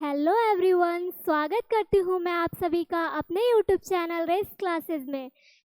Hello everyone, स्वागत करती हूँ मैं आप सभी का अपने यूट्यूब चैनल रेस क्लासेस में।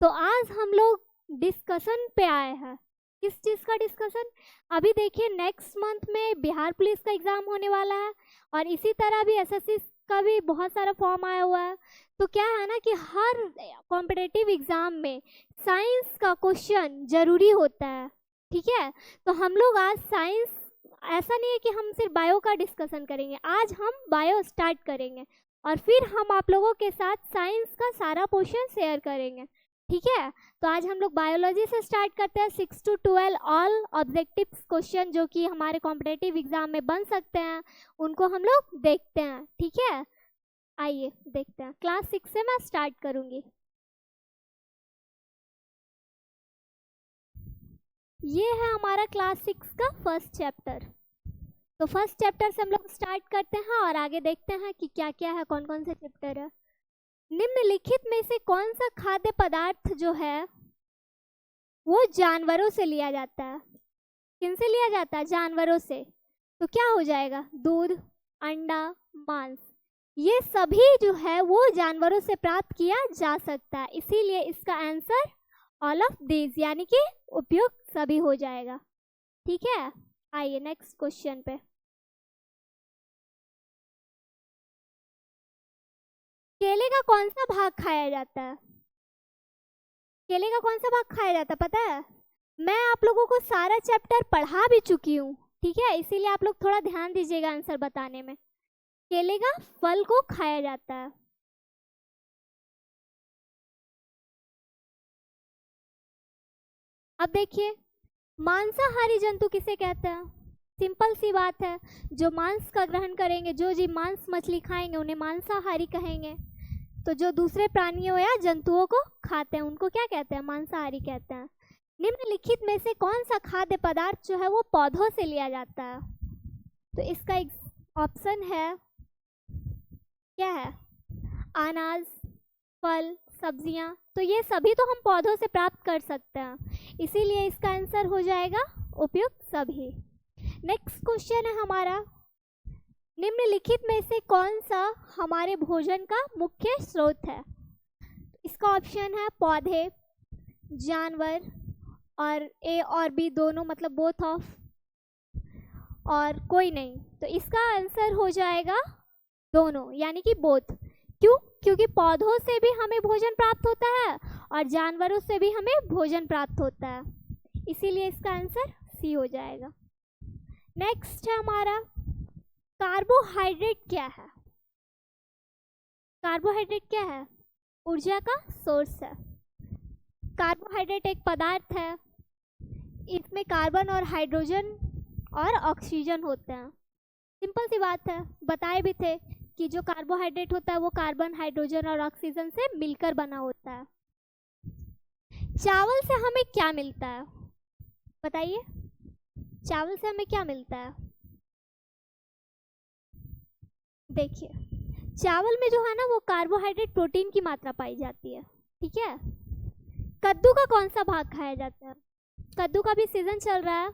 तो आज हम लोग डिस्कशन पे आए हैं। किस चीज़ का डिस्कशन? अभी देखिए, नेक्स्ट मंथ में बिहार पुलिस का एग्ज़ाम होने वाला है और इसी तरह भी एसएससी का भी बहुत सारा फॉर्म आया हुआ है। तो क्या है ना कि हर कॉम्पिटिटिव एग्ज़ाम में साइंस का क्वेश्चन ज़रूरी होता है, ठीक है। तो हम लोग आज साइंस, ऐसा नहीं है कि हम सिर्फ बायो का डिस्कशन करेंगे, आज हम बायो स्टार्ट करेंगे और फिर हम आप लोगों के साथ साइंस का सारा पोर्शन शेयर करेंगे, ठीक है। तो आज हम लोग बायोलॉजी से स्टार्ट करते हैं। 6 to 12 ऑल ऑब्जेक्टिव्स क्वेश्चन जो कि हमारे कॉम्पिटिटिव एग्जाम में बन सकते हैं, उनको हम लोग देखते हैं, ठीक है। आइए देखते हैं। क्लास 6 से मैं स्टार्ट करूँगी। ये है हमारा क्लास 6 का फर्स्ट चैप्टर। तो फर्स्ट चैप्टर से हम लोग स्टार्ट करते हैं और आगे देखते हैं कि क्या क्या है, कौन कौन से चैप्टर है। निम्नलिखित में से कौन सा खाद्य पदार्थ जो है वो जानवरों से लिया जाता है? किनसे लिया जाता है? जानवरों से। तो क्या हो जाएगा? दूध, अंडा, मांस, ये सभी जो है वो जानवरों से प्राप्त किया जा सकता है, इसीलिए इसका आंसर ऑल ऑफ दीज यानी कि उपयुक्त सभी हो जाएगा, ठीक है। आइए नेक्स्ट क्वेश्चन पे। केले का कौन सा भाग खाया जाता है? केले का कौन सा भाग खाया जाता है पता है? मैं आप लोगों को सारा चैप्टर पढ़ा भी चुकी हूँ, ठीक है, इसीलिए आप लोग थोड़ा ध्यान दीजिएगा आंसर बताने में। केले का फल को खाया जाता है। अब देखिए, मांसाहारी जंतु किसे कहते हैं? सिंपल सी बात है, जो मांस का ग्रहण करेंगे, जो जीव मांस मछली खाएंगे उन्हें मांसाहारी कहेंगे। तो जो दूसरे प्राणियों या जंतुओं को खाते हैं उनको क्या कहते हैं? मांसाहारी कहते हैं। निम्नलिखित में से कौन सा खाद्य पदार्थ जो है वो पौधों से लिया जाता है? तो इसका एक ऑप्शन है, क्या है? अनाज, फल, सब्जियां। तो ये सभी तो हम पौधों से प्राप्त कर सकते हैं, इसीलिए इसका आंसर हो जाएगा उपयुक्त सभी। नेक्स्ट क्वेश्चन है हमारा, निम्नलिखित में से कौन सा हमारे भोजन का मुख्य स्रोत है? इसका ऑप्शन है पौधे, जानवर और ए और बी दोनों, मतलब बोथ ऑफ, और कोई नहीं। तो इसका आंसर हो जाएगा दोनों यानी कि बोथ। क्यों? क्योंकि पौधों से भी हमें भोजन प्राप्त होता है और जानवरों से भी हमें भोजन प्राप्त होता है, इसीलिए इसका आंसर सी हो जाएगा। नेक्स्ट है हमारा, कार्बोहाइड्रेट क्या है? कार्बोहाइड्रेट क्या है? ऊर्जा का सोर्स है। कार्बोहाइड्रेट एक पदार्थ है, इसमें कार्बन और हाइड्रोजन और ऑक्सीजन होते हैं। सिंपल सी बात है, बताए भी थे कि जो कार्बोहाइड्रेट होता है वो कार्बन, हाइड्रोजन और ऑक्सीजन से मिलकर बना होता है। चावल से हमें क्या मिलता है बताइए? चावल से हमें क्या मिलता है? देखिए, चावल में जो है ना वो कार्बोहाइड्रेट, प्रोटीन की मात्रा पाई जाती है, ठीक है। कद्दू का कौन सा भाग खाया जाता है? कद्दू का भी सीजन चल रहा है,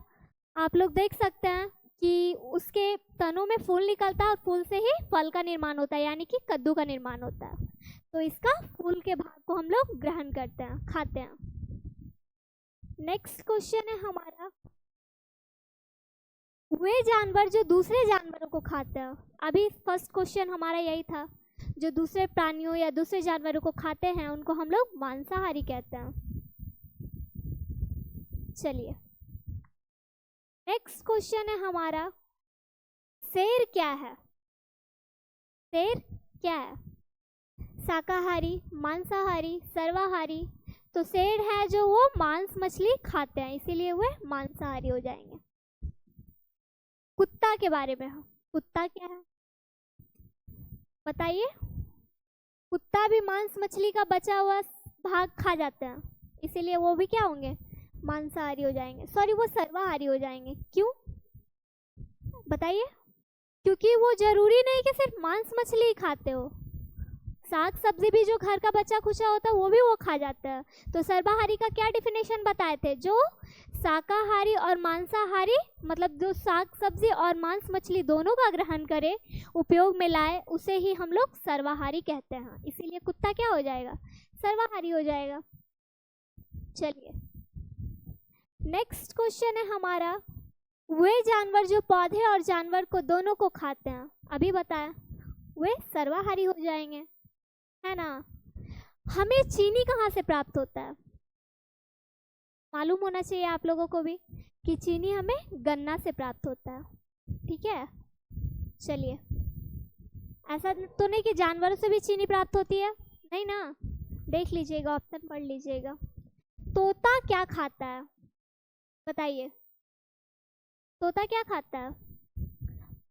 आप लोग देख सकते हैं कि उसके तनों में फूल निकलता है और फूल से ही फल का निर्माण होता है, यानी कि कद्दू का निर्माण होता है। तो इसका फूल के भाग को हम लोग ग्रहण करते हैं, खाते हैं। नेक्स्ट क्वेश्चन है हमारा, वे जानवर जो दूसरे जानवरों को खाते हैं। अभी फर्स्ट क्वेश्चन हमारा यही था, जो दूसरे प्राणियों या दूसरे जानवरों को खाते हैं उनको हम लोग मांसाहारी कहते हैं। चलिए नेक्स्ट क्वेश्चन है हमारा, शेर क्या है? शेर क्या है? शाकाहारी, मांसाहारी, सर्वाहारी? तो शेर है जो वो मांस मछली खाते हैं, इसीलिए वे मांसाहारी हो जाएंगे। कुत्ता के बारे में, कुत्ता क्या है बताइए? कुत्ता भी मांस मछली का बचा हुआ भाग खा जाते हैं, इसीलिए वो भी क्या होंगे? मांसाहारी हो जाएंगे। सॉरी, वो सर्वाहारी हो जाएंगे। क्यों बताइए? क्योंकि वो जरूरी नहीं कि सिर्फ मांस मछली ही खाते हो, साग सब्जी भी जो घर का बचा खुचा होता है वो भी वो खा जाता है। तो सर्वाहारी का क्या डिफिनेशन बताए थे? जो शाकाहारी और मांसाहारी मतलब जो साग सब्जी और मांस मछली दोनों का ग्रहण करे, उपयोग में लाए, उसे ही हम लोग सर्वाहारी कहते हैं। इसीलिए कुत्ता क्या हो जाएगा? सर्वाहारी हो जाएगा। चलिए नेक्स्ट क्वेश्चन है हमारा, वे जानवर जो पौधे और जानवर को दोनों को खाते हैं, अभी बताया, वे सर्वाहारी हो जाएंगे, है ना। हमें चीनी कहाँ से प्राप्त होता है? मालूम होना चाहिए आप लोगों को भी कि चीनी हमें गन्ना से प्राप्त होता है, ठीक है। चलिए, ऐसा तो नहीं कि जानवरों से भी चीनी प्राप्त होती है, नहीं ना, देख लीजिएगा, ऑप्शन पढ़ लीजिएगा। तोता क्या खाता है बताइए? तोता क्या खाता है?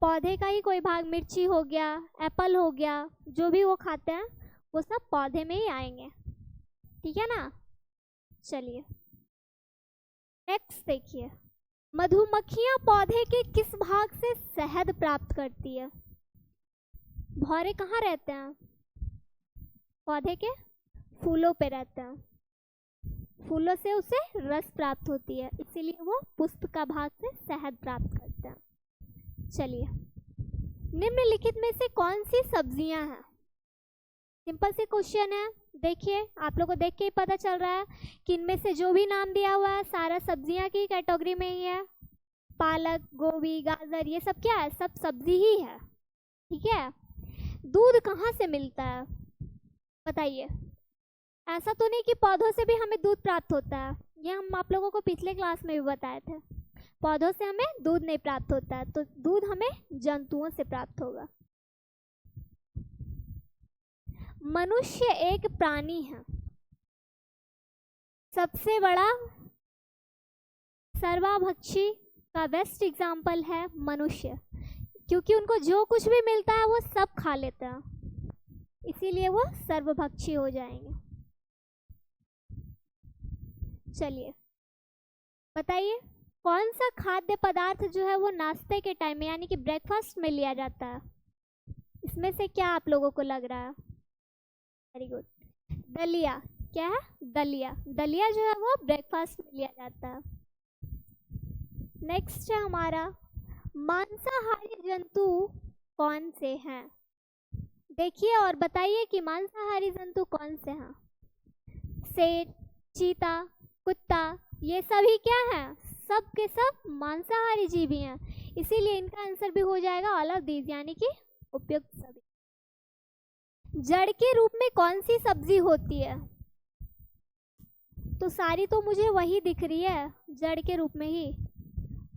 पौधे का ही कोई भाग, मिर्ची हो गया, एप्पल हो गया, जो भी वो खाते हैं वो सब पौधे में ही आएंगे, ठीक है ना। चलिए नेक्स्ट देखिए, मधुमक्खियां पौधे के किस भाग से शहद प्राप्त करती है? भौरे कहाँ रहते हैं? पौधे के फूलों पे रहते हैं, फूलों से उसे रस प्राप्त होती है, इसीलिए वो पुष्प का भाग से शहद प्राप्त करते हैं। चलिए, निम्नलिखित में से कौन सी सब्जियां हैं? सिंपल से क्वेश्चन है, देखिए आप लोगों को देख के ही पता चल रहा है कि इनमें से जो भी नाम दिया हुआ है सारा सब्जियां की कैटेगरी में ही है। पालक, गोभी, गाजर, ये सब क्या है? सब सब्जी ही है, ठीक है। दूध कहाँ से मिलता है बताइए? ऐसा तो नहीं कि पौधों से भी हमें दूध प्राप्त होता है, ये हम आप लोगों को पिछले क्लास में भी बताए थे। पौधों से हमें दूध नहीं प्राप्त होता है, तो दूध हमें जंतुओं से प्राप्त होगा। मनुष्य एक प्राणी है, सबसे बड़ा सर्वभक्षी का बेस्ट एग्जाम्पल है मनुष्य, क्योंकि उनको जो कुछ भी मिलता है वो सब खा लेता है, इसीलिए वो सर्वभक्षी हो जाएंगे। चलिए बताइए, कौन सा खाद्य पदार्थ जो है वो नाश्ते के टाइम में यानी कि ब्रेकफास्ट में लिया जाता है? इसमें से क्या आप लोगों को लग रहा है? वेरी गुड, दलिया। क्या है? दलिया। दलिया जो है वो ब्रेकफास्ट में लिया जाता है। नेक्स्ट है हमारा, मांसाहारी जंतु कौन से हैं? देखिए और बताइए कि मांसाहारी जंतु कौन से हैं। शेर, चीता, कुत्ता, ये सभी क्या हैं? सब के सब मांसाहारी जीव ही हैं, इसीलिए इनका आंसर भी हो जाएगा ऑल ऑफ दीज, यानी कि उपयुक्त सभी। जड़ के रूप में कौन सी सब्जी होती है? तो सारी तो मुझे वही दिख रही है, जड़ के रूप में ही।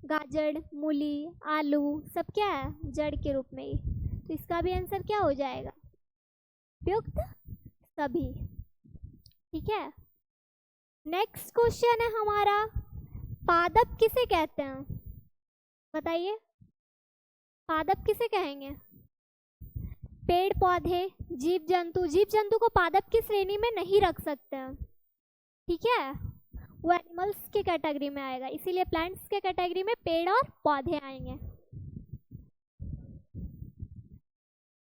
गाजर, मूली, आलू, सब क्या है? जड़ के रूप में ही, तो इसका भी आंसर क्या हो जाएगा? उपयुक्त सभी, ठीक है। नेक्स्ट क्वेश्चन है हमारा, पादप किसे कहते हैं बताइए? पादप किसे कहेंगे? पेड़ पौधे, जीव जंतु। जीव जंतु को पादप की श्रेणी में नहीं रख सकते हैं, ठीक है, वो एनिमल्स की कैटेगरी में आएगा, इसीलिए प्लांट्स के कैटेगरी में पेड़ और पौधे आएंगे।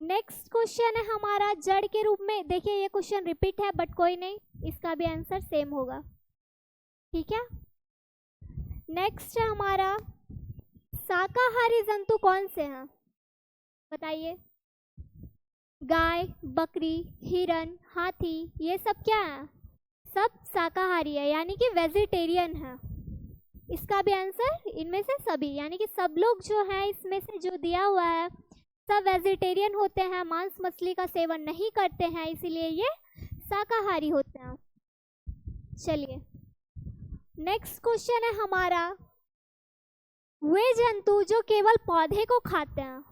नेक्स्ट क्वेश्चन है हमारा, जड़ के रूप में। देखिए ये क्वेश्चन रिपीट है बट कोई नहीं, इसका भी आंसर सेम होगा, ठीक है। नेक्स्ट है हमारा, शाकाहारी जंतु कौन से हैं बताइए? गाय, बकरी, हिरन, हाथी, ये सब क्या है? सब शाकाहारी है, यानी कि वेजिटेरियन है। इसका भी आंसर इनमें से सभी, यानी कि सब लोग जो है इसमें से जो दिया हुआ है सब वेजिटेरियन होते हैं, मांस मछली का सेवन नहीं करते हैं, इसीलिए ये शाकाहारी होते हैं। चलिए नेक्स्ट क्वेश्चन है हमारा, वे जंतु जो केवल पौधे को खाते हैं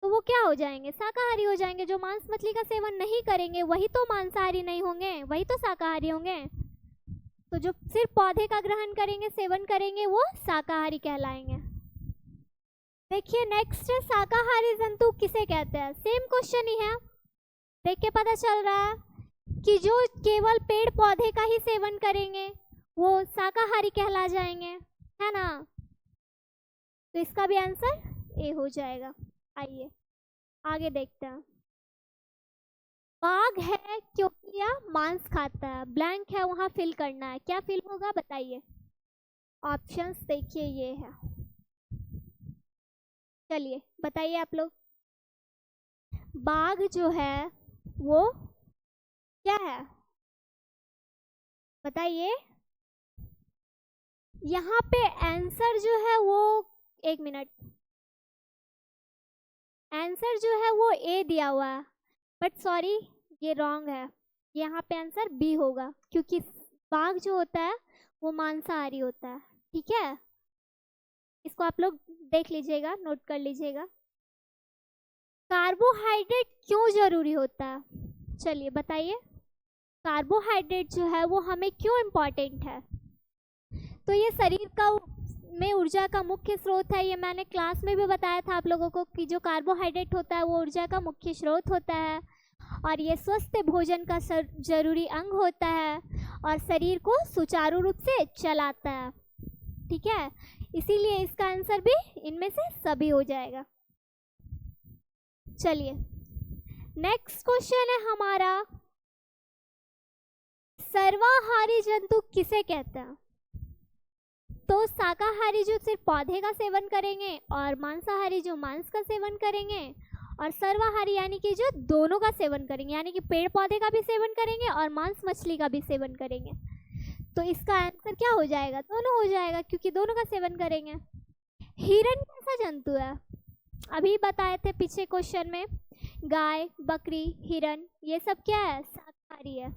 तो वो क्या हो जाएंगे? शाकाहारी हो जाएंगे। जो मांस मछली का सेवन नहीं करेंगे वही तो मांसाहारी नहीं होंगे, वही तो शाकाहारी होंगे। तो जो सिर्फ पौधे का ग्रहण करेंगे, सेवन करेंगे, वो शाकाहारी कहलाएंगे। देखिए नेक्स्ट है, शाकाहारी जंतु किसे कहते हैं? सेम क्वेश्चन ही है, देख के पता चल रहा है कि जो केवल पेड़ पौधे का ही सेवन करेंगे वो शाकाहारी कहला जाएंगे, है ना। तो इसका भी आंसर ए हो जाएगा। आइए आगे देखते हैं। बाघ है क्योंकि यह मांस खाता है, ब्लैंक है वहां फिल करना है, क्या फिल होगा बताइए? ऑप्शंस देखिए ये है। चलिए बताइए आप लोग, बाघ जो है वो क्या है, बताइए। यहाँ पे आंसर जो है वो, एक मिनट, आंसर जो है वो ए दिया हुआ है, बट सॉरी ये रॉन्ग है। यहाँ पे आंसर बी होगा, क्योंकि बाघ जो होता है वो मांसाहारी होता है। ठीक है, इसको आप लोग देख लीजिएगा, नोट कर लीजिएगा। कार्बोहाइड्रेट क्यों जरूरी होता है, चलिए बताइए। कार्बोहाइड्रेट जो है वो हमें क्यों इम्पोर्टेंट है? तो ये शरीर का में ऊर्जा का मुख्य स्रोत है। ये मैंने क्लास में भी बताया था आप लोगों को कि जो कार्बोहाइड्रेट होता है वो ऊर्जा का मुख्य स्रोत होता है, और ये स्वस्थ भोजन का जरूरी अंग होता है और शरीर को सुचारू रूप से चलाता है। ठीक है, इसीलिए इसका आंसर भी इनमें से सभी हो जाएगा। चलिए नेक्स्ट क्वेश्चन है हमारा, सर्वाहारी जंतु किसे कहते हैं? तो शाकाहारी जो सिर्फ पौधे का सेवन करेंगे, और मांसाहारी जो मांस का सेवन करेंगे, और सर्वाहारी यानी कि जो दोनों का सेवन करेंगे, यानी कि पेड़ पौधे का भी सेवन करेंगे और मांस मछली का भी सेवन करेंगे। तो इसका आंसर क्या हो जाएगा? दोनों हो जाएगा, क्योंकि दोनों का सेवन करेंगे। हिरण कैसा जंतु है? अभी बताए थे पीछे क्वेश्चन में, गाय, बकरी, हिरण, ये सब क्या है? शाकाहारी है।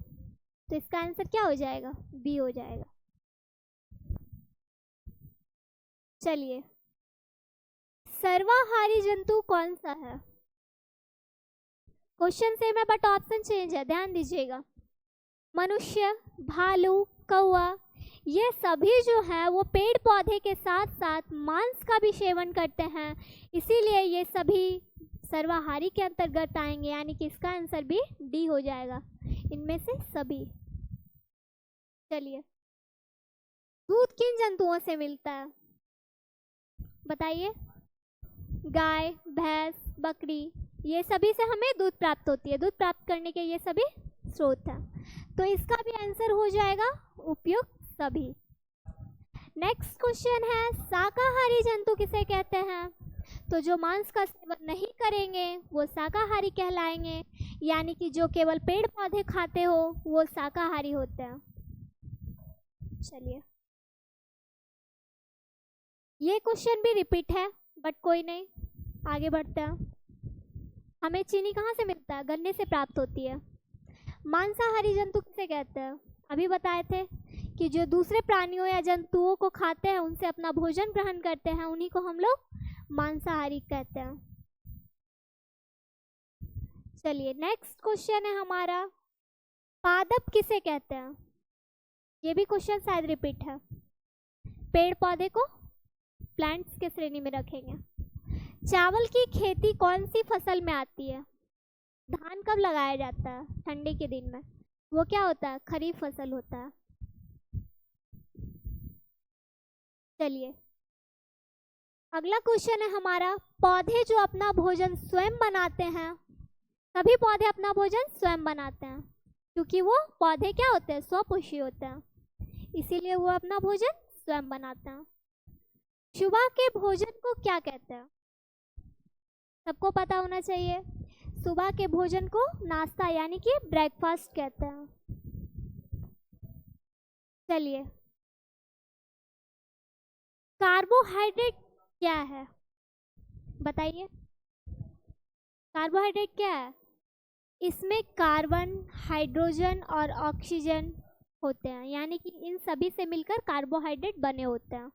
तो इसका आंसर क्या हो जाएगा? बी हो जाएगा। चलिए, सर्वाहारी जंतु कौन सा है? क्वेश्चन सेम है बट ऑप्शन चेंज है, ध्यान दीजिएगा। मनुष्य, भालू, कौवा, ये सभी जो है वो पेड़ पौधे के साथ साथ मांस का भी सेवन करते हैं, इसीलिए ये सभी सर्वाहारी के अंतर्गत आएंगे, यानी कि इसका आंसर भी डी हो जाएगा, इनमें से सभी। चलिए, दूध किन जंतुओं से मिलता है, बताइए। गाय, भैंस, बकरी, ये सभी से हमें दूध प्राप्त होती है। दूध प्राप्त करने के ये सभी स्रोत हैं, तो इसका भी आंसर हो जाएगा उपयुक्त सभी। नेक्स्ट क्वेश्चन है, शाकाहारी जंतु किसे कहते हैं? तो जो मांस का सेवन नहीं करेंगे वो शाकाहारी कहलाएंगे, यानी कि जो केवल पेड़ पौधे खाते हो वो शाकाहारी होते हैं। चलिए, ये क्वेश्चन भी रिपीट है बट कोई नहीं, आगे बढ़ते हैं। हमें चीनी कहाँ से मिलता है? गन्ने से प्राप्त होती है। मांसाहारी जंतु किसे कहते हैं? अभी बताए थे कि जो दूसरे प्राणियों या जंतुओं को खाते हैं, उनसे अपना भोजन ग्रहण करते हैं, उन्हीं को हम लोग मांसाहारी कहते हैं। चलिए, नेक्स्ट क्वेश्चन है हमारा, पादप किसे कहते हैं? ये भी क्वेश्चन शायद रिपीट है। पेड़ पौधे को प्लांट्स के श्रेणी में रखेंगे। चावल की खेती कौन सी फसल में आती है? धान कब लगाया जाता है? ठंडी के दिन में। वो क्या होता है? खरीफ फसल होता है। चलिए, अगला क्वेश्चन है हमारा, पौधे जो अपना भोजन स्वयं बनाते हैं, सभी पौधे अपना भोजन स्वयं बनाते हैं, क्योंकि वो पौधे क्या होते हैं? स्वपोषी होते हैं, इसीलिए वो अपना भोजन स्वयं बनाते हैं। सुबह के भोजन को क्या कहते हैं? सबको पता होना चाहिए। सुबह के भोजन को नाश्ता यानी कि ब्रेकफास्ट कहते हैं। चलिए, कार्बोहाइड्रेट क्या है, बताइए। कार्बोहाइड्रेट क्या है? इसमें कार्बन, हाइड्रोजन और ऑक्सीजन होते हैं, यानी कि इन सभी से मिलकर कार्बोहाइड्रेट बने होते हैं,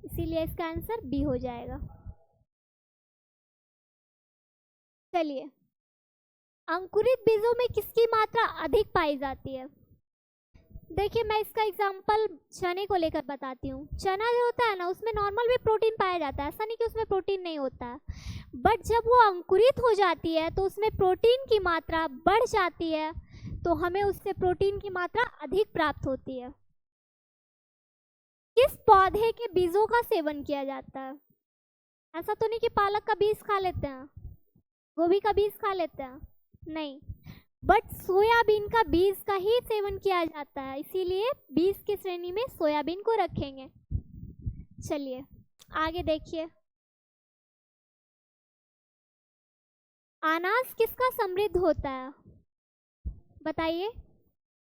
इसीलिए इसका आंसर बी हो जाएगा। चलिए, अंकुरित बीजों में किसकी मात्रा अधिक पाई जाती है? देखिए, मैं इसका एग्जांपल चने को लेकर बताती हूँ। चना जो होता है ना, उसमें नॉर्मल भी प्रोटीन पाया जाता है, ऐसा नहीं कि उसमें प्रोटीन नहीं होता है, बट जब वो अंकुरित हो जाती है तो उसमें प्रोटीन की मात्रा बढ़ जाती है, तो हमें उससे प्रोटीन की मात्रा अधिक प्राप्त होती है। किस पौधे के बीजों का सेवन किया जाता है? ऐसा तो नहीं कि पालक का बीज खा लेते हैं, गोभी का बीज खा लेते हैं, नहीं। बट सोयाबीन का बीज का ही सेवन किया जाता है, इसीलिए बीज की श्रेणी में सोयाबीन को रखेंगे। चलिए आगे देखिए, अनाज किसका समृद्ध होता है? बताइए।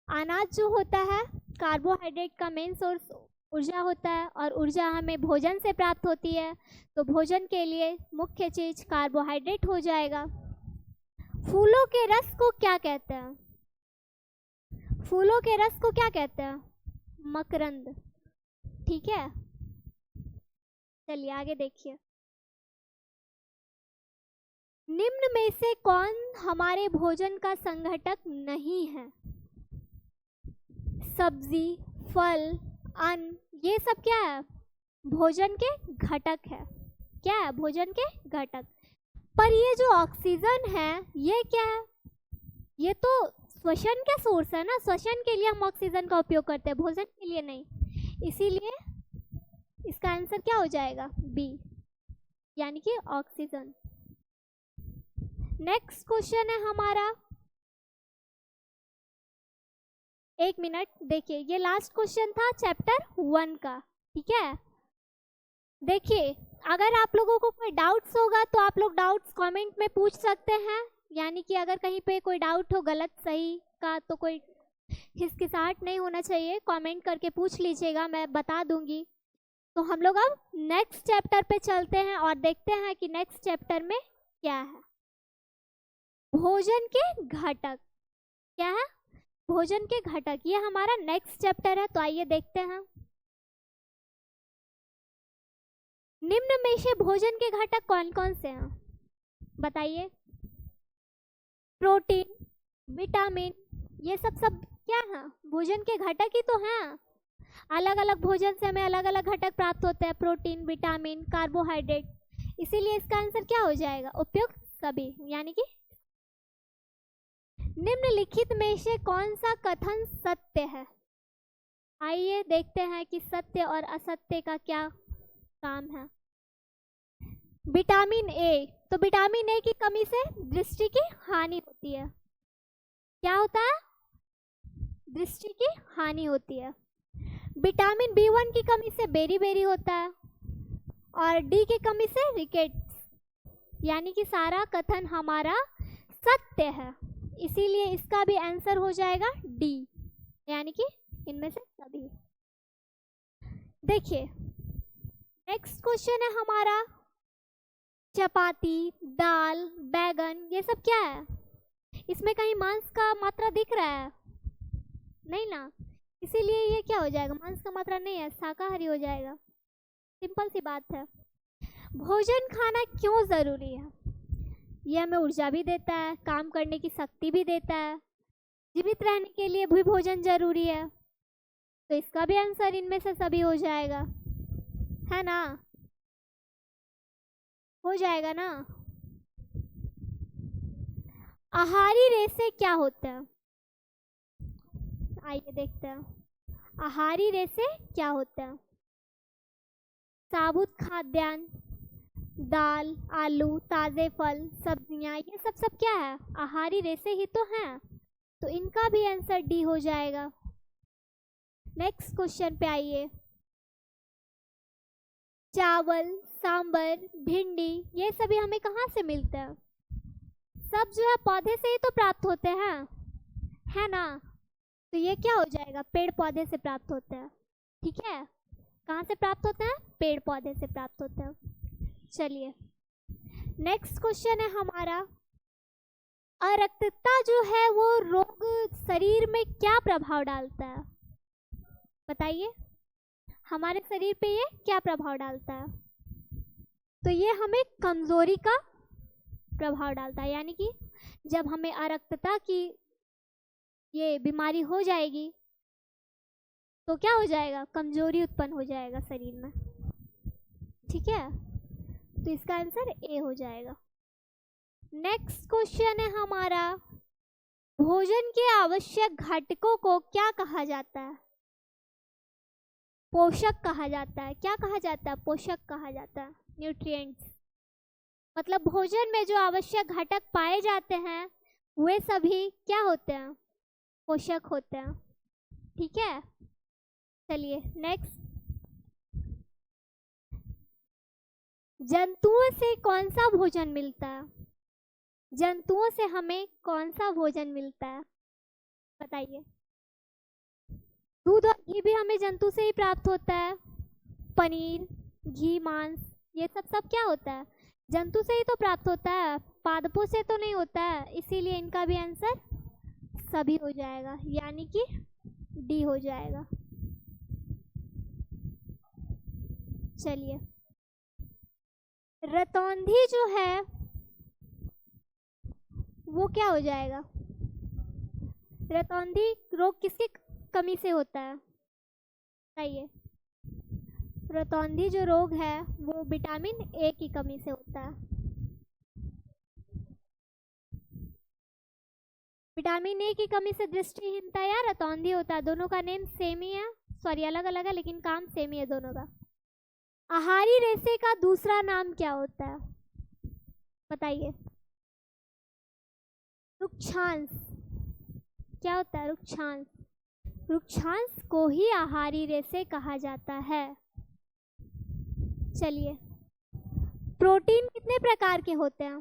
अनाज जो होता है कार्बोहाइड्रेट का मेन सोर्स ऊर्जा होता है, और ऊर्जा हमें भोजन से प्राप्त होती है, तो भोजन के लिए मुख्य चीज कार्बोहाइड्रेट हो जाएगा। फूलों के रस को क्या कहते हैं? फूलों के रस को क्या कहते हैं? मकरंद। ठीक है, चलिए आगे देखिए, निम्न में से कौन हमारे भोजन का संघटक नहीं है? सब्जी, फल, अन्न, ये सब क्या है? भोजन के घटक है। क्या है? भोजन के घटक। पर ये जो ऑक्सीजन है ये क्या है? ये तो श्वसन का सोर्स है ना, श्वसन के लिए हम ऑक्सीजन का उपयोग करते हैं, भोजन के लिए नहीं। इसीलिए इसका आंसर क्या हो जाएगा? बी, यानी कि ऑक्सीजन। नेक्स्ट क्वेश्चन है हमारा, एक मिनट देखिए, ये लास्ट क्वेश्चन था चैप्टर 1 का। ठीक है, देखिए अगर आप लोगों को कोई डाउट्स होगा तो आप लोग डाउट्स कमेंट में पूछ सकते हैं, यानी कि अगर कहीं पे कोई डाउट हो गलत सही का तो कोई हिचकिचाहट नहीं होना चाहिए, कमेंट करके पूछ लीजिएगा, मैं बता दूंगी। तो हम लोग अब नेक्स्ट चैप्टर पे चलते हैं और देखते हैं कि नेक्स्ट चैप्टर में क्या है। भोजन के घटक। क्या है? भोजन के घटक, ये हमारा नेक्स्ट चैप्टर है, तो आइए देखते हैं। निम्न में से भोजन के घटक कौन कौन से हैं? बताइए। प्रोटीन, विटामिन, ये सब क्या है? भोजन के घटक ही तो हैं। अलग अलग भोजन से हमें अलग अलग घटक प्राप्त होते हैं, प्रोटीन, विटामिन, कार्बोहाइड्रेट, इसीलिए इसका आंसर क्या हो जाएगा? उपयुक्त सभी, यानी कि निम्नलिखित में से कौन सा कथन सत्य है? आइए देखते हैं कि सत्य और असत्य का क्या काम है। विटामिन ए, तो विटामिन ए की कमी से दृष्टि की हानि होती है। क्या होता है? दृष्टि की हानि होती है। विटामिन B1 की कमी से बेरी बेरी होता है, और डी की कमी से रिकेट्स, यानी कि सारा कथन हमारा सत्य है, इसीलिए इसका भी आंसर हो जाएगा डी, यानी कि इनमें से सभी। देखिए नेक्स्ट क्वेश्चन है हमारा, चपाती, दाल, बैगन, ये सब क्या है? इसमें कहीं मांस का मात्रा दिख रहा है? नहीं ना, इसीलिए ये क्या हो जाएगा? मांस का मात्रा नहीं है, शाकाहारी हो जाएगा। सिंपल सी बात है। भोजन खाना क्यों जरूरी है? ये हमें ऊर्जा भी देता है, काम करने की शक्ति भी देता है, जीवित रहने के लिए भी भोजन जरूरी है, तो इसका भी आंसर इनमें से सभी हो जाएगा, है ना? हो जाएगा ना? आहारी रेशे क्या होते हैं? आइए देखते हैं, आहारी रेशे क्या होते हैं? साबुत खाद्यान्न, दाल, आलू, ताज़े फल, सब्जियां, ये सब क्या है? आहारी रेशे ही तो हैं, तो इनका भी आंसर डी हो जाएगा। नेक्स्ट क्वेश्चन पे आइए, चावल, सांबर, भिंडी, ये सभी हमें कहाँ से मिलते हैं? सब जो है पौधे से ही तो प्राप्त होते हैं, है ना? तो ये क्या हो जाएगा? पेड़ पौधे से प्राप्त होते हैं। ठीक है, कहाँ से प्राप्त होते हैं? पेड़ पौधे से प्राप्त होते हैं। चलिए नेक्स्ट क्वेश्चन है हमारा, अरक्तता जो है वो रोग शरीर में क्या प्रभाव डालता है? बताइए, हमारे शरीर पे ये क्या प्रभाव डालता है? तो ये हमें कमजोरी का प्रभाव डालता है, यानी कि जब हमें अरक्तता की ये बीमारी हो जाएगी तो क्या हो जाएगा? कमजोरी उत्पन्न हो जाएगा शरीर में। ठीक है, तो इसका आंसर ए हो जाएगा। नेक्स्ट क्वेश्चन है हमारा, भोजन के आवश्यक घटकों को क्या कहा जाता है? पोषक कहा जाता है। क्या कहा जाता है? पोषक कहा जाता है, न्यूट्रिएंट्स। मतलब भोजन में जो आवश्यक घटक पाए जाते हैं वे सभी क्या होते हैं? पोषक होते हैं। ठीक है, चलिए नेक्स्ट। जंतुओं से कौन सा भोजन मिलता है? जंतुओं से हमें कौन सा भोजन मिलता है, बताइए। दूध और घी भी हमें जंतु से ही प्राप्त होता है। पनीर, घी, मांस, ये सब क्या होता है? जंतु से ही तो प्राप्त होता है, पादपों से तो नहीं होता है। इसीलिए इनका भी आंसर सभी हो जाएगा, यानी कि डी हो जाएगा। चलिए, रतौंधी जो है वो क्या हो जाएगा? रतौंधी रोग किसकी कमी से होता है, बताइए। रतौंधी जो रोग है वो विटामिन ए की कमी से होता है। विटामिन ए की कमी से दृष्टिहीनता या रतौंधी होता है। दोनों का नेम सेम ही है, सॉरी अलग अलग है, लेकिन काम सेम ही है दोनों का। आहारी रेशे का दूसरा नाम क्या होता है, बताइए। रुक्षांश। क्या होता है? रुक्षांश। रुक्षांश को ही आहारी रेशे कहा जाता है। चलिए, प्रोटीन कितने प्रकार के होते हैं?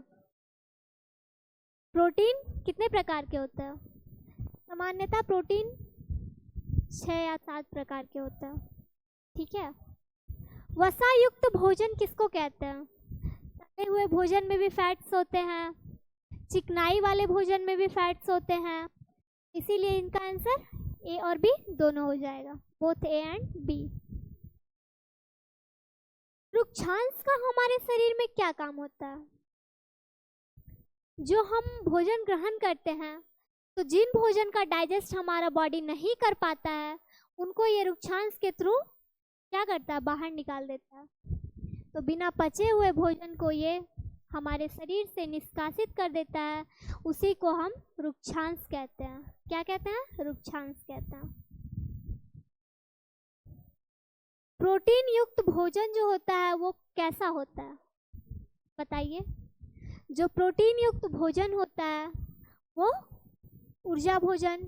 प्रोटीन कितने प्रकार के होते हैं? सामान्यतः प्रोटीन 6 या 7 प्रकार के होते हैं। ठीक है। वसा युक्त भोजन किसको कहते हैं? तले हुए भोजन में भी फैट्स होते हैं, चिकनाई वाले भोजन में भी फैट्स होते हैं। इसीलिए इनका आंसर ए और बी दोनों हो जाएगा, बोथ ए एंड बी। रुक्षांश का हमारे शरीर में क्या काम होता है? जो हम भोजन ग्रहण करते हैं, तो जिन भोजन का डाइजेस्ट हमारा बॉडी नहीं कर पाता है, उनको ये रुक्षांश के थ्रू क्या करता है? बाहर निकाल देता है। तो बिना पचे हुए भोजन को ये हमारे शरीर से निष्कासित कर देता है, उसी को हम रुक्षांश कहते हैं। क्या कहते हैं? रुक्षांश कहते हैं। प्रोटीन युक्त भोजन जो होता है वो कैसा होता है, बताइए। जो प्रोटीन युक्त भोजन होता है वो ऊर्जा भोजन,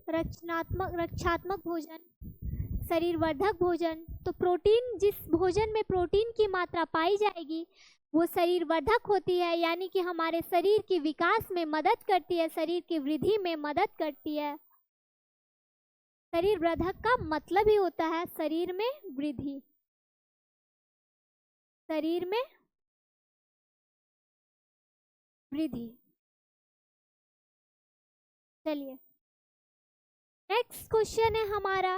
रक्षात्मक भोजन, शरीर वर्धक भोजन। तो प्रोटीन, जिस भोजन में प्रोटीन की मात्रा पाई जाएगी वो शरीर वर्धक होती है, यानी कि हमारे शरीर की विकास में मदद करती है, शरीर की वृद्धि में मदद करती है। शरीर वर्धक का मतलब ही होता है शरीर में वृद्धि, शरीर में वृद्धि। चलिए, नेक्स्ट क्वेश्चन है हमारा,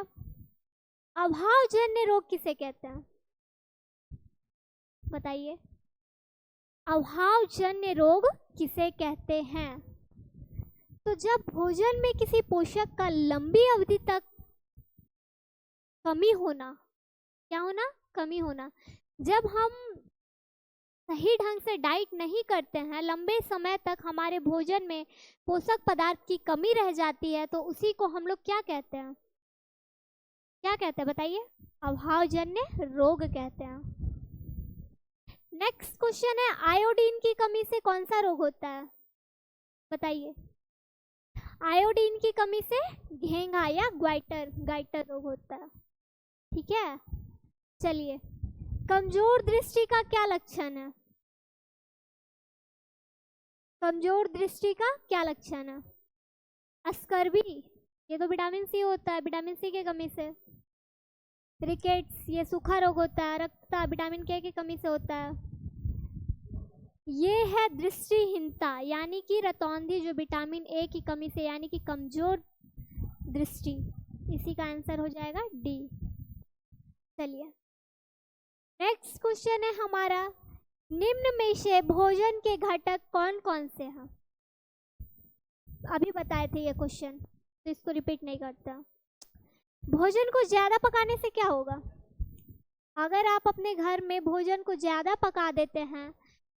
अभावजन्य रोग किसे कहते हैं, बताइए। अभावजन्य रोग किसे कहते हैं? तो जब भोजन में किसी पोषक का लंबी अवधि तक कमी होना, क्या होना? कमी होना। जब हम सही ढंग से डाइट नहीं करते हैं, लंबे समय तक हमारे भोजन में पोषक पदार्थ की कमी रह जाती है, तो उसी को हम लोग क्या कहते हैं? क्या कहते हैं, बताइए। अभावजन्य रोग कहते हैं। नेक्स्ट क्वेश्चन है, आयोडीन की कमी से कौन सा रोग होता है, बताइए। आयोडीन की कमी से घेंघा या गाइटर रोग होता है। ठीक है। चलिए, कमजोर दृष्टि का क्या लक्षण है? कमजोर दृष्टि का क्या लक्षण है? अस्कर्वी, ये तो विटामिन सी होता है, विटामिन सी की कमी से। रिकेट्स, ये सूखा रोग होता है, रक्तता विटामिन के की कमी से होता है। ये है दृष्टिहीनता, यानी कि रतौंधी जो विटामिन ए की कमी से, यानी कि कमजोर दृष्टि। इसी का आंसर हो जाएगा डी। चलिए, नेक्स्ट क्वेश्चन है हमारा, निम्न में से भोजन के घटक कौन कौन से हैं? अभी बताए थे ये क्वेश्चन, तो इसको रिपीट नहीं करता। भोजन को ज़्यादा पकाने से क्या होगा? अगर आप अपने घर में भोजन को ज़्यादा पका देते हैं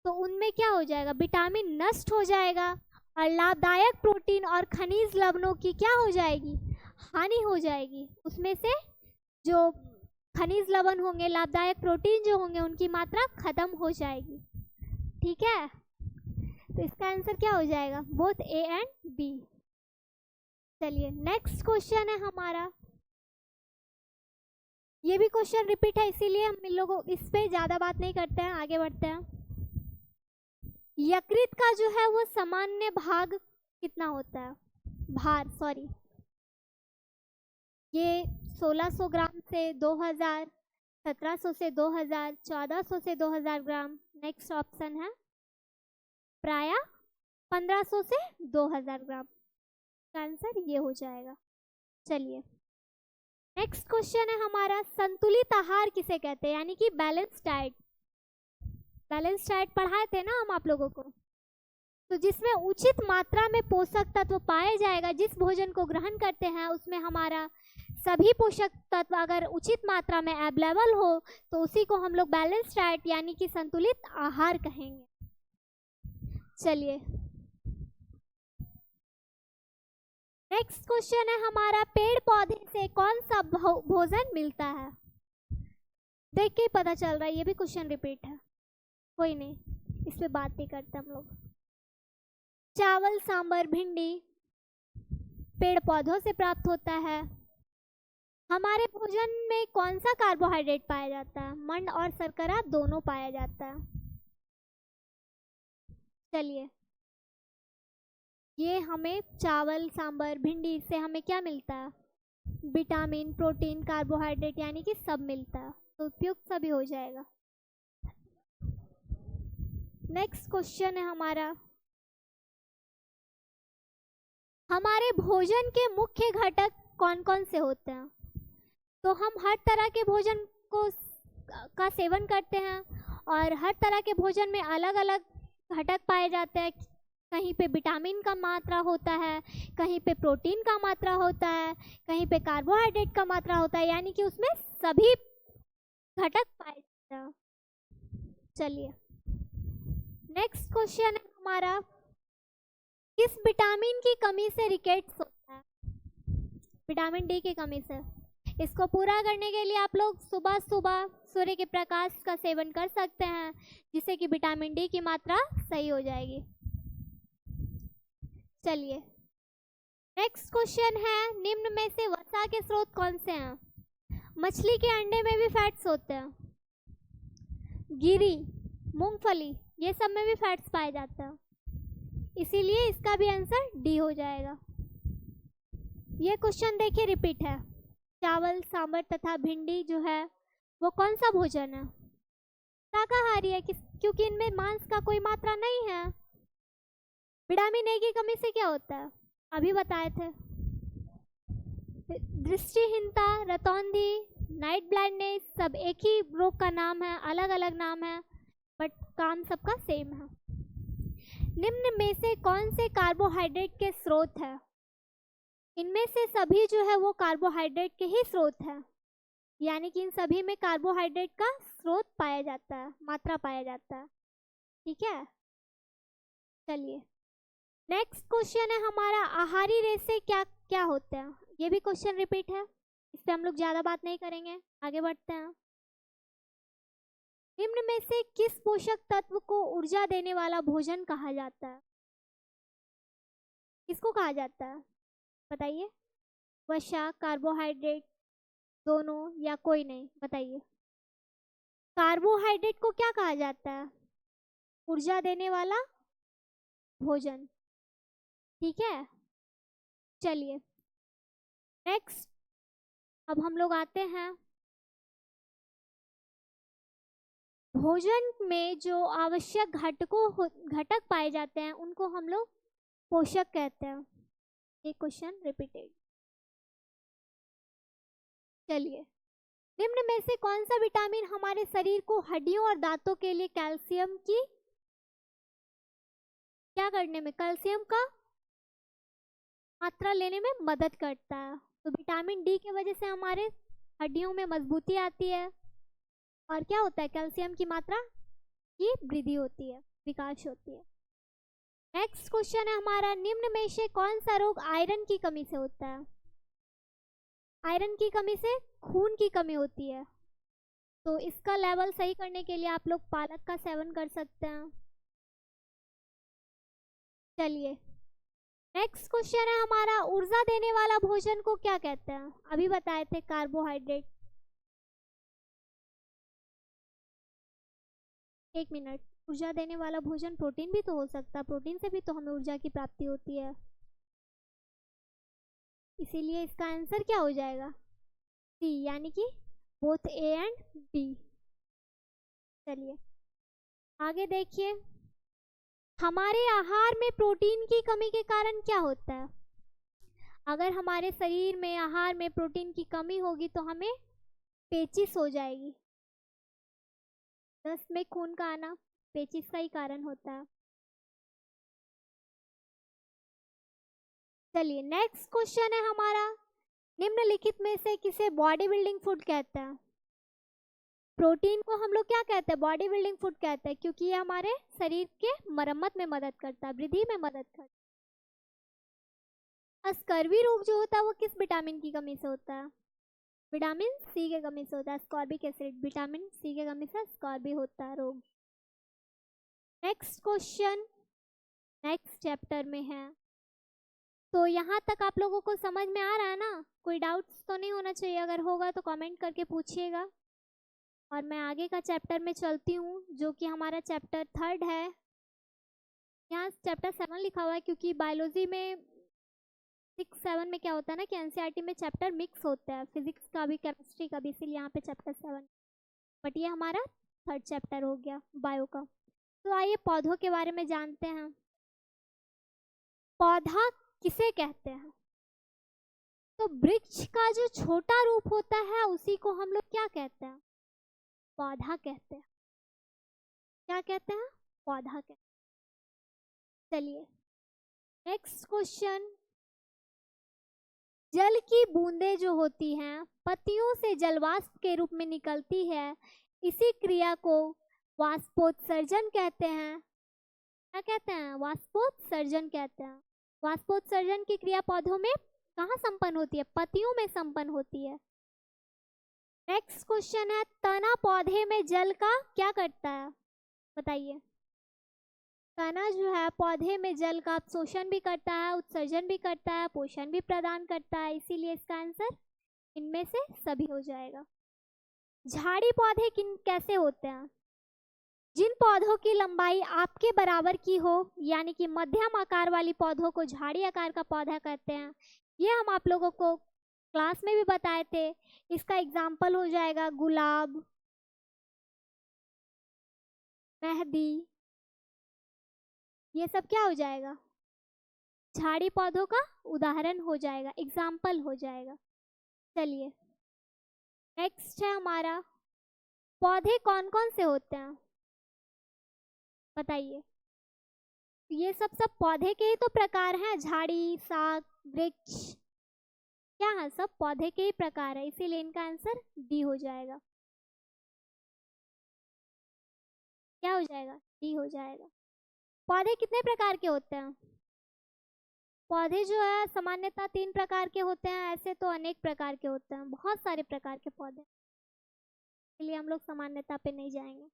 तो उनमें क्या हो जाएगा? विटामिन नष्ट हो जाएगा और लाभदायक प्रोटीन और खनिज लवणों की क्या हो जाएगी? हानि हो जाएगी। उसमें से जो खनिज लवण होंगे, लाभदायक प्रोटीन जो होंगे, उनकी मात्रा खत्म हो जाएगी। ठीक है। तो इसका आंसर क्या हो जाएगा? Both A and B. चलिए नेक्स्ट क्वेश्चन है हमारा, ये भी क्वेश्चन रिपीट है इसीलिए हम इन लोगों इस पे ज्यादा बात नहीं करते हैं, आगे बढ़ते हैं। यकृत का जो है वो सामान्य भाग कितना होता है? भार सॉरी, ये 1600 ग्राम से 2000, 1700 से 2000, 1400 से 2000 ग्राम। नेक्स्ट ऑप्शन है प्राय 1500 से 2000 ग्राम। आंसर ये हो जाएगा। चलिए नेक्स्ट क्वेश्चन है हमारा, संतुलित आहार किसे कहते हैं? यानी कि बैलेंस डाइट। बैलेंस डाइट पढ़ाए थे ना हम आप लोगों को, तो जिसमें उचित मात्रा में पोषक तत्व पाए जाएगा, जिस भोजन को ग्रहण करते हैं उसमें हमारा सभी पोषक तत्व अगर उचित मात्रा में अवेलेबल हो तो उसी को हम लोग बैलेंस डाइट यानी कि संतुलित आहार कहेंगे। चलिए नेक्स्ट क्वेश्चन है हमारा, पेड़ पौधे से कौन सा भोजन मिलता है? देख के ही पता चल रहा है, ये भी क्वेश्चन रिपीट है, कोई नहीं, इस पे बात नहीं करते हम लोग। चावल, सांबर, भिंडी पेड़ पौधों से प्राप्त होता है। हमारे भोजन में कौन सा कार्बोहाइड्रेट पाया जाता है? मंड और शर्करा दोनों पाया जाता है। चलिए ये हमें चावल, सांबर, भिंडी से हमें क्या मिलता है? विटामिन, प्रोटीन, कार्बोहाइड्रेट यानी कि सब मिलता है, तो उपयुक्त सभी हो जाएगा। नेक्स्ट क्वेश्चन है हमारे भोजन के मुख्य घटक कौन कौन से होते हैं? तो हम हर तरह के भोजन का सेवन करते हैं और हर तरह के भोजन में अलग अलग घटक पाए जाते हैं। कहीं पे विटामिन का मात्रा होता है, कहीं पे प्रोटीन का मात्रा होता है, कहीं पे कार्बोहाइड्रेट का मात्रा होता है, यानी कि उसमें सभी घटक पाए जाते हैं। चलिए नेक्स्ट क्वेश्चन है हमारा, किस विटामिन की कमी से रिकेट्स होता है? विटामिन डी की कमी से। इसको पूरा करने के लिए आप लोग सुबह सुबह सूर्य के प्रकाश का सेवन कर सकते हैं, जिससे कि विटामिन डी की मात्रा सही हो जाएगी। चलिए नेक्स्ट क्वेश्चन है, निम्न में से वसा के स्रोत कौन से हैं? मछली के अंडे में भी फैट्स होते हैं, गिरी, मूंगफली ये सब में भी फैट्स पाए जाते हैं, इसीलिए इसका भी आंसर डी हो जाएगा। ये क्वेश्चन देखिए रिपीट है, चावल, सांबर तथा भिंडी जो है वो कौन सा भोजन है? शाकाहारी है, क्योंकि इनमें मांस का कोई मात्रा नहीं है। विटामिन ए की कमी से क्या होता है? अभी बताए थे, दृष्टिहीनता, रतौंधी, नाइट ब्लाइंडनेस, सब एक ही रोग का नाम है, अलग अलग नाम है बट काम सबका सेम है। निम्न में से कौन से कार्बोहाइड्रेट के स्रोत है? इनमें से सभी जो है वो कार्बोहाइड्रेट के ही स्रोत है, यानी कि इन सभी में कार्बोहाइड्रेट का स्रोत पाया जाता है, मात्रा पाया जाता है। ठीक है, चलिए नेक्स्ट क्वेश्चन है हमारा, आहारी रेशे क्या क्या होते हैं? ये भी क्वेश्चन रिपीट है, इस पे हम लोग ज़्यादा बात नहीं करेंगे, आगे बढ़ते हैं। निम्न में से किस पोषक तत्व को ऊर्जा देने वाला भोजन कहा जाता है? किसको कहा जाता है बताइए? वसा, कार्बोहाइड्रेट, दोनों या कोई नहीं? बताइए। कार्बोहाइड्रेट को क्या कहा जाता है? ऊर्जा देने वाला भोजन। ठीक है, चलिए नेक्स्ट अब हम लोग आते हैं, भोजन में जो आवश्यक घटक पाए जाते हैं उनको हम लोग पोषक कहते हैं। एक क्वेश्चन रिपीटेड। चलिए, निम्न में से कौन सा विटामिन हमारे शरीर को हड्डियों और दांतों के लिए कैल्शियम की क्या करने में, कैल्शियम का मात्रा लेने में मदद करता है? तो विटामिन डी की वजह से हमारे हड्डियों में मजबूती आती है और क्या होता है, कैल्शियम की मात्रा की वृद्धि होती है, विकास होती है। नेक्स्ट क्वेश्चन है हमारा, निम्न में से कौन सा रोग आयरन की कमी से होता है? आयरन की कमी से खून की कमी होती है, तो इसका लेवल सही करने के लिए आप लोग पालक का सेवन कर सकते हैं। चलिए नेक्स्ट क्वेश्चन है हमारा, ऊर्जा देने वाला भोजन को क्या कहते हैं? अभी बताए थे कार्बोहाइड्रेट। एक मिनट, ऊर्जा देने वाला भोजन प्रोटीन भी तो हो सकता है, प्रोटीन से भी तो हमें ऊर्जा की प्राप्ति होती है, इसीलिए इसका आंसर क्या हो जाएगा? सी, यानी कि बोथ ए एंड बी। चलिए आगे देखिए, हमारे आहार में प्रोटीन की कमी के कारण क्या होता है? अगर हमारे शरीर में आहार में प्रोटीन की कमी होगी तो हमें पेचिश हो जाएगी। दस्त में खून का आना पेचिश का ही कारण होता है। चलिए नेक्स्ट क्वेश्चन है हमारा, निम्नलिखित में से किसे बॉडी बिल्डिंग फूड कहते हैं? प्रोटीन को हम लोग क्या कहते हैं? बॉडी बिल्डिंग फूड कहते हैं, क्योंकि ये हमारे शरीर के मरम्मत में मदद करता है, वृद्धि में मदद करता है। स्कर्वी रोग जो होता है वो किस विटामिन की कमी से होता है? विटामिन सी के कमी से होता है, स्कॉर्बिक एसिड, विटामिन सी के कमी से स्कॉर्बी होता है रोग। नेक्स्ट क्वेश्चन नेक्स्ट चैप्टर में है, तो यहाँ तक आप लोगों को समझ में आ रहा है ना? कोई डाउट्स तो नहीं होना चाहिए, अगर होगा तो कमेंट करके पूछिएगा। और मैं आगे का चैप्टर में चलती हूँ, जो कि हमारा चैप्टर 3 है। यहाँ चैप्टर 7 लिखा हुआ है, क्योंकि बायोलॉजी में 6-7 में क्या होता है ना कि एनसीईआरटी में चैप्टर मिक्स होता है, फिजिक्स का भी केमिस्ट्री का भी, इसीलिए यहाँ पे चैप्टर 7, बट ये हमारा 3rd चैप्टर हो गया बायो का। तो आइए पौधों के बारे में जानते हैं। पौधा किसे कहते हैं? तो वृक्ष का जो छोटा रूप होता है उसी को हम लोग क्या कहते हैं? पौधा कहते हैं। क्या कहते हैं? पौधा कहते हैं। चलिए नेक्स्ट क्वेश्चन, जल की बूंदें जो होती हैं पत्तियों से जलवाष्प के रूप में निकलती है, इसी क्रिया को वाष्पोत्सर्जन कहते हैं। क्या कहते हैं? वाष्पोत्सर्जन कहते हैं। वाष्पोत्सर्जन की क्रिया पौधों में कहाँ संपन्न होती है? पत्तियों में संपन्न होती है। नेक्स्ट क्वेश्चन है, तना पौधे में जल का क्या करता है? बताइए। तना जो है पौधे में जल का अवशोषण भी करता है, उत्सर्जन भी करता है, पोषण भी प्रदान करता है, इसीलिए इसका आंसर इनमें से सभी हो जाएगा। झाड़ी पौधे किन कैसे होते हैं? जिन पौधों की लंबाई आपके बराबर की हो, यानी कि मध्यम आकार वाली पौधों को झाड़ी आकार का पौधा कहते हैं। ये हम आप लोगों को क्लास में भी बताए थे। इसका एग्जाम्पल हो जाएगा गुलाब, मेहंदी, ये सब क्या हो जाएगा? झाड़ी पौधों का उदाहरण हो जाएगा, एग्जाम्पल हो जाएगा। चलिए नेक्स्ट है हमारा, पौधे कौन कौन से होते हैं? बताइए। ये सब पौधे के ही तो प्रकार हैं, झाड़ी, शाक, वृक्ष, क्या है? सब पौधे के ही प्रकार है, इसीलिए इनका आंसर डी हो जाएगा। क्या हो जाएगा? डी हो जाएगा। पौधे कितने प्रकार के होते हैं? पौधे जो है सामान्यतः 3 प्रकार के होते हैं, ऐसे तो अनेक प्रकार के होते हैं, बहुत सारे प्रकार के पौधे, इसलिए हम लोग सामान्यता पे नहीं जाएंगे।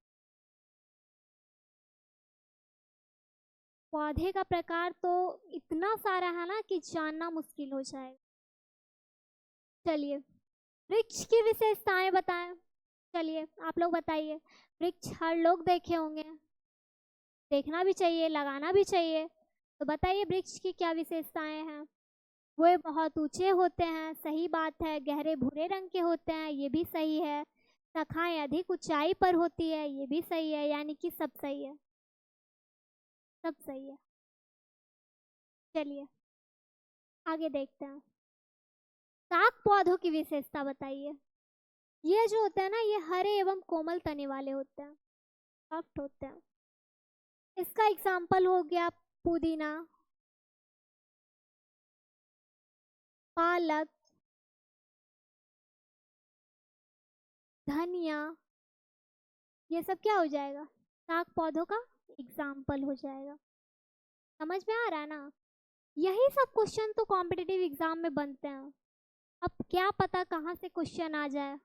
पौधे का प्रकार तो इतना सारा है ना कि जानना मुश्किल हो जाएगा। चलिए वृक्ष की विशेषताएं बताएं। चलिए आप लोग बताइए। वृक्ष हर लोग देखे होंगे, देखना भी चाहिए, लगाना भी चाहिए, तो बताइए वृक्ष की क्या विशेषताएं हैं? वे बहुत ऊंचे होते हैं, सही बात है। गहरे भूरे रंग के होते हैं, ये भी सही है। शाखाएं अधिक ऊंचाई पर होती है, ये भी सही है, यानी कि सब सही है, सब सही है। चलिए आगे देखते हैं, शाक पौधों की विशेषता बताइए। ये जो होते हैं ना, ये हरे एवं कोमल तने वाले होते हैं, सॉफ्ट होते हैं। इसका एग्जाम्पल हो गया पुदीना, पालक, धनिया, ये सब क्या हो जाएगा? शाक पौधों का एग्जाम्पल हो जाएगा। समझ में आ रहा है ना? यही सब क्वेश्चन तो कॉम्पिटिटिव एग्जाम में बनते हैं। अब क्या पता कहाँ से क्वेश्चन आ जाए,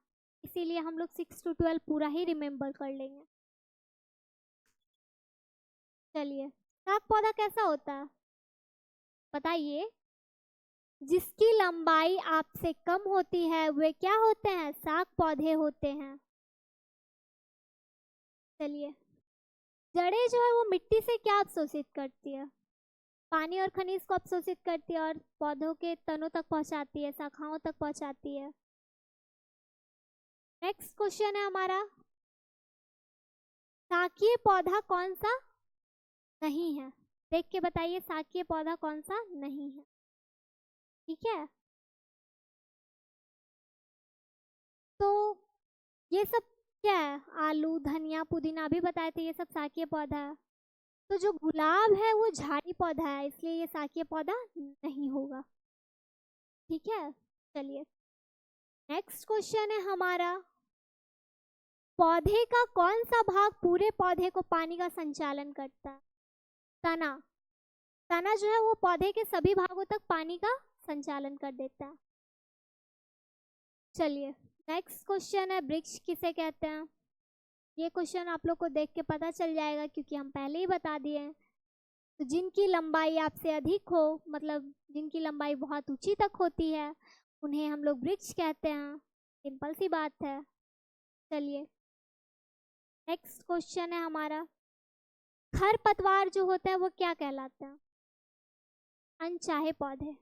इसीलिए हम लोग 6 to 12 पूरा ही रिमेम्बर कर लेंगे। चलिए शाक पौधा कैसा होता है? बताइए। जिसकी लंबाई आपसे कम होती है वे क्या होते हैं? शाक पौधे होते हैं। चलिए, जड़ें जो है वो मिट्टी से क्या अवशोषित करती है? पानी और खनिज को अवशोषित करती है और पौधों के तनों तक पहुंचाती है, शाखाओं तक पहुंचाती है। नेक्स्ट क्वेश्चन है हमारा, शाकीय पौधा कौन सा नहीं है? देख के बताइए, शाकीय पौधा कौन सा नहीं है। ठीक है, तो ये सब क्या है? आलू, धनिया, पुदीना भी बताए थे, ये सब शाकीय पौधा है। तो जो गुलाब है वो झाड़ी पौधा है, इसलिए ये शाकीय पौधा नहीं होगा। ठीक है, चलिए नेक्स्ट क्वेश्चन है हमारा, पौधे का कौन सा भाग पूरे पौधे को पानी का संचालन करता है? तना। तना जो है वो पौधे के सभी भागों तक पानी का संचालन कर देता है। चलिए नेक्स्ट क्वेश्चन है, वृक्ष किसे कहते हैं? ये क्वेश्चन आप लोग को देख के पता चल जाएगा क्योंकि हम पहले ही बता दिए हैं। तो जिनकी लंबाई आपसे अधिक हो, मतलब जिनकी लंबाई बहुत ऊंची तक होती है, उन्हें हम लोग वृक्ष कहते हैं। सिंपल सी बात है। चलिए नेक्स्ट क्वेश्चन है हमारा, खरपतवार जो होता है वो क्या कहलाता है? अनचाहे पौधे।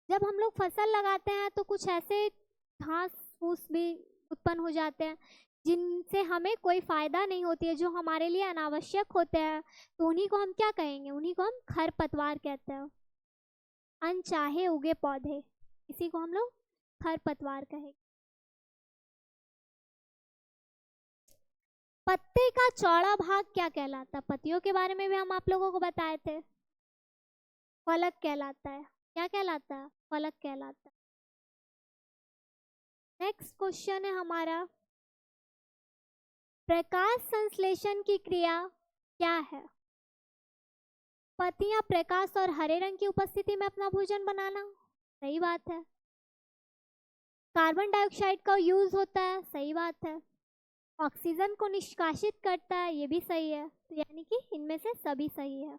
जब हम लोग फसल लगाते हैं तो कुछ ऐसे घास फूस भी उत्पन्न हो जाते हैं जिनसे हमें कोई फायदा नहीं होती है, जो हमारे लिए अनावश्यक होते हैं, तो उन्हीं को हम क्या कहेंगे? उन्हीं को हम खरपतवार कहते हैं। अनचाहे उगे पौधे, इसी को हम लोग खरपतवार कहेंगे। पत्ते का चौड़ा भाग क्या कहलाता है? पत्तियों के बारे में भी हम आप लोगों को बताए थे, फलक कहलाता है। क्या कहलाता है? फलक कहलाता है। नेक्स्ट क्वेश्चन है हमारा, प्रकाश संश्लेषण की क्रिया क्या है? पत्तियां प्रकाश और हरे रंग की उपस्थिति में अपना भोजन बनाना। सही बात है। कार्बन डाइऑक्साइड का यूज होता है। सही बात है। ऑक्सीजन को निष्कासित करता है। ये भी सही है। तो यानी कि इनमें से सभी सही है।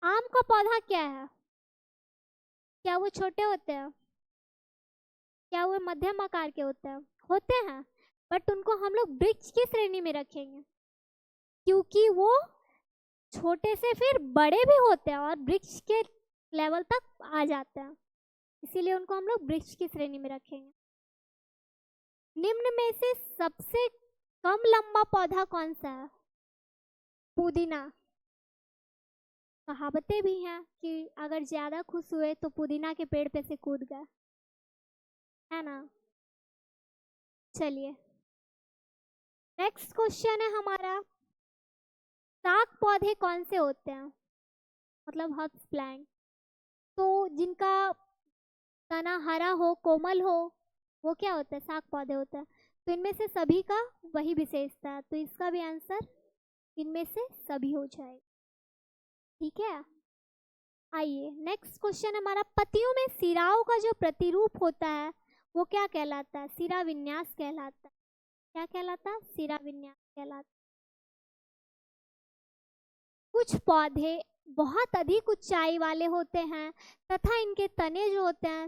आम का पौधा क्या है? क्या वो छोटे होते हैं? क्या वो मध्यम आकार के होते हैं? होते हैं, बट उनको हम लोग वृक्ष की श्रेणी में रखेंगे क्योंकि वो छोटे से फिर बड़े भी होते हैं और वृक्ष के लेवल तक आ जाते हैं, इसीलिए उनको हम लोग वृक्ष की श्रेणी में रखेंगे। निम्न में से सबसे कम लंबा पौधा कौन सा है? पुदीना। कहावतें भी हैं कि अगर ज्यादा खुश हुए तो पुदीना के पेड़ पे से कूद गए, है ना। चलिए नेक्स्ट क्वेश्चन है हमारा, शाक पौधे कौन से होते हैं? मतलब हर्ब्स प्लांट, तो जिनका तना हरा हो, कोमल हो, वो क्या होता है? शाक पौधे होता है। तो इनमें से सभी का वही विशेषता है, तो इसका भी आंसर इनमें से सभी हो जाएगा। ठीक है, आइए नेक्स्ट क्वेश्चन हमारा, पत्तियों में सिराओं का जो प्रतिरूप होता है वो क्या कहलाता है? सिरा विन्यास कहलाता है। क्या कहलाता है? सिरा विन्यास कहलाता है। कुछ पौधे बहुत अधिक ऊंचाई वाले होते हैं तथा इनके तने जो होते हैं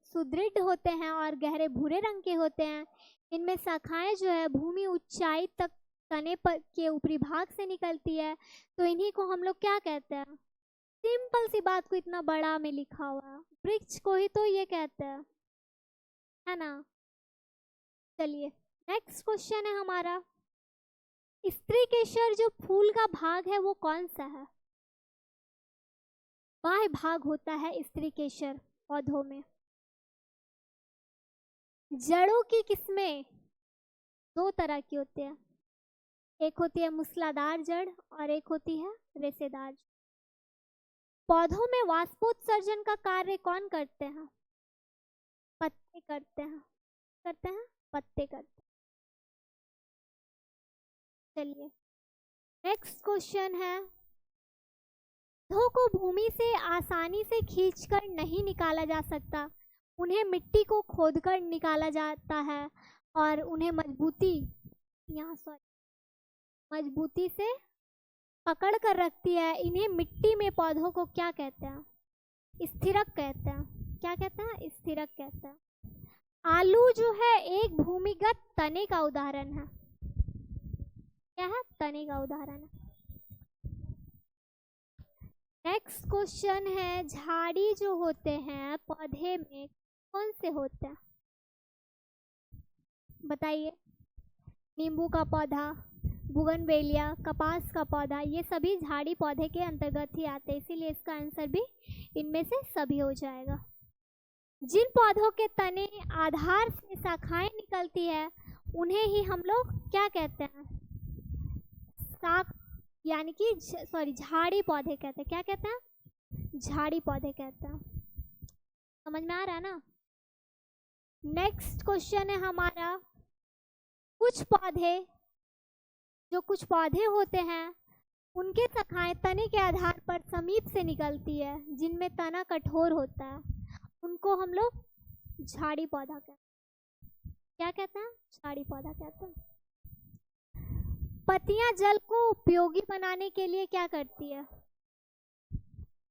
सुदृढ़ होते हैं और गहरे भूरे रंग के होते हैं। इनमें शाखाएं जो है भूमि ऊंचाई तक तने पर के ऊपरी भाग से निकलती है, तो इन्हीं को हम लोग क्या कहते हैं? सिंपल सी बात को इतना बड़ा में लिखा हुआ है, वृक्ष को ही तो ये कहते हैं, है ना। चलिए नेक्स्ट क्वेश्चन है हमारा, स्त्रीकेसर जो फूल का भाग है वो कौन सा है? बाह्य भाग होता है स्त्रीकेसर पौधों में। जड़ों की किस्में दो तरह की होती है, एक होती है मूसलाधार जड़ और एक होती है रेशेदार। पौधों में वाष्पोत्सर्जन का कार्य कौन करते हैं? पत्ते करते हैं। पत्ते करते हैं। चलिए नेक्स्ट क्वेश्चन है, पौधों को भूमि से आसानी से खींचकर नहीं निकाला जा सकता, उन्हें मिट्टी को खोदकर निकाला जाता है और उन्हें मजबूती से पकड़ कर रखती है, इन्हें मिट्टी में पौधों को क्या कहते हैं? स्थिरक कहते हैं। क्या कहते हैं? स्थिरक कहते हैं। आलू जो है एक भूमिगत तने का उदाहरण है। क्या है? तने का उदाहरण है। नेक्स्ट क्वेश्चन है, झाड़ी जो होते हैं पौधे में कौन से होते हैं? बताइए। नींबू का पौधा, बुगनवेलिया, कपास का पौधा, ये सभी झाड़ी पौधे के अंतर्गत ही आते हैं, इसीलिए इसका आंसर भी इनमें से सभी हो जाएगा। जिन पौधों के तने आधार से शाखाएं निकलती है उन्हें ही हम लोग क्या कहते हैं? शाख यानी कि झाड़ी पौधे कहते हैं। क्या कहते हैं? झाड़ी पौधे कहते हैं। समझ में आ रहा है ना? नेक्स्ट क्वेश्चन है हमारा, कुछ पौधे होते हैं उनके शाखाएं तने के आधार पर समीप से निकलती है, जिनमें तना कठोर होता है, उनको हम लोग झाड़ी पौधा कहते हैं। क्या कहते हैं? झाड़ी पौधा कहते हैं। पत्तियां जल को उपयोगी बनाने के लिए क्या करती है?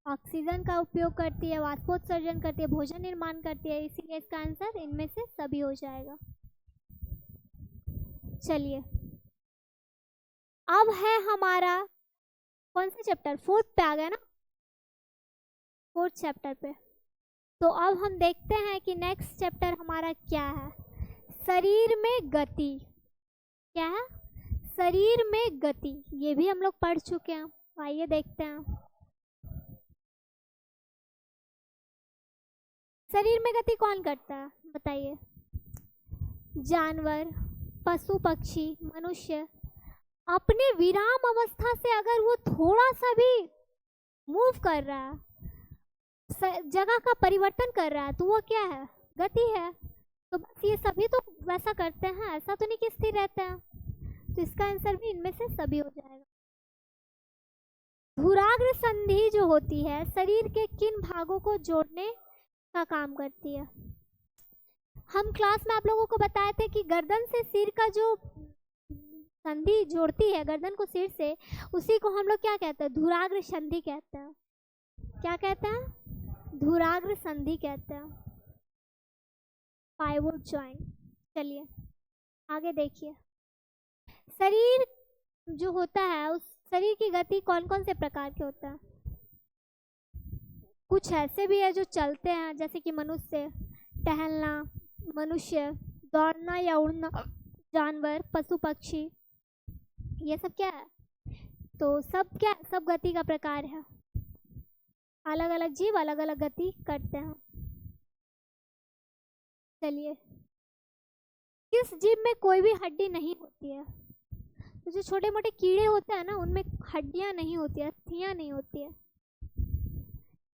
ऑक्सीजन का उपयोग करती है, वाष्पोत्सर्जन करती है, भोजन निर्माण करती है, इसीलिए इसका आंसर इनमें से सभी हो जाएगा। चलिए, अब है हमारा कौन सा चैप्टर? 4th पे आ गया ना, 4th चैप्टर पे। तो अब हम देखते हैं कि नेक्स्ट चैप्टर हमारा क्या है। शरीर में गति। क्या है? शरीर में गति, ये भी हम लोग पढ़ चुके हैं। आइए देखते हैं। शरीर में गति कौन करता है? बताइए। जानवर, पशु पक्षी, मनुष्य। अपने विराम अवस्था से अगर वो थोड़ा सा भी मूव कर रहा है, जगह का परिवर्तन कर रहा है, तो वो क्या है? गति है। तो बस ये सभी तो वैसा करते हैं, ऐसा तो नहीं कि स्थिर रहते हैं, तो इसका आंसर भी इनमें से सभी हो जाएगा। धुराग्र संधि जो होती है शरीर के किन भागों को जोड़ने का काम करती है? हम क्लास में आप लोगों को बताए थे कि गर्दन से सिर का जो संधि जोड़ती है गर्दन को सिर से, उसी को हम लोग क्या कहते हैं? धुराग्र संधि कहते हैं। क्या कहते हैं? धुराग्र संधि कहते हैं, पाइवोट जॉइंट। चलिए आगे देखिए। शरीर जो होता है, उस शरीर की गति कौन कौन से प्रकार के होता है? कुछ ऐसे भी है जो चलते हैं, जैसे कि मनुष्य, टहलना, मनुष्य, दौड़ना या उड़ना, जानवर, पशु पक्षी, ये सब क्या है? तो सब गति का प्रकार है। अलग अलग जीव अलग अलग गति करते हैं। चलिए, किस जीव में कोई भी हड्डी नहीं होती है? तो जो छोटे मोटे कीड़े होते हैं ना, उनमें हड्डियां नहीं होती है, अस्थियां नहीं होती है।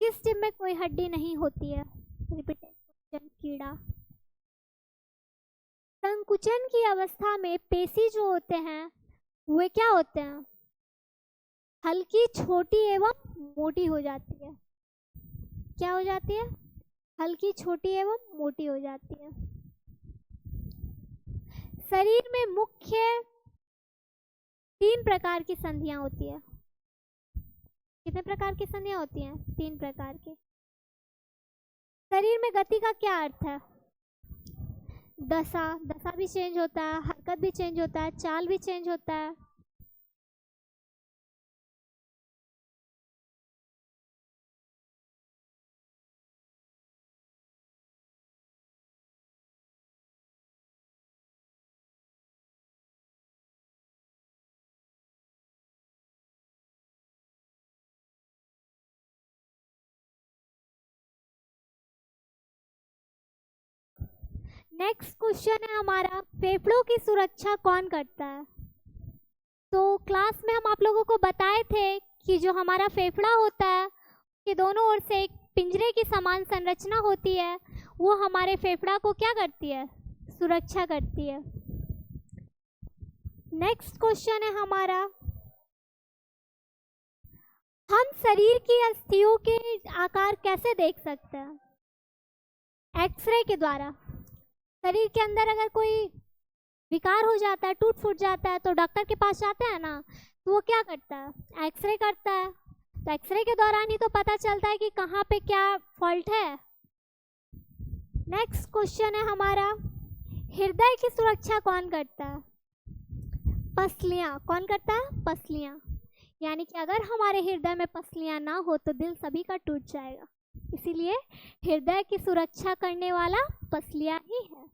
किस जीव में कोई हड्डी नहीं होती है? रिपीटेशन, कीड़ा। संकुचन की अवस्था में पेशी जो होते हैं वे क्या होते हैं? हल्की, छोटी एवं मोटी हो जाती है। क्या हो जाती है? हल्की, छोटी एवं मोटी हो जाती है। शरीर में मुख्य 3 प्रकार की संधियां होती है। कितने प्रकार की संधियां होती हैं? 3 प्रकार की। शरीर में गति का क्या अर्थ है? दशा भी चेंज होता है, हरकत भी चेंज होता है, चाल भी चेंज होता है। नेक्स्ट क्वेश्चन है हमारा, फेफड़ों की सुरक्षा कौन करता है? तो क्लास में हम आप लोगों को बताए थे कि जो हमारा फेफड़ा होता है कि दोनों ओर से एक पिंजरे की समान संरचना होती है, वो हमारे फेफड़ा को क्या करती है? सुरक्षा करती है। नेक्स्ट क्वेश्चन है हमारा, हम शरीर की अस्थियों के आकार कैसे देख सकते हैं? एक्सरे के द्वारा। शरीर के अंदर अगर कोई विकार हो जाता है, टूट फूट जाता है, तो डॉक्टर के पास जाते हैं ना, तो वो क्या करता है, एक्सरे करता है। तो एक्सरे के दौरान ही तो पता चलता है कि कहाँ पे क्या फॉल्ट है। नेक्स्ट क्वेश्चन है हमारा, हृदय की सुरक्षा कौन करता है? पसलियाँ। कौन करता है? पसलियाँ। यानी कि अगर हमारे हृदय में पसलियाँ ना हो तो दिल सभी का टूट जाएगा, इसीलिए हृदय की सुरक्षा करने वाला पसलियाँ ही है।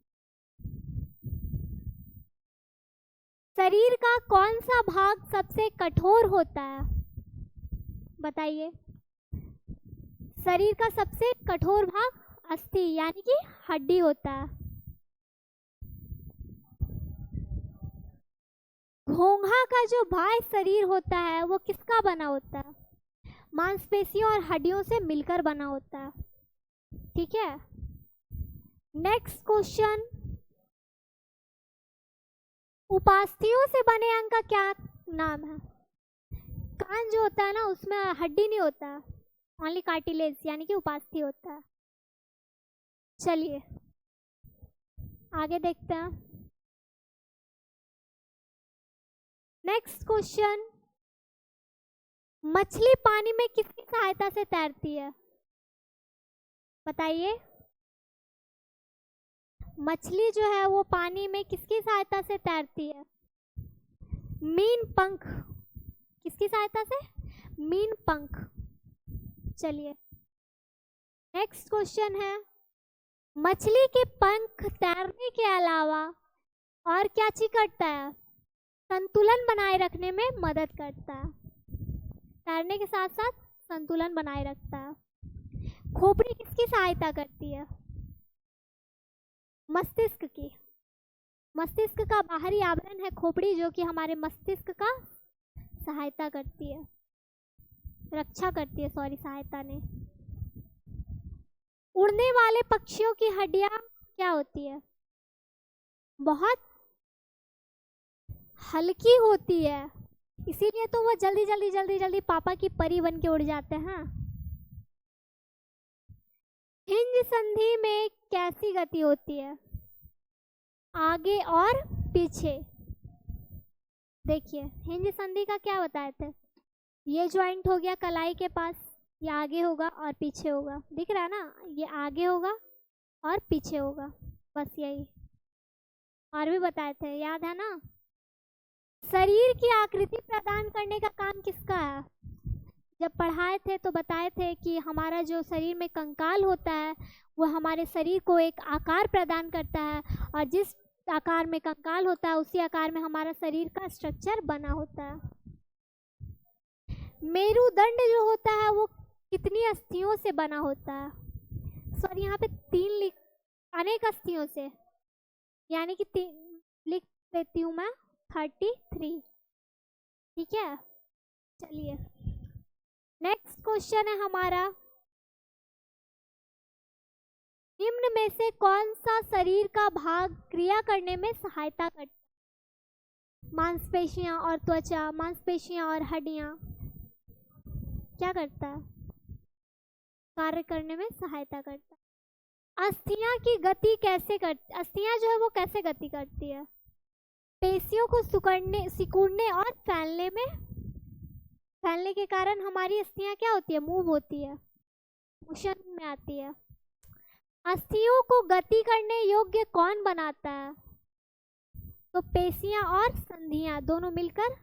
शरीर का कौन सा भाग सबसे कठोर होता है? बताइए। शरीर का सबसे कठोर भाग अस्थि यानी कि हड्डी होता है। घोंघा का जो बाह्य शरीर होता है वो किसका बना होता है? मांसपेशियों और हड्डियों से मिलकर बना होता है। ठीक है। नेक्स्ट क्वेश्चन, उपास्थियों से बने अंग का क्या नाम है? कान जो होता है ना उसमें हड्डी नहीं होता, ओनली कार्टिलेज यानी कि उपास्थि होता है। चलिए आगे देखते हैं। नेक्स्ट क्वेश्चन, मछली पानी में किसकी सहायता से तैरती है? बताइए। मछली जो है वो पानी में किसकी सहायता से तैरती है? मीन पंख। किसकी सहायता से? मीन पंख। चलिए नेक्स्ट क्वेश्चन है, मछली के पंख तैरने के अलावा और क्या चीज करता है? संतुलन बनाए रखने में मदद करता है। तैरने के साथ साथ संतुलन बनाए रखता है। खोपड़ी किसकी सहायता करती है? मस्तिष्क की। मस्तिष्क का बाहरी आवरण है खोपड़ी, जो कि हमारे मस्तिष्क का सहायता करती है, रक्षा करती है, सहायता ने। उड़ने वाले पक्षियों की हड्डियां क्या होती है? बहुत हल्की होती है, इसीलिए तो वो जल्दी पापा की परी बन के उड़ जाते हैं। हिंज संधि में कैसी गति होती है? आगे और पीछे। देखिए हिंज संधि का क्या बताए थे, ये ज्वाइंट हो गया कलाई के पास, ये आगे होगा और पीछे होगा, दिख रहा है ना, ये आगे होगा और पीछे होगा, बस यही। और भी बताए थे, याद है ना। शरीर की आकृति प्रदान करने का काम किसका है? जब पढ़ाए थे तो बताए थे कि हमारा जो शरीर में कंकाल होता है वो हमारे शरीर को एक आकार प्रदान करता है, और जिस आकार में कंकाल होता है उसी आकार में हमारा शरीर का स्ट्रक्चर बना होता है। मेरुदंड जो होता है वो कितनी अस्थियों से बना होता है? सॉरी यहाँ पे 3 अनेक अस्थियों से, यानी कि लिख देती हूँ मैं 33। ठीक है। चलिए नेक्स्ट क्वेश्चन है हमारा, निम्न में से कौन सा शरीर का भाग क्रिया करने में सहायता करता है? मांसपेशियां और त्वचा, मांसपेशियां और हड्डियां क्या करता है? कार्य करने में सहायता करता है। अस्थियां की गति कैसे करती? अस्थियां जो है वो कैसे गति करती है? पेशियों को सिकुड़ने और फैलने के कारण हमारी अस्थियां क्या होती है? मूव होती है, मोशन में आती है। अस्थियों को गति करने योग्य कौन बनाता है? तो पेशियां और संधियां दोनों मिलकर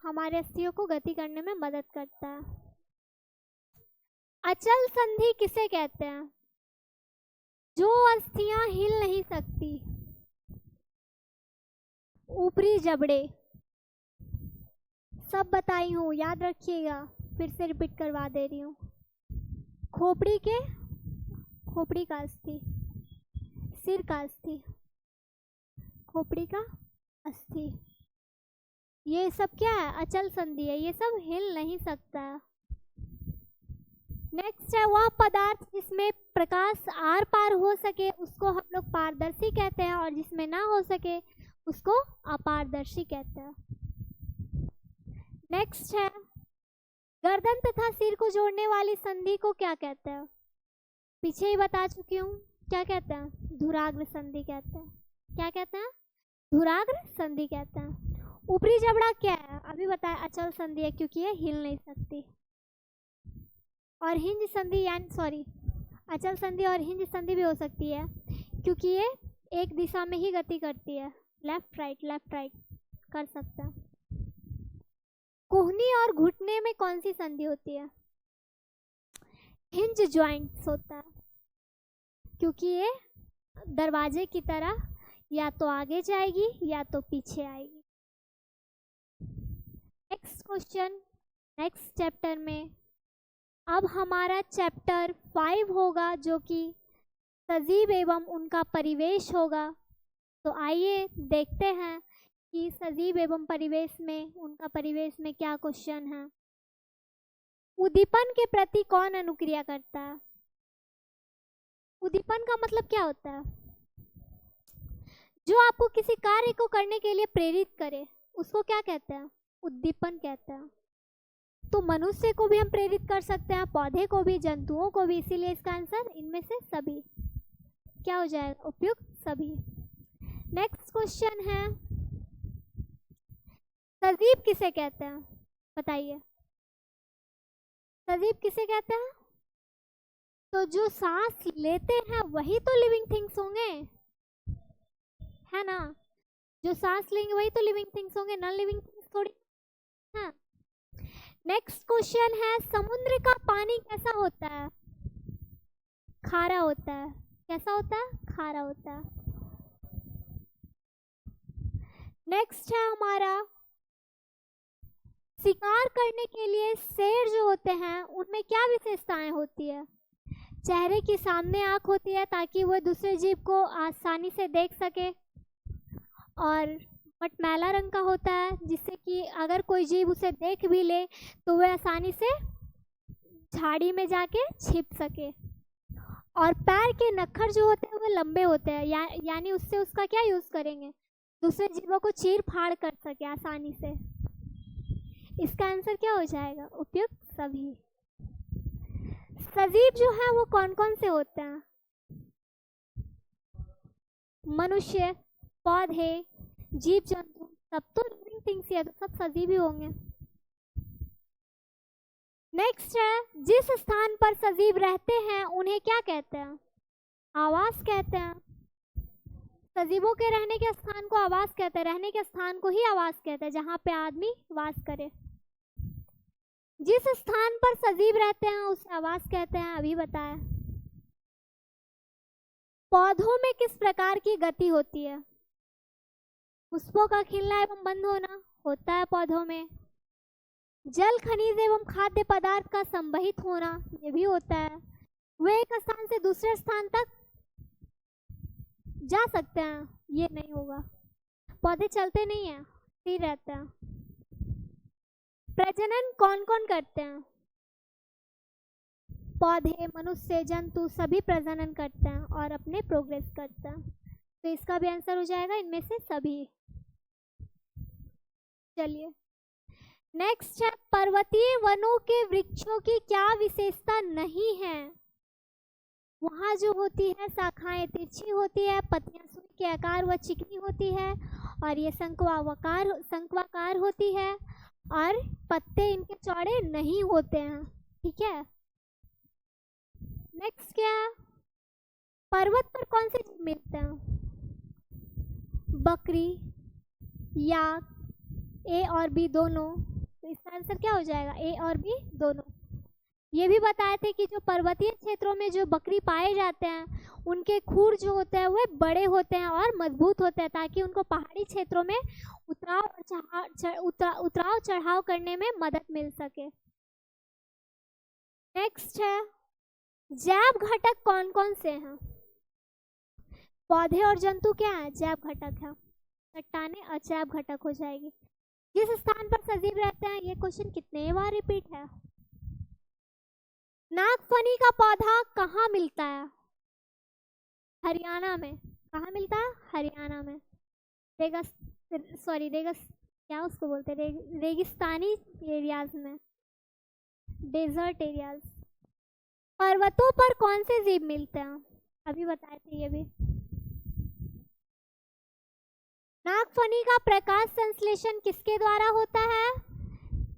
हमारे अस्थियों को गति करने में मदद करता है। अचल संधि किसे कहते हैं? जो अस्थियां हिल नहीं सकती। ऊपरी जबड़े, सब बताई हूँ, याद रखिएगा, फिर से रिपीट करवा दे रही हूँ। खोपड़ी का अस्थि, सिर का अस्थि, खोपड़ी का अस्थि, ये सब क्या है? अचल संधि है, ये सब हिल नहीं सकता है। नेक्स्ट है, वह पदार्थ जिसमें प्रकाश आर पार हो सके उसको हम लोग पारदर्शी कहते हैं, और जिसमें ना हो सके उसको अपारदर्शी कहते हैं। नेक्स्ट है, गर्दन तथा सिर को जोड़ने वाली संधि को क्या कहते हैं? पीछे ही बता चुकी हूँ, क्या कहते हैं? धुराग्र संधि कहते हैं। क्या कहते हैं? धुराग्र संधि कहते हैं। ऊपरी जबड़ा क्या है, अभी बताया अचल संधि है क्योंकि ये हिल नहीं सकती। और हिंज संधि यानी सॉरी अचल संधि और हिंज संधि भी हो सकती है क्योंकि ये एक दिशा में ही गति करती है, लेफ्ट राइट कर सकता है। कोहनी और घुटने में कौन सी संधि होती है? हिंज जॉइंट्स होता है क्योंकि ये दरवाजे की तरह या तो आगे जाएगी या तो पीछे आएगी। नेक्स्ट क्वेश्चन नेक्स्ट चैप्टर में। अब हमारा चैप्टर 5 होगा जो कि सजीव एवं उनका परिवेश होगा। तो आइए देखते हैं कि सजीव एवं परिवेश में उनका परिवेश में क्या क्वेश्चन है। उद्दीपन के प्रति कौन अनुक्रिया करता है? उद्दीपन का मतलब क्या होता है? जो आपको किसी कार्य को करने के लिए प्रेरित करे उसको क्या कहते हैं? उद्दीपन कहते हैं। तो मनुष्य को भी हम प्रेरित कर सकते हैं, पौधे को भी, जंतुओं को भी, इसीलिए इसका आंसर इनमें से सभी क्या हो जाएगा? उपयुक्त सभी। नेक्स्ट क्वेश्चन है, सजीव किसे कहते हैं? बताइए, सजीव किसे कहते हैं? तो जो सांस लेते हैं वही तो लिविंग थिंग्स होंगे, है ना? जो सांस लेंगे वही तो लिविंग थिंग्स होंगे, नॉन लिविंग थिंग्स थोड़ी। हाँ। नेक्स्ट क्वेश्चन है, समुद्र का पानी कैसा होता है? खारा होता है। कैसा होता है? खारा होता है। नेक्स्ट है हमारा, शिकार करने के लिए शेर जो होते हैं उनमें क्या विशेषताएं होती है? चेहरे की सामने आंख होती है ताकि वह दूसरे जीव को आसानी से देख सके, और मटमैला रंग का होता है जिससे कि अगर कोई जीव उसे देख भी ले तो वह आसानी से झाड़ी में जाके छिप सके। और पैर के नखर जो होते हैं वो लंबे होते हैं, यानी उससे उसका क्या यूज करेंगे? दूसरे जीवों को चीर फाड़ कर सके आसानी से। इसका आंसर क्या हो जाएगा? उपयुक्त सभी। सजीव जो है वो कौन कौन से होते हैं? मनुष्य, पौधे, जीव जंतु, सब तो लिविंग थिंग्स है, तो सब सजीव ही होंगे। नेक्स्ट है, जिस स्थान पर सजीव रहते हैं उन्हें क्या कहते हैं? आवास कहते हैं। सजीवों के रहने के स्थान को आवास कहते हैं, रहने के स्थान को ही आवास कहते हैं, जहाँ पे आदमी वास करे। जिस स्थान पर सजीव रहते हैं उसे आवास कहते हैं, अभी बताया। पौधों में किस प्रकार की गति होती है? पुष्पों का खिलना एवं बंद होना होता है पौधों में। जल, खनिज एवं खाद्य पदार्थ का संवहित होना, ये भी होता है। वे एक स्थान से दूसरे स्थान तक जा सकते हैं, ये नहीं होगा। पौधे चलते नहीं हैं, स्थिर रहते हैं। प्रजनन कौन कौन करते हैं? पौधे, मनुष्य, जंतु सभी प्रजनन करते हैं और अपने प्रोग्रेस करते हैं। तो इसका भी आंसर हो जाएगा इनमें से सभी। चलिए नेक्स्ट है, पर्वतीय वनों के वृक्षों की क्या विशेषता नहीं है? वहाँ जो होती है शाखाएं तिरछी होती है, पत्तियां सुई के आकार व चिकनी होती है, और ये शंक्वाकार होती है, और पत्ते इनके चौड़े नहीं होते हैं। ठीक है। नेक्स्ट क्या है? पर्वत पर कौन से जीव मिलते हैं? बकरी, याक, ए और बी दोनों। तो इसका आंसर क्या हो जाएगा? ए और बी दोनों। ये भी बताए थे कि जो पर्वतीय क्षेत्रों में जो बकरी पाए जाते हैं उनके खूर जो होते हैं वे बड़े होते हैं और मजबूत होते हैं, ताकि उनको पहाड़ी क्षेत्रों में उतराव चढ़ाव करने में मदद मिल सके। नेक्स्ट है, जैव घटक कौन कौन से हैं? पौधे और जंतु क्या है? जैव घटक है। चट्टानें अजैव घटक हो जाएगी। जिस स्थान पर सजीव रहते हैं, ये क्वेश्चन कितने बार रिपीट है? नागफनी का पौधा कहाँ मिलता है? हरियाणा में। कहाँ मिलता है? हरियाणा में। क्या उसको बोलते हैं? रेगिस्तानी एरियाज में, डेजर्ट एरियाज। पर्वतों पर कौन से जीव मिलते हैं? अभी बताए थे ये भी। नागफनी का प्रकाश संश्लेषण किसके द्वारा होता है?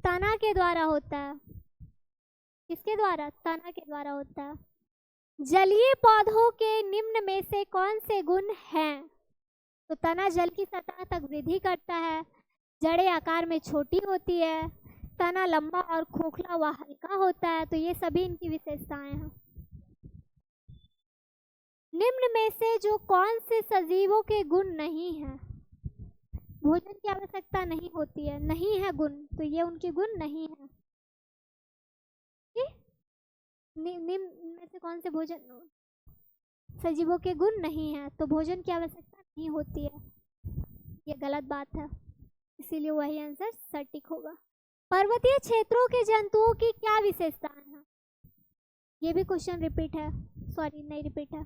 तना के द्वारा होता है। किसके द्वारा? तना के द्वारा होता है। जलीय पौधों के निम्न में से कौन से गुण हैं? तो तना जल की सतह तक वृद्धि करता है, जड़ें आकार में छोटी होती है, तना लंबा और खोखला व हल्का होता है। तो ये सभी इनकी विशेषताएं हैं। निम्न में से जो कौन से सजीवों के गुण नहीं हैं? भोजन की आवश्यकता नहीं होती है, नहीं है गुण, तो ये उनके गुण नहीं है। निम्न में से कौन से भोजन सजीवों के गुण नहीं है, तो भोजन की आवश्यकता नहीं होती है, ये गलत बात है। इसीलिए वही आंसर सटीक होगा। पर्वतीय क्षेत्रों के जंतुओं की क्या विशेषताएं हैं? ये भी क्वेश्चन रिपीट है, सॉरी नहीं रिपीट है।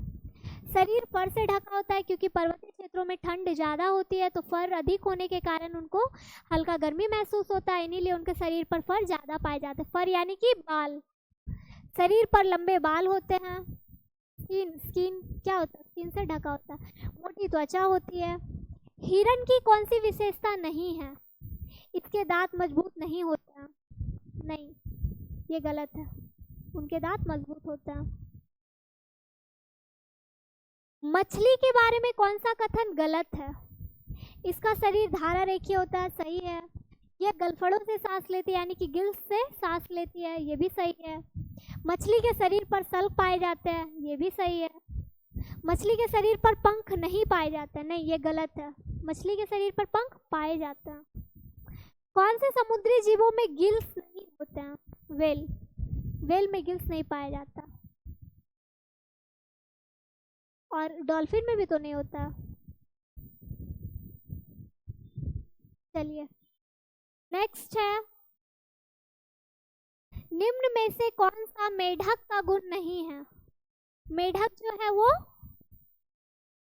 शरीर फर से ढका होता है, क्योंकि पर्वतीय क्षेत्रों में ठंड ज़्यादा होती है, तो फर अधिक होने के कारण उनको हल्का गर्मी महसूस होता है, इन्हीं उनके शरीर पर फर ज़्यादा पाए जाते हैं। फर यानी कि बाल, शरीर पर लंबे बाल होते हैं। स्किन क्या होता है? स्किन से ढका होता है। मोटी त्वचा होती है। हिरण की कौन सी विशेषता नहीं है? इसके दांत मजबूत नहीं होते हैं। नहीं, ये गलत है, उनके दांत मजबूत होते हैं। मछली के बारे में कौन सा कथन गलत है? इसका शरीर धारा रेखीय होता है, सही है। यह गलफड़ों से सांस लेती है, यानी कि गिल्स से सांस लेती है, ये भी सही है। मछली के शरीर पर सल्क पाए जाते हैं, ये भी सही है। मछली के शरीर पर पंख नहीं पाए जाते हैं, नहीं ये गलत है। मछली के शरीर पर पंख पाए जाते हैं। कौन से समुद्री जीवों में गिल्स नहीं होते हैं? वेल, वेल में गिल्स नहीं पाया जाता, और डॉल्फिन में भी तो नहीं होता। चलिए नेक्स्ट है, निम्न में से कौन सा मेढक का गुण नहीं है? मेढक जो है वो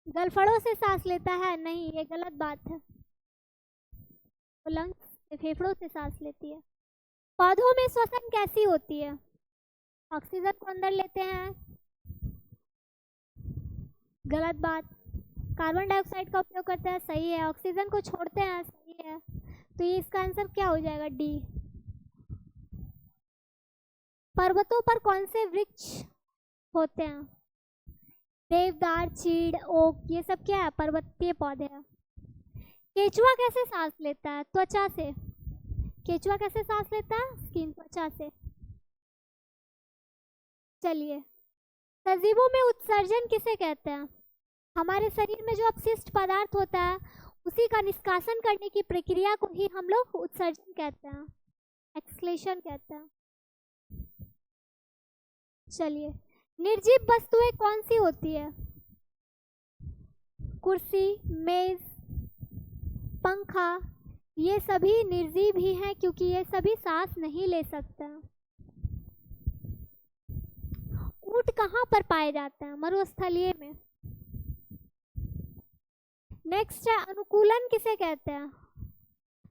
गलफड़ों से सांस लेता है, नहीं ये गलत बात है, वो लंग्स से, फेफड़ों से सांस लेती है। पौधों में श्वसन कैसी होती है? ऑक्सीजन को अंदर लेते हैं, गलत बात। कार्बन डाइऑक्साइड का उपयोग करते हैं, सही है। ऑक्सीजन को छोड़ते हैं, सही है। तो ये इसका आंसर क्या हो जाएगा? डी। पर्वतों पर कौन से वृक्ष होते हैं? देवदार, चीड़, ओक, ये सब क्या है? पर्वतीय पौधे हैं। केचुआ कैसे सांस लेता है? त्वचा से। केचुआ कैसे सांस लेता है? स्किन, त्वचा से। चलिए, सजीवों में उत्सर्जन किसे कहते हैं? हमारे शरीर में जो अपशिष्ट पदार्थ होता है उसी का निष्कासन करने की प्रक्रिया को ही हम लोग उत्सर्जन कहते हैं, एक्सक्लेशन कहते हैं। चलिए, निर्जीव वस्तुएं कौन सी होती है? कुर्सी, मेज, पंखा, ये सभी निर्जीव ही हैं, क्योंकि ये सभी सांस नहीं ले सकते हैं। ऊंट कहाँ पर पाए जाते हैं? मरुस्थलीय में। नेक्स्ट है, अनुकूलन किसे कहते हैं?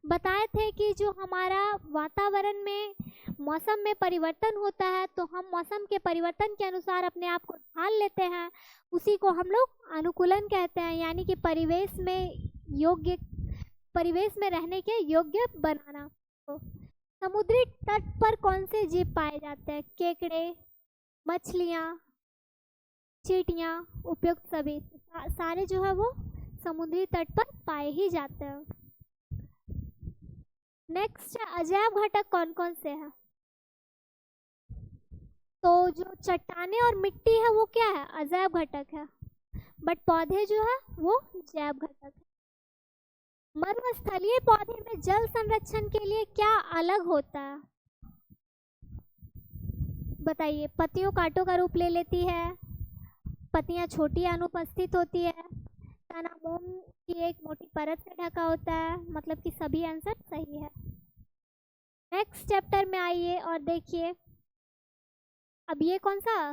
बताए थे कि जो हमारा वातावरण में मौसम में परिवर्तन होता है, तो हम मौसम के परिवर्तन के अनुसार अपने आप को ढाल लेते हैं, उसी को हम लोग अनुकूलन कहते हैं, यानी कि परिवेश में रहने के योग्य बनाना। तो समुद्री तट पर कौन से जीव पाए जाते हैं? केकड़े, मछलियाँ, चींटियाँ, उपयुक्त सभी सारे जो है वो समुद्री तट पर पाए ही जाते हैं। नेक्स्ट है, अजैव घटक कौन कौन से हैं? तो जो चट्टाने और मिट्टी है वो क्या है? अजैव घटक है, बट पौधे जो है वो जैव घटक है। मरुस्थलीय पौधे में जल संरक्षण के लिए क्या अलग होता है? बताइए। पत्तियों कांटों का रूप ले लेती है, पत्तियां छोटी अनुपस्थित होती है, तना मोम की एक मोटी परत से ढका होता है, मतलब कि सभी आंसर सही है। नेक्स्ट चैप्टर में आइए और देखिए, अब ये कौन सा?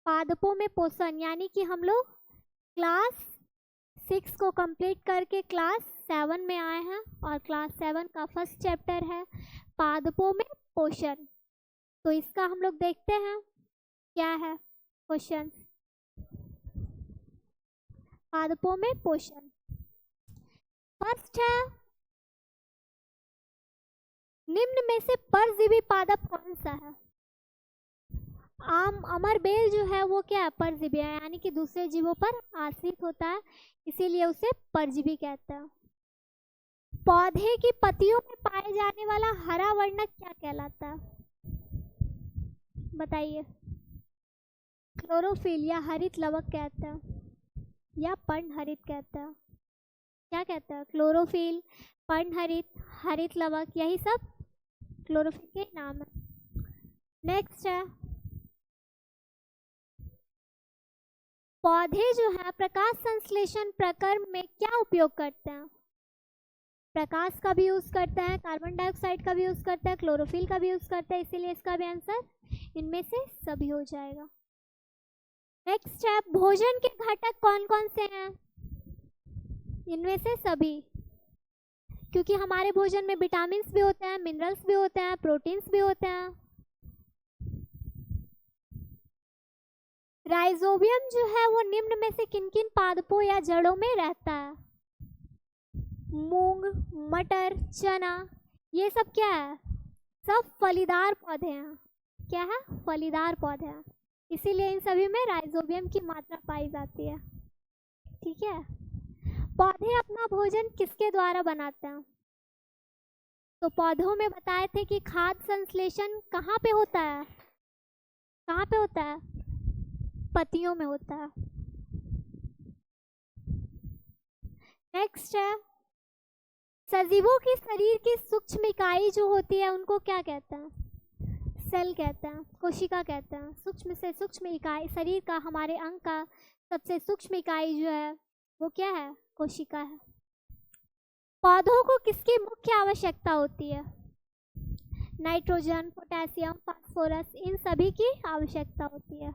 पादपों में पोषण, यानी कि हम लोग क्लास 6 को कंप्लीट करके क्लास 7 में आए हैं, और क्लास 7 का फर्स्ट चैप्टर है पादपों में पोषण। तो इसका हम लोग देखते हैं क्या है क्वेश्चन। पादपों में पोषण, फर्स्ट है, निम्न में से परजीवी पादप कौन सा है? अमर बेल जो है वो क्या है? परजीवी है, यानी कि दूसरे जीवों पर आश्रित होता है, इसीलिए उसे परजीवी कहते हैं। पौधे की पत्तियों में पाए जाने वाला हरा वर्णक क्या कहलाता है? बताइए। क्लोरोफिल या हरित लवक कहते हैं या पर्णहरित कहते हैं? क्या कहते हैं? क्लोरोफिल, पर्णहरित, हरित लवक, यही सब क्लोरोफिल के नाम है। नेक्स्ट है, पौधे जो है प्रकाश संश्लेषण प्रक्रम में क्या उपयोग करते हैं? प्रकाश का भी यूज करते हैं, कार्बन डाइऑक्साइड का भी यूज करते हैं, क्लोरोफिल का भी यूज करते हैं, इसीलिए इसका भी आंसर इनमें से सभी हो जाएगा। नेक्स्ट है, भोजन के घटक कौन कौन से हैं? इनमें से सभी, क्योंकि हमारे भोजन में विटामिन्स भी होते हैं, मिनरल्स भी होते हैं, प्रोटीन्स भी होते हैं। राइजोबियम जो है वो निम्न में से किन किन पादपों या जड़ों में रहता है? मूंग, मटर, चना, ये सब क्या है? सब फलीदार पौधे हैं। क्या है? फलीदार पौधे हैं, इसीलिए इन सभी में राइजोबियम की मात्रा पाई जाती है। ठीक है। पौधे अपना भोजन किसके द्वारा बनाते हैं? तो पौधों में बताए थे कि खाद्य संश्लेषण कहाँ पे होता है? कहाँ पे होता है? पत्तियों में होता है। नेक्स्ट है, सजीवों की शरीर की सूक्ष्म इकाई जो होती है उनको क्या कहते हैं? सेल कहते हैं, कोशिका कहते हैं। सूक्ष्म से सूक्ष्म इकाई, शरीर का, हमारे अंग का सबसे सूक्ष्म इकाई जो है वो क्या है? कोशिका है। पौधों को किसकी मुख्य आवश्यकता होती है? नाइट्रोजन, पोटेशियम, फास्फोरस, इन सभी की आवश्यकता होती है।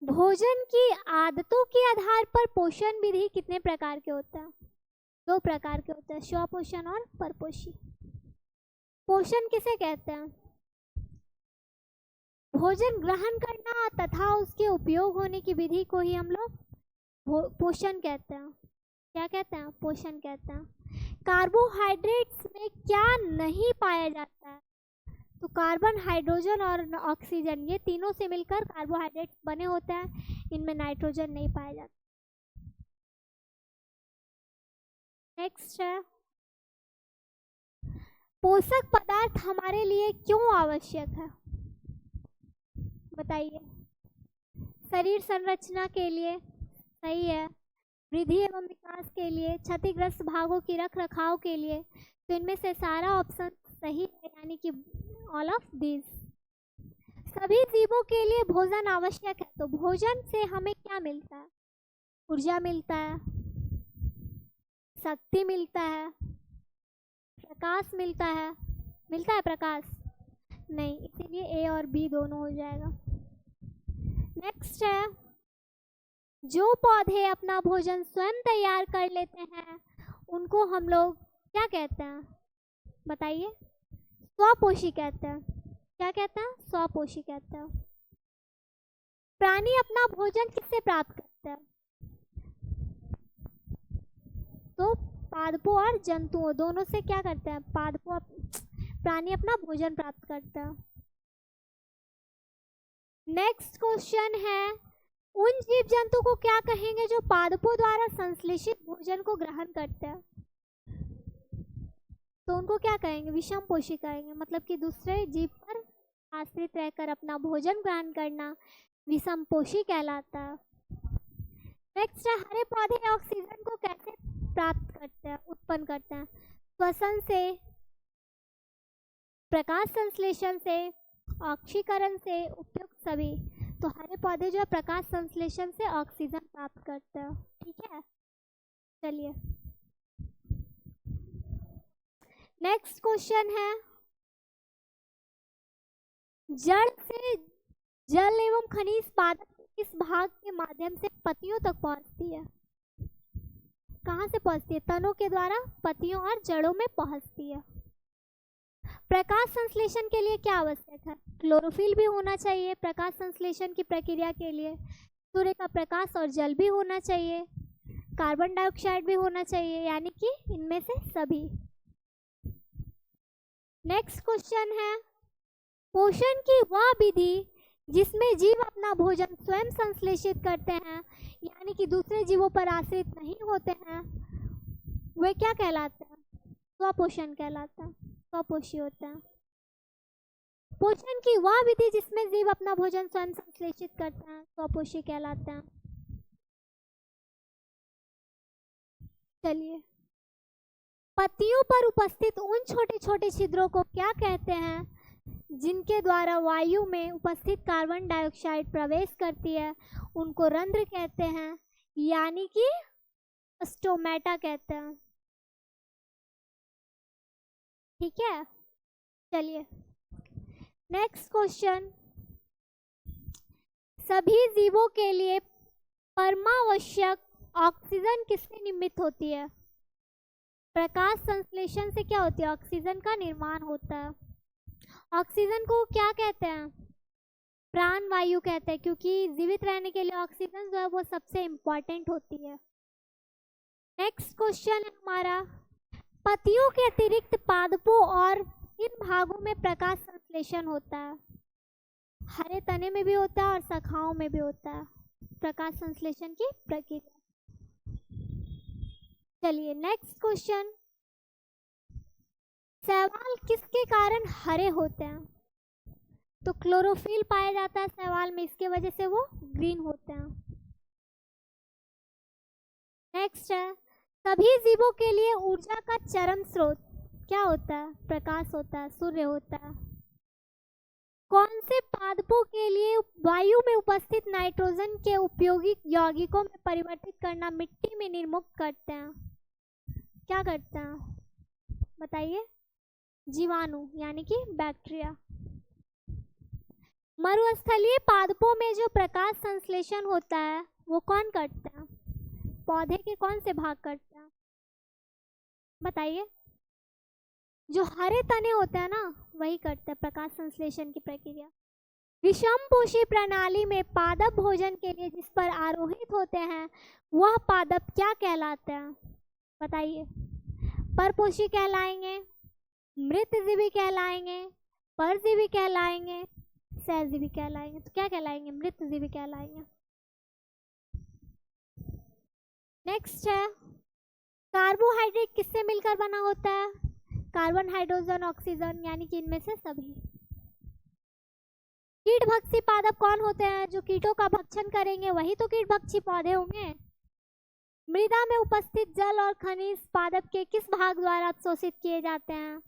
भोजन की आदतों के आधार पर पोषण विधि कितने प्रकार के होते हैं? 2 प्रकार के होते हैं, स्वपोषण और परपोषी। पोषण किसे कहते हैं? भोजन ग्रहण करना तथा उसके उपयोग होने की विधि को ही हम लोग पोषण कहते हैं। क्या कहते हैं? पोषण कहते हैं। कार्बोहाइड्रेट्स में क्या नहीं पाया जाता है? तो कार्बन, हाइड्रोजन और ऑक्सीजन, ये तीनों से मिलकर कार्बोहाइड्रेट्स बने होते हैं, इनमें नाइट्रोजन नहीं पाया जाता। नेक्स्ट है, पोषक पदार्थ हमारे लिए क्यों आवश्यक है? बताइए। शरीर संरचना के लिए, सही है। वृद्धि एवं विकास के लिए, क्षतिग्रस्त भागों की रख रखाव के लिए, तो इनमें से सारा ऑप्शन सही है, यानी कि ऑल ऑफ दिस। सभी जीवों के लिए भोजन आवश्यक है, तो भोजन से हमें क्या मिलता है? ऊर्जा मिलता है, शक्ति मिलता है, प्रकाश मिलता है। मिलता है प्रकाश? नहीं, इसीलिए ए और बी दोनों हो जाएगा। नेक्स्ट है, जो पौधे अपना भोजन स्वयं तैयार कर लेते हैं उनको हम लोग क्या कहते हैं? बताइए। स्वपोषी कहते हैं। क्या कहते हैं? स्वपोषी कहते हैं। प्राणी अपना भोजन किससे प्राप्त करते हैं? तो पादपों और जंतुओं दोनों से क्या करते हैं? प्राणी अपना भोजन प्राप्त करते हैं। नेक्स्ट क्वेश्चन है, उन जीव जंतु को क्या कहेंगे जो पादपों द्वारा संश्लेषित भोजन को ग्रहण करते हैं? तो उनको क्या कहेंगे? विषमपोषी कहेंगे, मतलब कि दूसरे जीव पर आश्रित रहकर अपना भोजन ग्रहण करना विषमपोषी कहलाता है। नेक्स्ट है, हरे पौधे ऑक्सीजन को कैसे प्राप्त करते हैं, उत्पन्न करते हैं? श्वसन से, प्रकाश संश्लेषण से, ऑक्सीकरण से, उपयुक्त सभी। तो हरे पौधे जो है प्रकाश संश्लेषण से ऑक्सीजन प्राप्त करते हैं। ठीक है, चलिए नेक्स्ट क्वेश्चन है, जड़ से जल एवं खनिज पादप किस भाग के माध्यम से पत्तियों तक पहुंचती है? कहाँ से पहुंचती है? तनों के द्वारा पत्तियों और जड़ों में पहुंचती है। प्रकाश संश्लेषण के लिए क्या आवश्यक है? क्लोरोफिल भी होना चाहिए प्रकाश संश्लेषण की प्रक्रिया के लिए, सूर्य का प्रकाश और जल भी होना चाहिए। कार्बन डाइऑक्साइड भी होना चाहिए, यानी कि इनमें से सभी। नेक्स्ट क्वेश्चन है, पोषण की वह विधि जिसमें जीव अपना भोजन स्वयं संश्लेषित करते हैं, यानी कि दूसरे जीवों पर आश्रित नहीं होते हैं, वे क्या कहलाते हैं? स्वपोषण कहलाता है, स्वपोषी होते हैं। पोषण की वह विधि जिसमें जीव अपना भोजन स्वयं संश्लेषित करते हैं, स्वपोषी कहलाते हैं। चलिए, पत्तियों पर उपस्थित उन छोटे छोटे छिद्रों को क्या कहते हैं जिनके द्वारा वायु में उपस्थित कार्बन डाइऑक्साइड प्रवेश करती है? उनको रंध्र कहते हैं, यानी कि स्टोमेटा कहते हैं। ठीक है, चलिए नेक्स्ट क्वेश्चन, सभी जीवों के लिए परमावश्यक ऑक्सीजन किससे निर्मित होती है? प्रकाश संश्लेषण से क्या होती है? ऑक्सीजन का निर्माण होता है। ऑक्सीजन को क्या कहते हैं? प्राण वायु कहते हैं, क्योंकि जीवित रहने के लिए ऑक्सीजन जो है वो सबसे इम्पोर्टेंट होती है। नेक्स्ट क्वेश्चन है हमारा, पत्तियों के अतिरिक्त पादपों और इन भागों में प्रकाश संश्लेषण होता है? हरे तने में भी होता है और शाखाओं में भी होता है प्रकाश संश्लेषण की प्रक्रिया। चलिए नेक्स्ट क्वेश्चन, शैवाल किसके कारण हरे होते हैं? तो क्लोरोफिल पाया जाता है शैवाल में, इसके वजह से वो ग्रीन होते हैं। नेक्स्ट है, सभी जीवों के लिए ऊर्जा का चरम स्रोत क्या होता है? प्रकाश होता है, सूर्य होता है। कौन से पादपों के लिए वायु में उपस्थित नाइट्रोजन के उपयोगी यौगिकों में परिवर्तित करना मिट्टी में निर्मुक्त करते हैं? क्या करते हैं बताइए? जीवाणु, यानी कि बैक्टीरिया। मरुस्थलीय पादपों में जो प्रकाश संश्लेषण होता है वो कौन करते हैं? पौधे के कौन से भाग करते हैं बताइए? जो हरे तने होते हैं ना, वही करते हैं प्रकाश संश्लेषण की प्रक्रिया। विषमपोषी प्रणाली में पादप भोजन के लिए जिस पर आरोहित होते हैं वह पादप क्या कहलाते हैं बताइए? परपोषी कहलाएंगे, मृतजीवी कहलाएंगे, परजीवी कहलाएंगे, सहजीवी कहलाएंगे? तो क्या कहलाएंगे? मृतजीवी कहलाएंगे। नेक्स्ट है, कार्बोहाइड्रेट किससे मिलकर बना होता है? कार्बन, हाइड्रोजन, ऑक्सीजन, यानी कि इनमें से सभी। कीटभक्षी पादप कौन होते हैं? जो कीटों का भक्षण करेंगे वही तो कीटभक्षी पौधे होंगे। मृदा में उपस्थित जल और खनिज पादप के किस भाग द्वारा अवशोषित किए जाते हैं?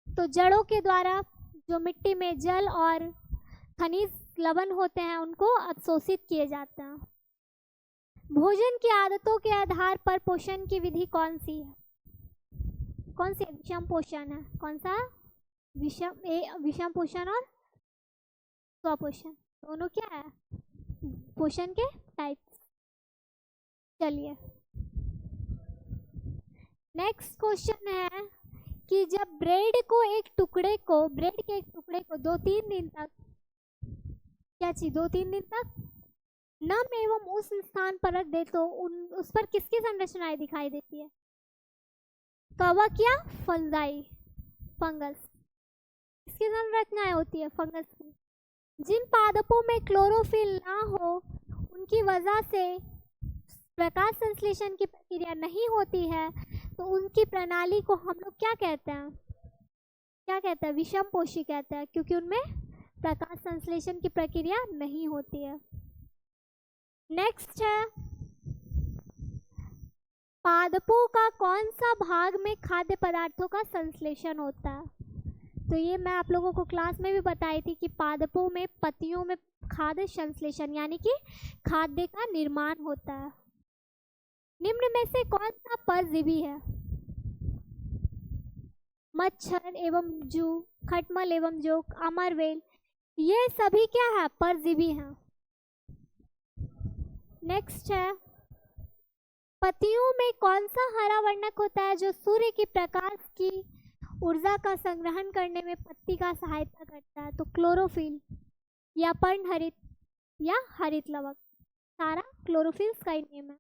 तो जड़ों के द्वारा। जो मिट्टी में जल और खनिज लवण होते हैं उनको अवशोषित किए जाते हैं। भोजन की आदतों के आधार पर पोषण की विधि कौन सी है? कौन सी? विषम पोषण है। कौन सा? विषम पोषण और स्वपोषण, दोनों क्या है? पोषण के टाइप्स। चलिए नेक्स्ट क्वेश्चन है कि जब ब्रेड के एक टुकड़े को 2-3 दिन तक क्या चीज 2-3 दिन तक नम एवं उस स्थान पर रख दे तो उस पर किसकी संरचनाएं दिखाई देती है? कवक या फंजाई? फंगस। किसकी संरचनाएं होती है? फंगस की। जिन पादपों में क्लोरोफिल ना हो उनकी वजह से प्रकाश संश्लेषण की प्रक्रिया नहीं होती है, तो उनकी प्रणाली को हम लोग क्या कहते हैं? क्या कहते हैं? विषमपोषी कहते हैं, क्योंकि उनमें प्रकाश संश्लेषण की प्रक्रिया नहीं होती है। नेक्स्ट है, पादपों का कौन सा भाग में खाद्य पदार्थों का संश्लेषण होता है? तो ये मैं आप लोगों को क्लास में भी बताई थी कि पादपों में, पत्तियों में खाद्य संश्लेषण यानी कि खाद्य का निर्माण होता है। निम्न में से कौन सा परजीवी है? मच्छर एवं जू, खटमल एवं जोक, अमरवेल, ये सभी क्या है? परजीवी हैं। नेक्स्ट है, पत्तियों में कौन सा हरा वर्णक होता है जो सूर्य की प्रकाश की ऊर्जा का संग्रहण करने में पत्ती का सहायता करता है? तो क्लोरोफिल या पर्णहरित या हरित लवक, सारा क्लोरोफिल्स का ही नेम है।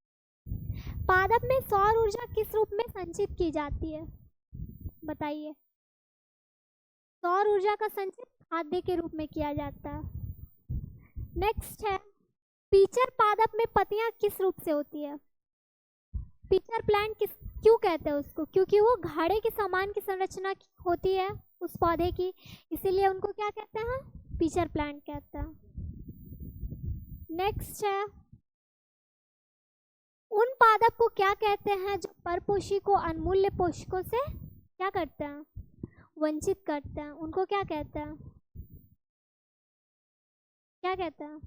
पादप में सौर ऊर्जा किस रूप में संचित की जाती है, बताइए। सौर ऊर्जा का संचित खाद्य के रूप में किया जाता है। नेक्स्ट है, पीचर पादप में पत्तियां किस रूप से होती है। पीचर प्लांट किस क्यों कहते हैं उसको, क्योंकि वो घड़े के समान की संरचना होती है उस पौधे की, इसीलिए उनको क्या कहते हैं, पीचर प्लांट कहते हैं। नेक्स्ट है, उन पादप को क्या कहते हैं जो परपोषी को अनमूल्य पोषकों से क्या करते हैं, वंचित करते हैं, उनको क्या कहते हैं, क्या कहते हैं,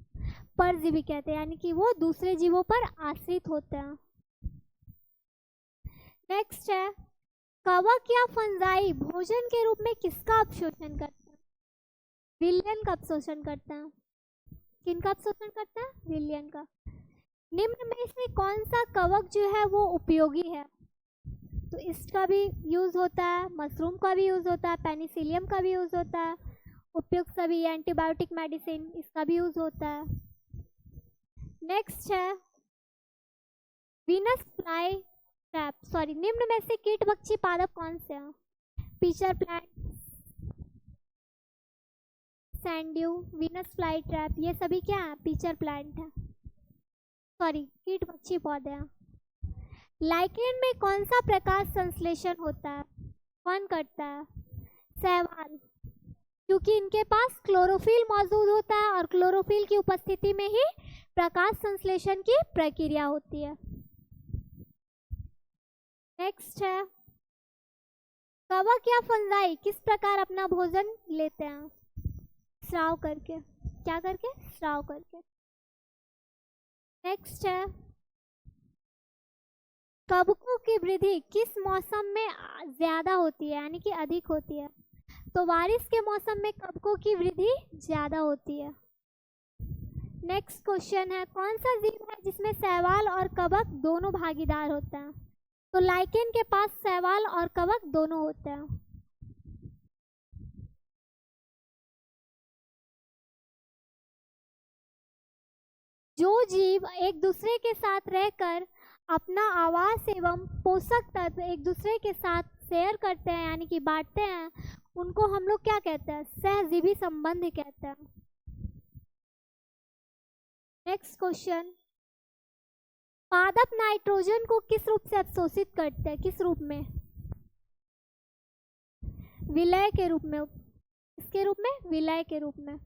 परजीवी कहते हैं, यानी कि वो दूसरे जीवों पर आश्रित होते हैं। नेक्स्ट है, कवक या फंजाई भोजन के रूप में किसका अवशोषण करते हैं, विलयन का अवशोषण करते हैं। किनका अवशोषण करते हैं, विलयन का। निम्न में से कौन सा कवक जो है वो उपयोगी है, तो इसका भी यूज होता है, मशरूम का भी यूज होता है, पेनिसिलियम का भी यूज होता है, उपयुक्त सभी एंटीबायोटिक मेडिसिन इसका भी यूज होता है। नेक्स्ट है, वीनस फ्लाई ट्रैप, सॉरी, निम्न में से कीटभक्षी पादप कौन से हैं, pitcher plant, sundew, Venus fly trap, ये सभी क्या है, पीचर प्लांट है, सॉरी कीटभक्षी पौधे हैं। लाइकेन में कौन सा प्रकाश संश्लेषण होता है, कौन करता है, शैवाल, क्योंकि इनके पास क्लोरोफिल मौजूद होता है और क्लोरोफिल की उपस्थिति में ही प्रकाश संश्लेषण की प्रक्रिया होती है। नेक्स्ट है, कवक या फंजाई किस प्रकार अपना भोजन लेते हैं, स्राव करके, क्या करके, स्राव करके। नेक्स्ट है, कवकों की वृद्धि किस मौसम में ज्यादा होती है, यानी कि अधिक होती है, तो बारिश के मौसम में कवकों की वृद्धि ज्यादा होती है। नेक्स्ट क्वेश्चन है, कौन सा जीव है जिसमें शैवाल और कवक दोनों भागीदार होते हैं, तो लाइकेन के पास शैवाल और कवक दोनों होते हैं। जो जीव एक दूसरे के साथ रहकर अपना आवास एवं पोषक तत्व एक दूसरे के साथ शेयर करते हैं, यानी कि बांटते हैं, उनको हम लोग क्या कहते हैं, सहजीवी संबंध कहते हैं। नेक्स्ट क्वेश्चन, पादप नाइट्रोजन को किस रूप से अवशोषित करते हैं, किस रूप में, विलय के रूप में, किसके रूप में, विलय के रूप में।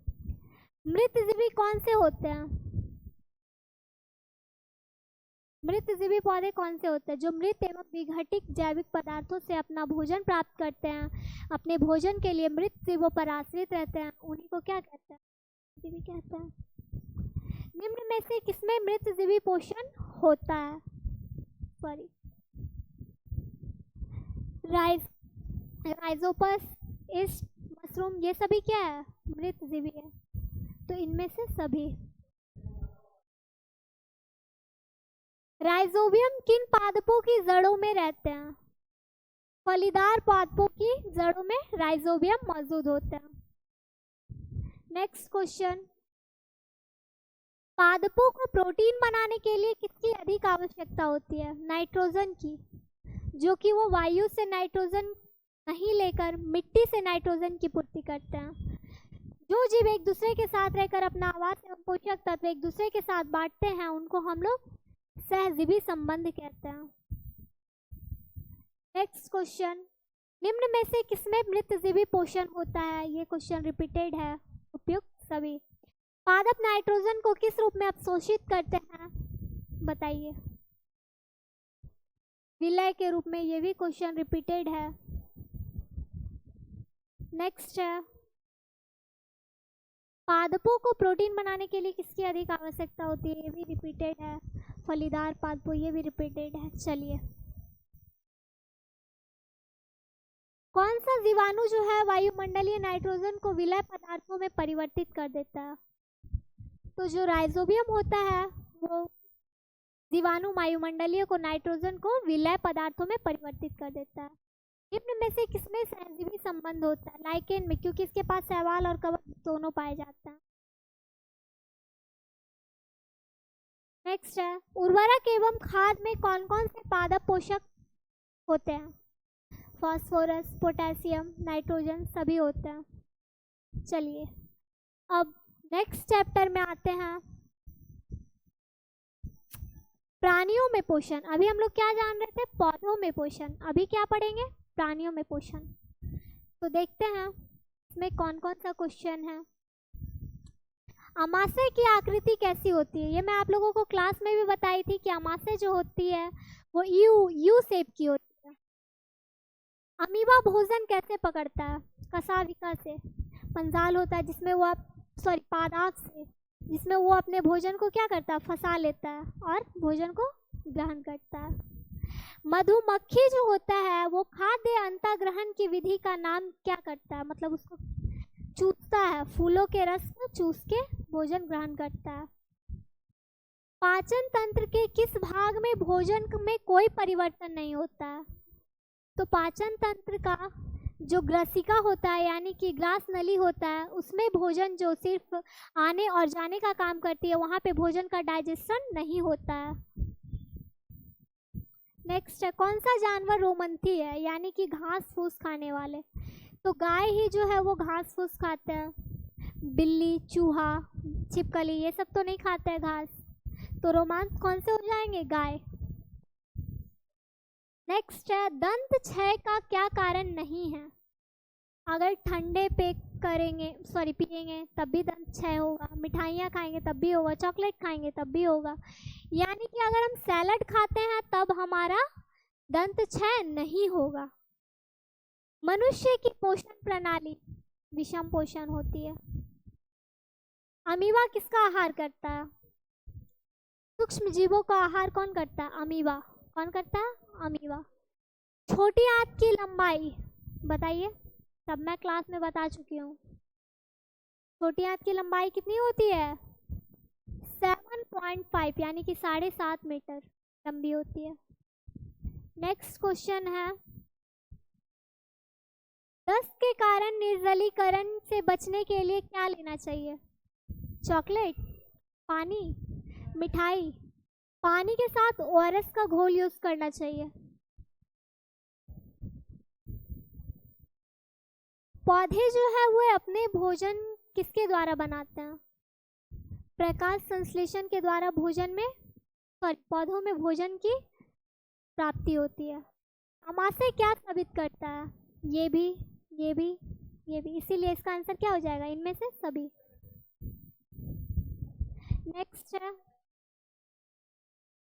मृतजीवी कौन से होते हैं, मृतजीवी पौधे कौन से होते हैं, जो मृत एवं विघटित जैविक पदार्थों से अपना भोजन प्राप्त करते हैं, अपने भोजन के लिए मृत जीवों पर आश्रित रहते हैं, उन्हीं को क्या कहते हैं, जीवी कहते हैं। निम्न में से किसमें मृतजीवी पोषण होता है, सॉरी, राइजोपस, ईस्ट, मशरूम, ये सभी क्या है, मृतजीवी है, तो इनमें से सभी। राइजोबियम किन पादपों की जड़ों में रहते हैं, फलीदार पादपों की जड़ों में राइजोबियम मौजूद होते हैं। नेक्स्ट क्वेश्चन, पादपों को प्रोटीन बनाने के लिए किसकी अधिक आवश्यकता होती है, नाइट्रोजन की, जो कि वो वायु से नाइट्रोजन नहीं लेकर मिट्टी से नाइट्रोजन की पूर्ति करते हैं। जो जीव एक दूसरे के साथ रहकर अपना आवास एवं पोषक तत्व एक दूसरे के साथ बांटते हैं, उनको हम लोग सहजीवी संबंध कहते हैं। नेक्स्ट क्वेश्चन, निम्न में से किसमें मृतजीवी पोषण होता है, ये क्वेश्चन रिपीटेड है, उपयुक्त सभी। पादप नाइट्रोजन को किस रूप में अवशोषित करते हैं, बताइए, विलय के रूप में, ये भी क्वेश्चन रिपीटेड है। नेक्स्ट है, पादपों को प्रोटीन बनाने के लिए किसकी अधिक आवश्यकता होती है, ये भी रिपीटेड है। फलीदार पादपों, ये भी रिपीटेड है। चलिए, कौन सा जीवाणु जो है वायुमंडलीय नाइट्रोजन को विलय पदार्थों में परिवर्तित कर देता है, तो जो राइजोबियम होता है वो जीवाणु वायुमंडलीय को नाइट्रोजन को विलय पदार्थों में परिवर्तित कर देता है। निम्न में से किसमें सहजीवी संबंध होता है, लाइकेन में, क्योंकि इसके पास शैवाल और कवक दोनों पाए जाते हैं। नेक्स्ट है, उर्वरक एवं खाद में कौन कौन से पादप पोषक होते हैं? फास्फोरस, पोटेशियम, नाइट्रोजन सभी होते हैं। चलिए अब नेक्स्ट चैप्टर में आते हैं, प्राणियों में पोषण। अभी हम लोग क्या जान रहे थे? पौधों में पोषण। अभी क्या पढ़ेंगे? प्राणियों में पोषण। तो देखते हैं इसमें कौन कौन सा क्वेश्चन है। अमाशय की आकृति कैसी होती है? ये मैं आप लोगों को क्लास में भी बताई थी कि अमाशय जो होती है वो यू शेप की होती है। अमीबा भोजन कैसे पकड़ता है? कशाविका से। पंजाल होता है जिसमें वो पादाप से, जिसमें वो अपने भोजन को क्या करता है? फंसा लेता है और भोजन को ग्रहण करता है। मधुमक्खी जो होता है वो खाद्य अंतःग्रहण की विधि का नाम क्या करता है? मतलब उसको चूसता है, फूलों के रस को चूस के भोजन ग्रहण करता है। पाचन तंत्र के किस भाग में भोजन में कोई परिवर्तन नहीं होता है? तो पाचन तंत्र का जो ग्रसिका होता है यानी कि ग्रास नली होता है, उसमें भोजन जो सिर्फ आने और जाने का काम करती है, वहाँ पे भोजन का डाइजेशन नहीं होता है। नेक्स्ट है, कौन सा जानवर रोमंथी है यानी कि घास फूस खाने वाले? तो गाय ही जो है वो घास फूस खाते हैं। बिल्ली, चूहा, छिपकली ये सब तो नहीं खाते हैं घास। तो रोमांस कौन से हो जाएंगे? गाय। नेक्स्ट है, दंत क्षय का क्या कारण नहीं है? अगर ठंडे पे पिएंगे तब भी दंत क्षय होगा, मिठाइयाँ खाएंगे तब भी होगा, चॉकलेट खाएंगे तब भी होगा। यानी कि अगर हम सैलड खाते हैं तब हमारा दंत क्षय नहीं होगा। मनुष्य की पोषण प्रणाली विषम पोषण होती है। अमीबा किसका आहार करता है? सूक्ष्म जीवों का आहार कौन करता है? अमीबा। कौन करता है? अमीबा। छोटी आंत की लंबाई बताइए, सब मैं क्लास में बता चुकी हूँ। छोटी आंत की लंबाई कितनी होती है? 7.5 यानी कि 7.5 मीटर लंबी होती है। नेक्स्ट क्वेश्चन है, दस्त के कारण निर्जलीकरण से बचने के लिए क्या लेना चाहिए? चॉकलेट, पानी, मिठाई। पानी के साथ ORS का घोल यूज करना चाहिए। पौधे जो है वो अपने भोजन किसके द्वारा बनाते हैं? प्रकाश संश्लेषण के द्वारा भोजन में पौधों में भोजन की प्राप्ति होती है। अमाशय क्या साबित करता है? ये भी, ये भी, ये भी। इसीलिए इसका आंसर क्या हो जाएगा? इनमें से सभी। नेक्स्ट है,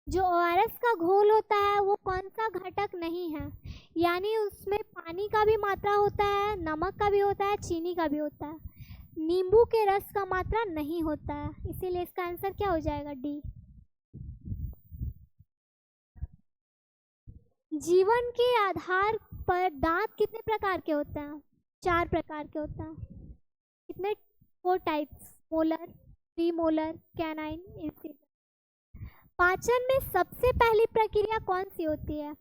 जो ORS का घोल होता है वो कौन सा घटक नहीं है? यानी उसमें पानी का भी मात्रा होता है, नमक का भी होता है, चीनी का भी होता है। नींबू के रस का मात्रा नहीं होता है, इसीलिए इसका आंसर क्या हो जाएगा? डी। जीवन के आधार पर दांत कितने प्रकार के होते हैं? 4 प्रकार के होते हैं। कितने? 4 types, molar, premolar, canine, incisor. पाचन में सबसे पहली प्रक्रिया कौन सी होती है?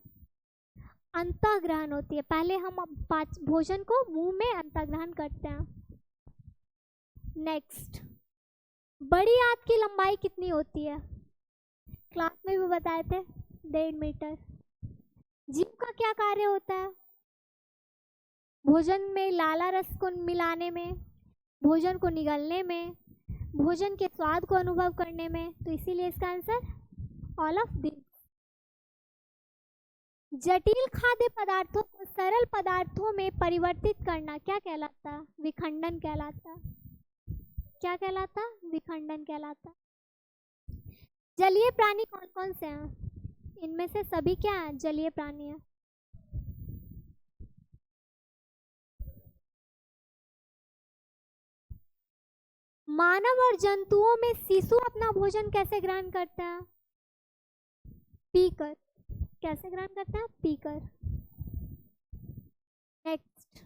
अंतःग्रहण होती है। पहले हम भोजन को मुंह में अंतःग्रहण करते हैं। नेक्स्ट, बड़ी आंत की लंबाई कितनी होती है? क्लास में भी बताए थे, 1.5 मीटर। जीभ का क्या कार्य होता है? भोजन में लाला रस को मिलाने में, भोजन को निगलने में, भोजन के स्वाद को अनुभव करने में। तो इसीलिए इसका आंसर ऑल ऑफ दिस। जटिल खाद्य पदार्थों को सरल पदार्थों में परिवर्तित करना क्या कहलाता है? विखंडन कहलाता है। क्या कहलाता? विखंडन कहलाता। जलीय प्राणी कौन कौन से हैं? इनमें से सभी क्या हैं? जलीय प्राणी हैं। मानव और जंतुओं में शिशु अपना भोजन कैसे ग्रहण करता है? पीकर। कैसे ग्रहण करता है? पीकर। नेक्स्ट,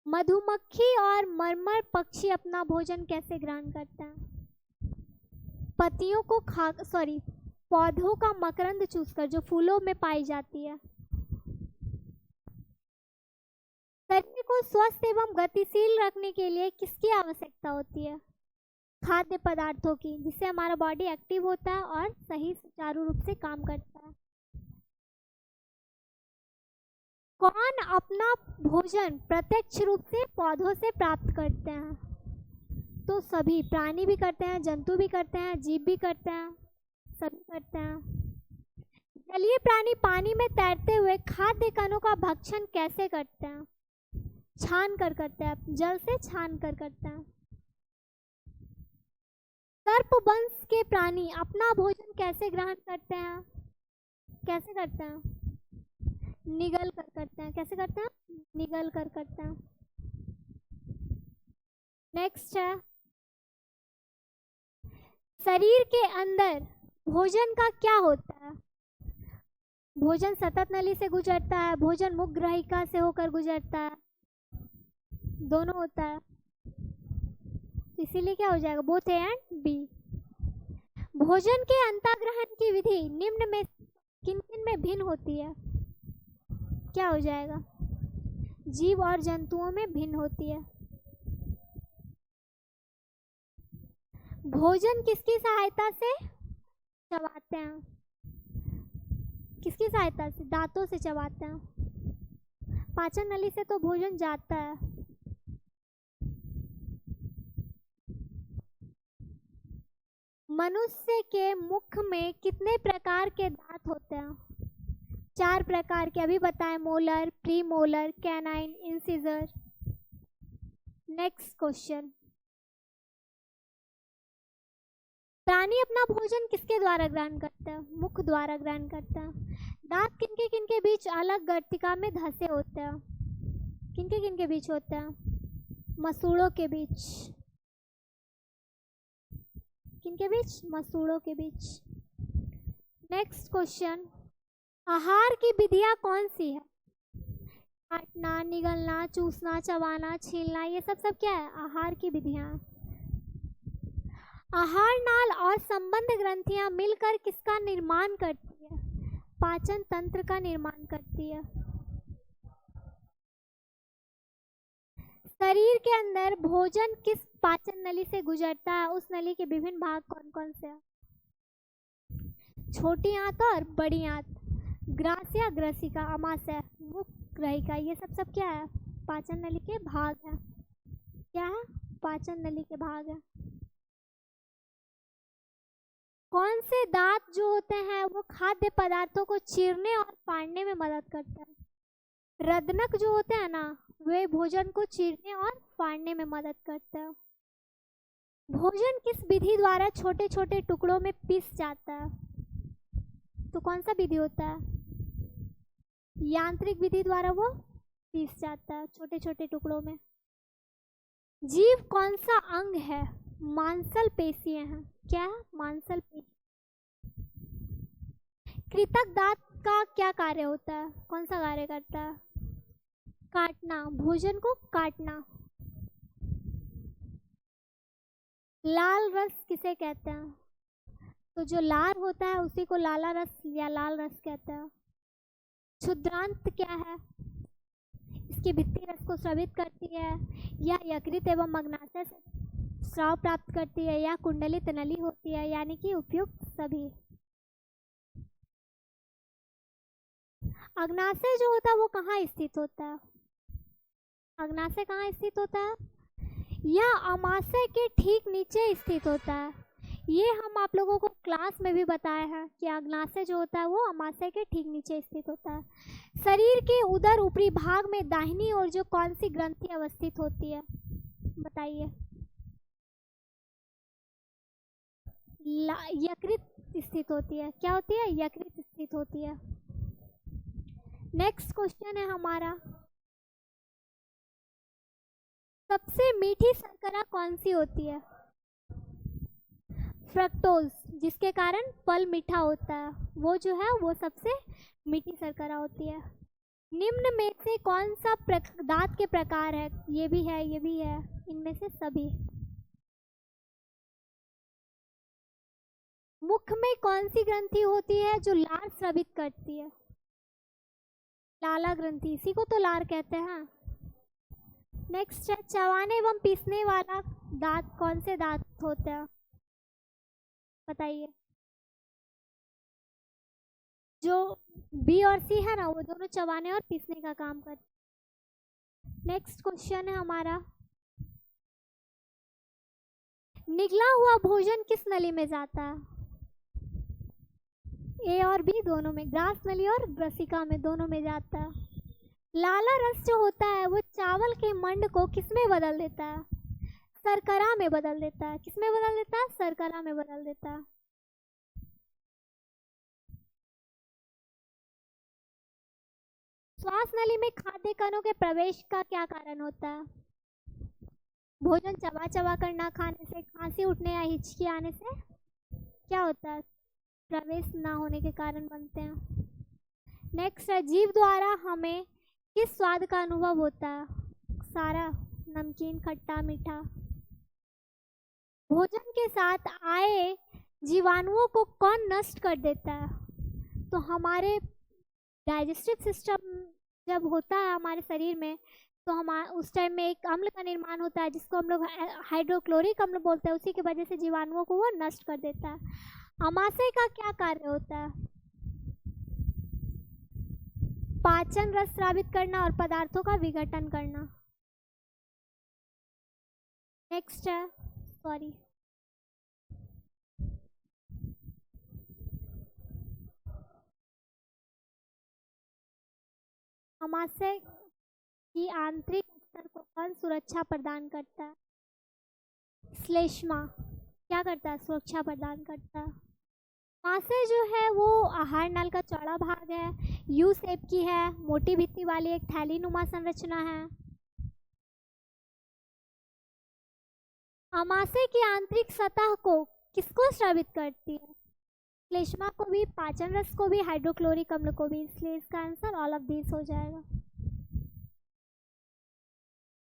मधुमक्खी और मरमर पक्षी अपना भोजन कैसे ग्रहण करता है? पतियों को पौधों का मकरंद चूसकर, जो फूलों में पाई जाती है। शरीर को स्वस्थ एवं गतिशील रखने के लिए किसकी आवश्यकता होती है? खाद्य पदार्थों की, जिससे हमारा बॉडी एक्टिव होता है और सही सुचारू रूप से काम करता है। कौन अपना भोजन प्रत्यक्ष रूप से पौधों से प्राप्त करते हैं? तो सभी प्राणी भी करते हैं, जंतु भी करते हैं, जीव भी करते हैं, सभी करते हैं। जलीय प्राणी पानी में तैरते हुए खाद्य कणों का भक्षण कैसे करते हैं? छान कर करते हैं, जल से छान कर करते हैं। सर्प वंश के प्राणी अपना भोजन कैसे ग्रहण करते हैं? कैसे करते हैं? निगल कर करते हैं। कैसे करते हैं? निगल कर करते हैं। नेक्स्ट है, शरीर के अंदर भोजन का क्या होता है? भोजन सतत नली से गुजरता है, भोजन मुख ग्रहिका से होकर गुजरता है, दोनों होता है, इसीलिए क्या हो जाएगा? Both A and B. भोजन के अंतःग्रहण की विधि निम्न में किन किन में भिन्न होती है? क्या हो जाएगा? जीव और जंतुओं में भिन्न होती है। भोजन किसकी सहायता से चबाते हैं? किसकी सहायता से? दांतों से चबाते हैं। पाचन नली से तो भोजन जाता है। मनुष्य के मुख में कितने प्रकार के दांत होते हैं? 4 प्रकार के, अभी बताएं, molar, pre molar, canine, incisor. Next question, प्राणी अपना भोजन किसके द्वारा ग्रहण करता है? मुख द्वारा ग्रहण करता है। दांत किनके बीच अलग गर्तिका में धंसे होते हैं? किनके बीच होते हैं? मसूड़ों के बीच। किनके बीच? मसूड़ों के बीच। नेक्स्ट क्वेश्चन, आहार की विधियां कौन सी है? काटना, निगलना, चूसना, चबाना, छीलना, ये सब क्या है? आहार की विधियां। आहार नाल और संबंध ग्रंथियां मिलकर किसका निर्माण करती है? पाचन तंत्र का निर्माण करती है। शरीर के अंदर भोजन किस पाचन नली से गुजरता है? उस नली के विभिन्न भाग कौन कौन से हैं? छोटी आंत और बड़ी आंत, ग्रास्या, ग्रसिका, आमाशय, मुख ग्रहिका, ये सब क्या है? पाचन नली के भाग है। क्या है? पाचन नली के भाग है। कौन से दांत जो होते हैं वो खाद्य पदार्थों को चीरने और फाड़ने में मदद करते हैं? रदनक जो होते हैं ना, वे भोजन को चीरने और फाड़ने में मदद करते हैं। भोजन किस विधि द्वारा छोटे छोटे टुकड़ों में पीस जाता है? तो कौन सा विधि होता है? यांत्रिक विधि द्वारा वो पीस जाता है छोटे छोटे टुकड़ों में। जीव कौन सा अंग है? मांसल पेशियां हैं। क्या? मांसल पेशी। कृतक दांत का क्या कार्य होता है? कौन सा कार्य करता है? काटना, भोजन को काटना। लाल रस किसे कहते हैं? तो जो लार होता है उसी को लाला रस या लाल रस कहते हैं। क्षुद्रांत क्या है? इसकी भित्ति रस को स्रावित करती है, या यकृत एवं अग्नाशय से स्राव प्राप्त करती है, या कुंडलित नली होती है, यानी कि उपयुक्त सभी। अग्नाशय जो होता है वो कहाँ स्थित होता है? अग्नाशय कहाँ स्थित होता है? यह अमाशय के ठीक नीचे स्थित होता है। ये हम आप लोगों को क्लास में भी बताया है कि अग्नाशय जो होता है वो अमाशय के ठीक नीचे स्थित होता है। शरीर के उदर ऊपरी भाग में दाहिनी ओर जो कौन सी ग्रंथि अवस्थित होती है? बताइए। यकृत स्थित होती है। क्या होती है? यकृत स्थित होती है। नेक्स्ट क्वेश्चन है हमारा, सबसे मीठी शर्करा कौन सी होती है? फ्रक्टोज, जिसके कारण फल मीठा होता है, वो जो है वो सबसे मीठी शर्करा होती है। निम्न में से कौन सा दांत के प्रकार है? ये भी है, ये भी है, इनमें से सभी। मुख में कौन सी ग्रंथि होती है जो लार स्रावित करती है? लाला ग्रंथि, इसी को तो लार कहते हैं। नेक्स्ट है चबाने एवं पीसने वाला दांत कौन से दांत होते हैं, बताइए। जो बी और सी है ना, वो दोनों चबाने और पीसने का काम करते। नेक्स्ट क्वेश्चन है हमारा, निगला हुआ भोजन किस नली में जाता है, ए और बी दोनों में, ग्रास नली और ब्रसिका में, दोनों में जाता है। लाला रस जो होता है वो चावल के मंड को किस में बदल देता है, सरकरा में बदल देता है। किस में बदल देता है, सरकरा में बदल देता है। श्वास नली में खाद्य कणों के प्रवेश का क्या कारण होता है, भोजन चबा चबा कर ना खाने से, खांसी उठने या हिचकी आने से क्या होता है, प्रवेश ना होने के कारण बनते हैं। नेक्स्ट है, जीभ द्वारा हमें किस स्वाद का अनुभव होता है, सारा, नमकीन, खट्टा, मीठा। भोजन के साथ आए जीवाणुओं को कौन नष्ट कर देता है, तो हमारे डाइजेस्टिव सिस्टम जब होता है हमारे शरीर में, तो हम उस टाइम में एक अम्ल का निर्माण होता है जिसको हम लोग हाइड्रोक्लोरिक अम्ल बोलते हैं। उसी की वजह से जीवाणुओं को वो नष्ट कर देता है। आमाशय का क्या कार्य होता है, पाचन, रस स्रावित करना और पदार्थों का विघटन करना। नेक्स्ट है, सॉरी, आमाशय की आंतरिक स्तर को कौन सुरक्षा प्रदान करता है, श्लेष्मा क्या करता है, सुरक्षा प्रदान करता है। आमाशय जो है वो आहार नल का चौड़ा भाग है, यू शेप की है, मोटी भित्ति वाली एक थैली नुमा संरचना है। आमाशय की आंतरिक सतह को किसको स्रावित करती है, श्लेष्मा को भी, पाचन रस को भी, हाइड्रोक्लोरिक अम्ल को भी, इसलिए इसका आंसर ऑल ऑफ दिस हो जाएगा।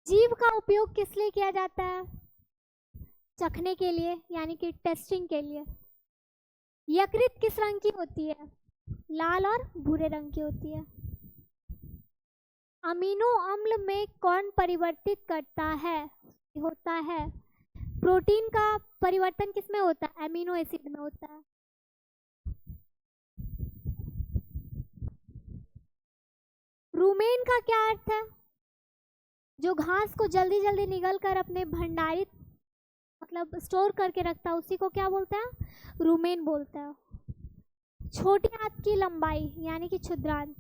जीभ का उपयोग किस लिए किया जाता है, चखने के लिए, यानी कि टेस्टिंग के लिए। यकृत किस रंग की होती है, लाल और भूरे रंग की होती है। अमीनो अम्ल में कौन परिवर्तित करता है, होता है, प्रोटीन का परिवर्तन किस में होता है, अमीनो एसिड में होता है। रूमेन का क्या अर्थ है, जो घास को जल्दी जल्दी निगल कर अपने भंडारित मतलब स्टोर करके रखता है, उसी को क्या बोलता है, रूमेन बोलता है। छोटी आंत की लंबाई यानी कि क्षुद्रांत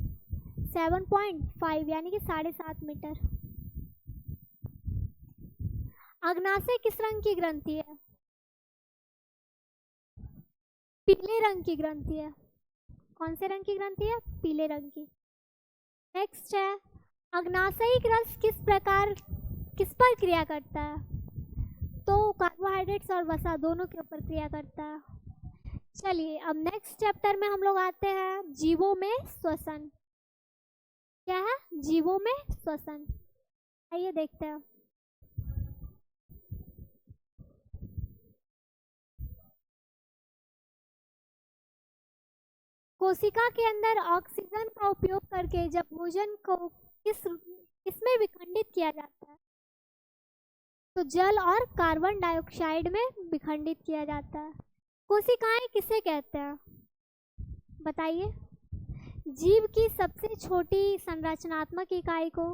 7.5 यानी कि 7.5 मीटर। अग्नाशय किस रंग की ग्रंथि है, पीले रंग की ग्रंथि है। कौन से रंग की ग्रंथि है, पीले रंग की। नेक्स्ट है, अग्नाशयिक रस किस पर क्रिया करता है, तो कार्बोहाइड्रेट्स और वसा दोनों के ऊपर क्रिया करता है। चलिए अब नेक्स्ट चैप्टर में हम लोग आते हैं जीवों में श्वसन। क्या है, जीवों में श्वसन, आइए देखते हैं। कोशिका के अंदर ऑक्सीजन का उपयोग करके जब भोजन को किसमें विखंडित किया जाता है, तो जल और कार्बन डाइऑक्साइड में विखंडित किया जाता है। कोशिकाएं किसे कहते हैं, बताइए। जीव की सबसे छोटी संरचनात्मक इकाई को,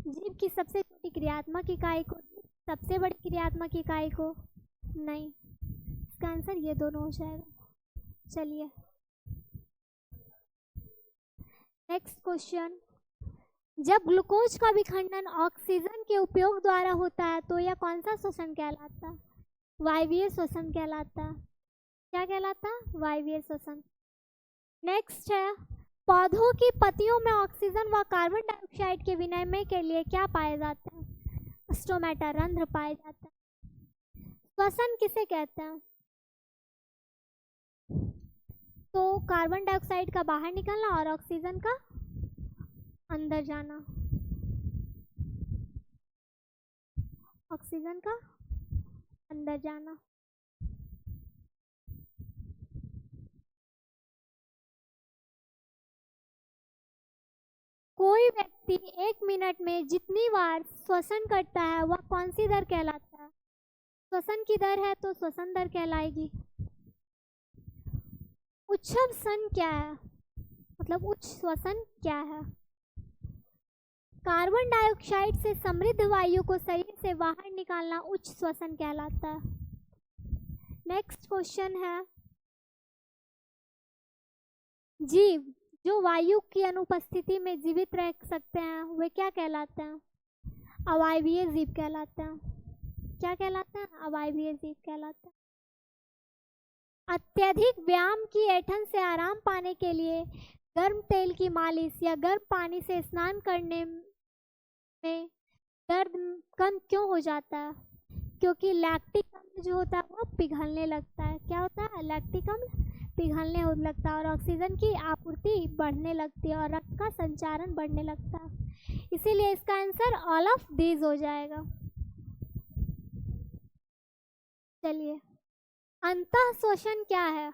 जीव की सबसे छोटी क्रियात्मक इकाई को, सबसे बड़ी क्रियात्मक इकाई को, नहीं, इसका आंसर ये दोनों हो जाएगा। चलिए नेक्स्ट क्वेश्चन, जब ग्लूकोज का विखंडन ऑक्सीजन के उपयोग द्वारा होता है तो यह कौन सा श्वसन कहलाता है, वायवीय श्वसन कहलाता है। क्या कहलाता है, वायवीय श्वसन। नेक्स्ट है, पौधों की पत्तियों में ऑक्सीजन व कार्बन डाइऑक्साइड के विनिमय के लिए क्या पाया जाता है, स्टोमेटा, रंध्र पाए जाते हैं। श्वसन किसे कहते हैं, तो कार्बन डाइऑक्साइड का बाहर निकलना और ऑक्सीजन का अंदर जाना, ऑक्सीजन का अंदर जाना। कोई व्यक्ति 1 मिनट में जितनी बार श्वसन करता है वह कौन सी दर कहलाता है? श्वसन की दर है तो श्वसन दर कहलाएगी। उच्छ्वसन क्या है, मतलब उच्च श्वसन क्या है? कार्बन डाइऑक्साइड से समृद्ध वायु को शरीर से बाहर निकालना उच्च श्वसन कहलाता है। नेक्स्ट क्वेश्चन है, जीव जो वायु की अनुपस्थिति में जीवित रह सकते हैं वे क्या कहलाते हैं? अवायवीय जीव कहलाते हैं। क्या कहलाते हैं? अवायवीय जीव कहलाते हैं। अत्यधिक व्यायाम की ऐंठन से आराम पाने के लिए गर्म तेल की मालिश या गर्म पानी से स्नान करने में दर्द कम क्यों हो जाता है? क्योंकि लैक्टिक अम्ल जो होता है वो पिघलने लगता है। क्या होता है? लैक्टिक अम्ल पिघलने लगता है और ऑक्सीजन की आपूर्ति बढ़ने लगती है और रक्त का संचारण बढ़ने लगता है। इसीलिए इसका आंसर ऑल ऑफ दीज हो जाएगा। चलिए, अंतः श्वसन क्या है?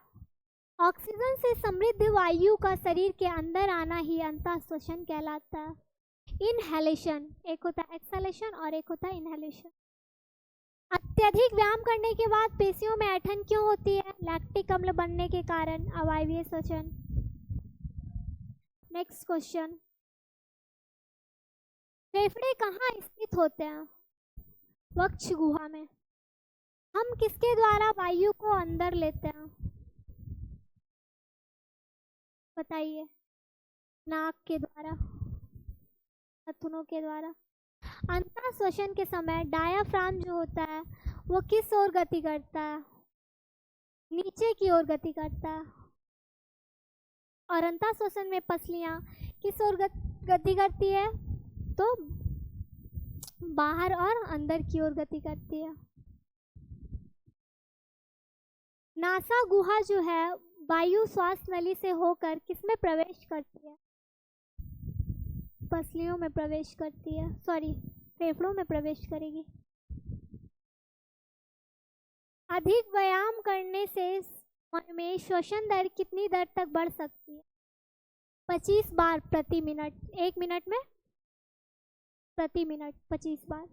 ऑक्सीजन से समृद्ध वायु का शरीर के अंदर आना ही अंतः श्वसन कहलाता है। इनहेलेशन एक होता है एक्सहेलेशन और एक होता है इनहेलेशन। अत्यधिक व्यायाम करने के बाद पेशियों में ऐंठन क्यों होती है? लैक्टिक अम्ल बनने के कारण, अवायवीय श्वसन। नेक्स्ट क्वेश्चन, फेफड़े कहाँ स्थित होते हैं? वक्ष गुहा में। हम किसके द्वारा वायु को अंदर लेते हैं? बताइए। नाक के द्वारा, नथुनों के द्वारा। अंतः श्वसन के समय डायाफ्राम जो होता है वो किस ओर गति करता है? नीचे की ओर गति करता है। और अंतः श्वसन में पसलियां किस ओर गति करती है? तो बाहर और अंदर की ओर गति करती है। नासा गुहा जो है वायु श्वास नली से होकर किसमें प्रवेश करती है? पसलियों में प्रवेश करती है, सॉरी फेफड़ों में प्रवेश करेगी। अधिक व्यायाम करने से में श्वसन दर कितनी दर तक बढ़ सकती है? 25 बार प्रति मिनट। 1 मिनट में प्रति मिनट 25 बार।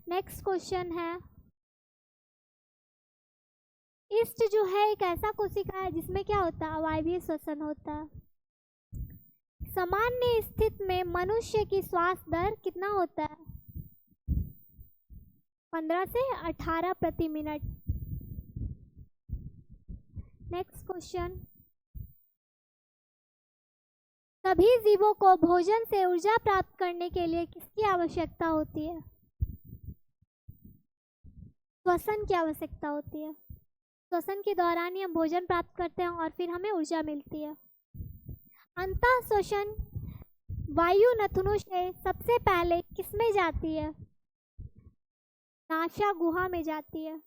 नेक्स्ट क्वेश्चन है, ईस्ट जो है एक ऐसा कोशिका है जिसमें क्या होता है? अवायवीय श्वसन होता है। सामान्य स्थिति में मनुष्य की श्वास दर कितना होता है? 15 से 18 प्रति मिनट। नेक्स्ट क्वेश्चन, सभी जीवों को भोजन से ऊर्जा प्राप्त करने के लिए किसकी आवश्यकता होती है? श्वसन की आवश्यकता होती है। श्वसन के दौरान ही हम भोजन प्राप्त करते हैं और फिर हमें ऊर्जा मिलती है। अंतः श्वसन वायु नथुनों से सबसे पहले किसमें जाती है? नासा गुहा में जाती है।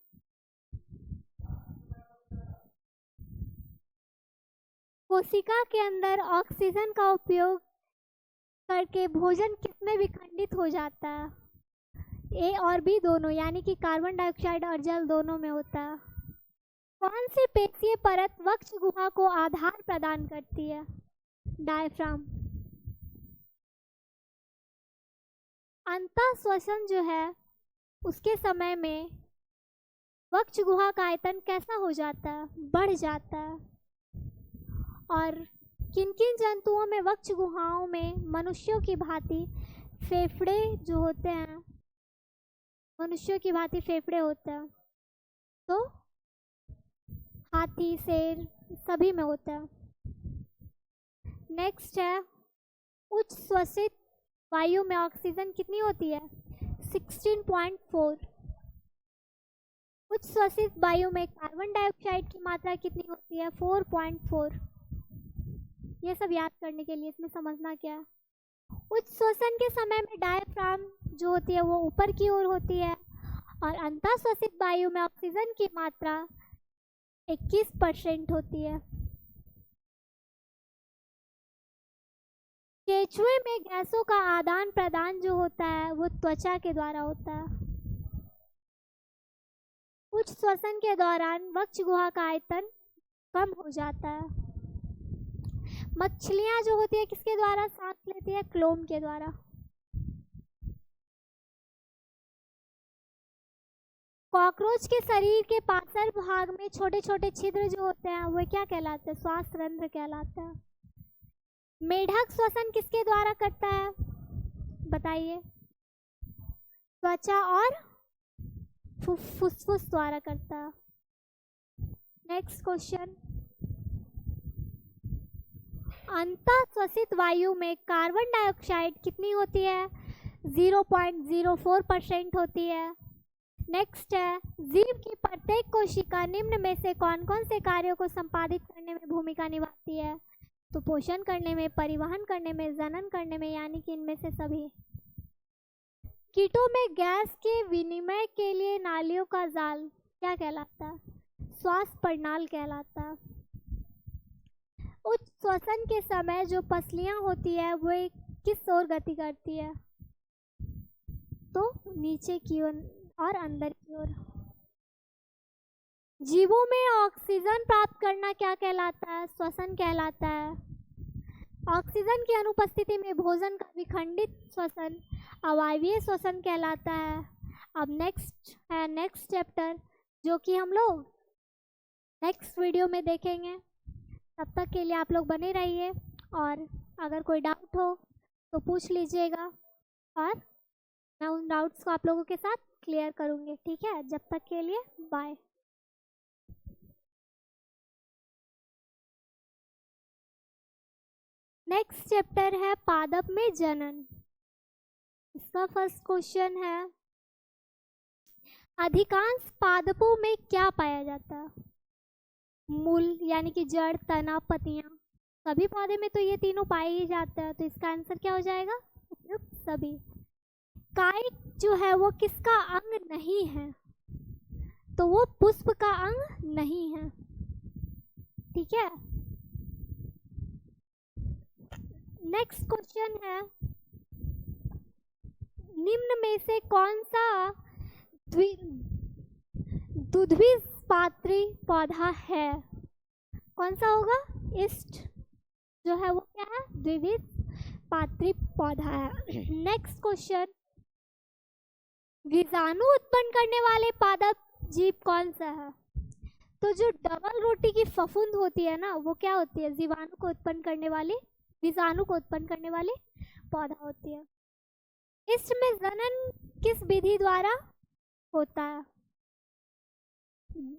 कोशिका के अंदर ऑक्सीजन का उपयोग करके भोजन किसमें विखंडित हो जाता है? ए और बी दोनों, यानी कि कार्बन डाइऑक्साइड और जल दोनों में होता है। कौन सी पेशीय परत वक्ष गुहा को आधार प्रदान करती है? डायफ्राम। अंतः श्वसन जो है उसके समय में वक्ष गुहा का आयतन कैसा हो जाता है? बढ़ जाता है। और किन किन जंतुओं में वक्ष गुहाओं में मनुष्यों की भांति फेफड़े जो होते हैं, मनुष्यों की भांति फेफड़े होते हैं? तो हाथी, शेर सभी में होता है। नेक्स्ट है, उच्च श्वसित वायु में ऑक्सीजन कितनी होती है? 16.4। उच्च श्वसित वायु में कार्बन डाइऑक्साइड की मात्रा कितनी होती है? 4.4। ये सब याद करने के लिए इसमें समझना क्या है। उच्च श्वसन के समय में डायफ्राम जो होती है वो ऊपर की ओर होती है और अंतः श्वसित वायु में ऑक्सीजन की मात्रा 21% होती है। केचुए में गैसों का आदान प्रदान जो होता है वो त्वचा के द्वारा होता है। उच्च श्वसन के दौरान वक्ष गुहा का आयतन कम हो जाता है। मछलियां जो होती है किसके द्वारा सांस लेती है? क्लोम के द्वारा। कॉकरोच के शरीर के पार्श्व भाग में छोटे छोटे छिद्र जो होते हैं वो क्या कहलाते हैं? श्वास रंध्र कहलाते हैं। मेढक श्वसन किसके द्वारा करता है? बताइए। त्वचा और फुसफुस द्वारा करता है। नेक्स्ट क्वेश्चन, अंतःश्वसित वायु में कार्बन डाइऑक्साइड कितनी होती है? 0.04% होती है। नेक्स्ट है, जीव की प्रत्येक कोशिका निम्न में से कौन कौन से कार्यों को संपादित करने में भूमिका निभाती है? तो पोषण करने में, परिवहन करने में, जनन करने में, यानी कि इनमें से सभी। कीटों में गैस के विनिमय के लिए नालियों का जाल क्या कहलाता है? श्वास प्रणाल कहलाता है। उच्च श्वसन के समय जो पसलियां होती है वो किस ओर गति करती है? तो नीचे की ओर और अंदर की ओर। जीवों में ऑक्सीजन प्राप्त करना क्या कहलाता है? श्वसन कहलाता है। ऑक्सीजन की अनुपस्थिति में भोजन का विखंडित श्वसन अवायवीय श्वसन कहलाता है। अब नेक्स्ट है नेक्स्ट चैप्टर, जो कि हम लोग नेक्स्ट वीडियो में देखेंगे। तब तक के लिए आप लोग बने रहिए, और अगर कोई डाउट हो तो पूछ लीजिएगा, और मैं उन डाउट्स को आप लोगों के साथ क्लियर करूँगी। ठीक है, जब तक के लिए बाय। नेक्स्ट चैप्टर है पादप में जनन। इसका फर्स्ट क्वेश्चन है, अधिकांश पादपों में क्या पाया जाता है? मूल यानी कि जड़, तना, पत्तियां। सभी पौधे में तो ये तीनों पाए ही जाते हैं, तो इसका आंसर क्या हो जाएगा? उपयुक्त सभी। काइट जो है वो किसका अंग नहीं है? तो वो पुष्प का अंग नहीं है। ठीक है, नेक्स्ट क्वेश्चन है, निम्न में से कौन सा द्विबीजपत्री पौधा है? कौन सा होगा? इस्ट जो है वो क्या है? द्विबीजपत्री पौधा है। नेक्स्ट क्वेश्चन, बीजाणु उत्पन्न करने वाले पादप जीव कौन सा है? तो जो डबल रोटी की फफूंद होती है ना, वो क्या होती है? जीवाणु को उत्पन्न करने वाली, बीजाणु को उत्पन्न करने वाली पौधा होती है। इसमें जनन किस विधि द्वारा होता है?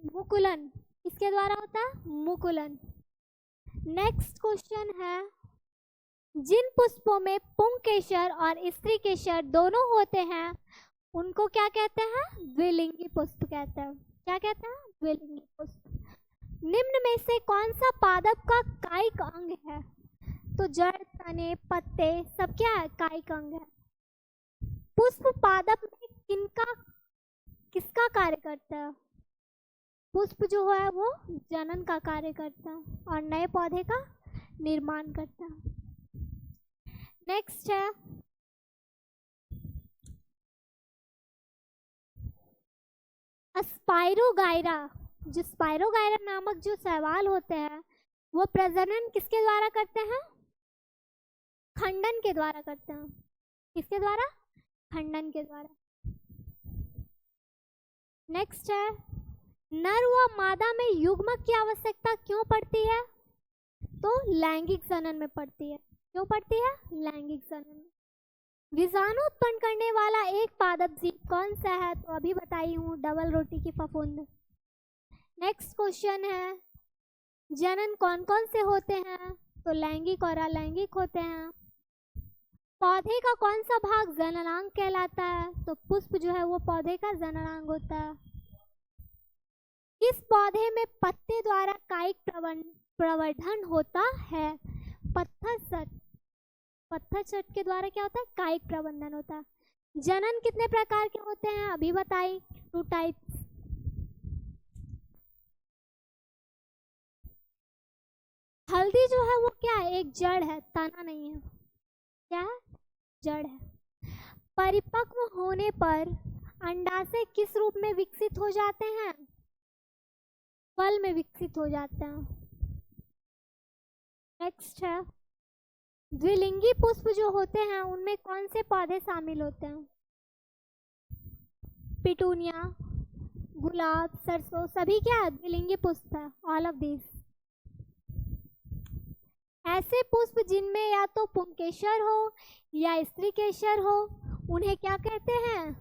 मुकुलन। किसके द्वारा होता है? मुकुलन। नेक्स्ट क्वेश्चन है, जिन पुष्पों में पुंकेसर और स्त्री केसर दोनों होते हैं उनको क्या कहते हैं? द्विलिंगी पुष्प कहते हैं। क्या कहते हैं? द्विलिंगी पुष्प। निम्न में से कौन सा पादप का कायिक अंग है? तो जड़, तने, पत्ते सब क्या है? कायिक अंग है। पुष्प पादप में किसका कार्य करता है? पुष्प जो है वो जनन का कार्य करता है और नए पौधे का निर्माण करता है। नेक्स्ट है, स्पाइरोगाइरा। जो स्पाइरोगाइरा नामक जो शैवाल होते हैं वो प्रजनन किसके द्वारा करते हैं? खंडन के द्वारा करते हैं। किसके द्वारा? खंडन के द्वारा। नेक्स्ट है, नर व मादा में युग्मक की आवश्यकता क्यों पड़ती है? तो लैंगिक जनन में पड़ती है। क्यों पड़ती है? लैंगिक जनन में। बीजाणु उत्पन्न करने वाला एक पादप जीव कौन सा है? तो अभी बताई हूँ, डबल रोटी की फफूंद। नेक्स्ट क्वेश्चन है, जनन कौन कौन से होते हैं? तो लैंगिक और अलैंगिक होते हैं। पौधे का कौन सा भाग जननांग कहलाता है? तो पुष्प जो है वो पौधे का जननांग होता है। किस पौधे में पत्ते द्वारा कायिक प्रवर्धन होता है? पत्थर चट के द्वारा क्या होता है? कायिक प्रवर्धन होता है। जनन कितने प्रकार के होते हैं? अभी बताई, 2 टाइप्स। हल्दी जो है वो क्या है? एक जड़ है, तना नहीं है। क्या है? जड़ है। परिपक्व होने पर अंडाशय किस रूप में विकसित हो जाते हैं? फल में विकसित हो जाते हैं। नेक्स्ट है द्विलिंगी पुष्प जो होते हैं उनमें कौन से पौधे शामिल होते हैं? पिटूनिया, गुलाब, सरसों, सभी क्या है? द्विलिंगी पुष्प है। All of this. ऐसे पुष्प जिनमें या तो पुंकेसर हो या स्त्रीकेसर हो उन्हें क्या कहते हैं?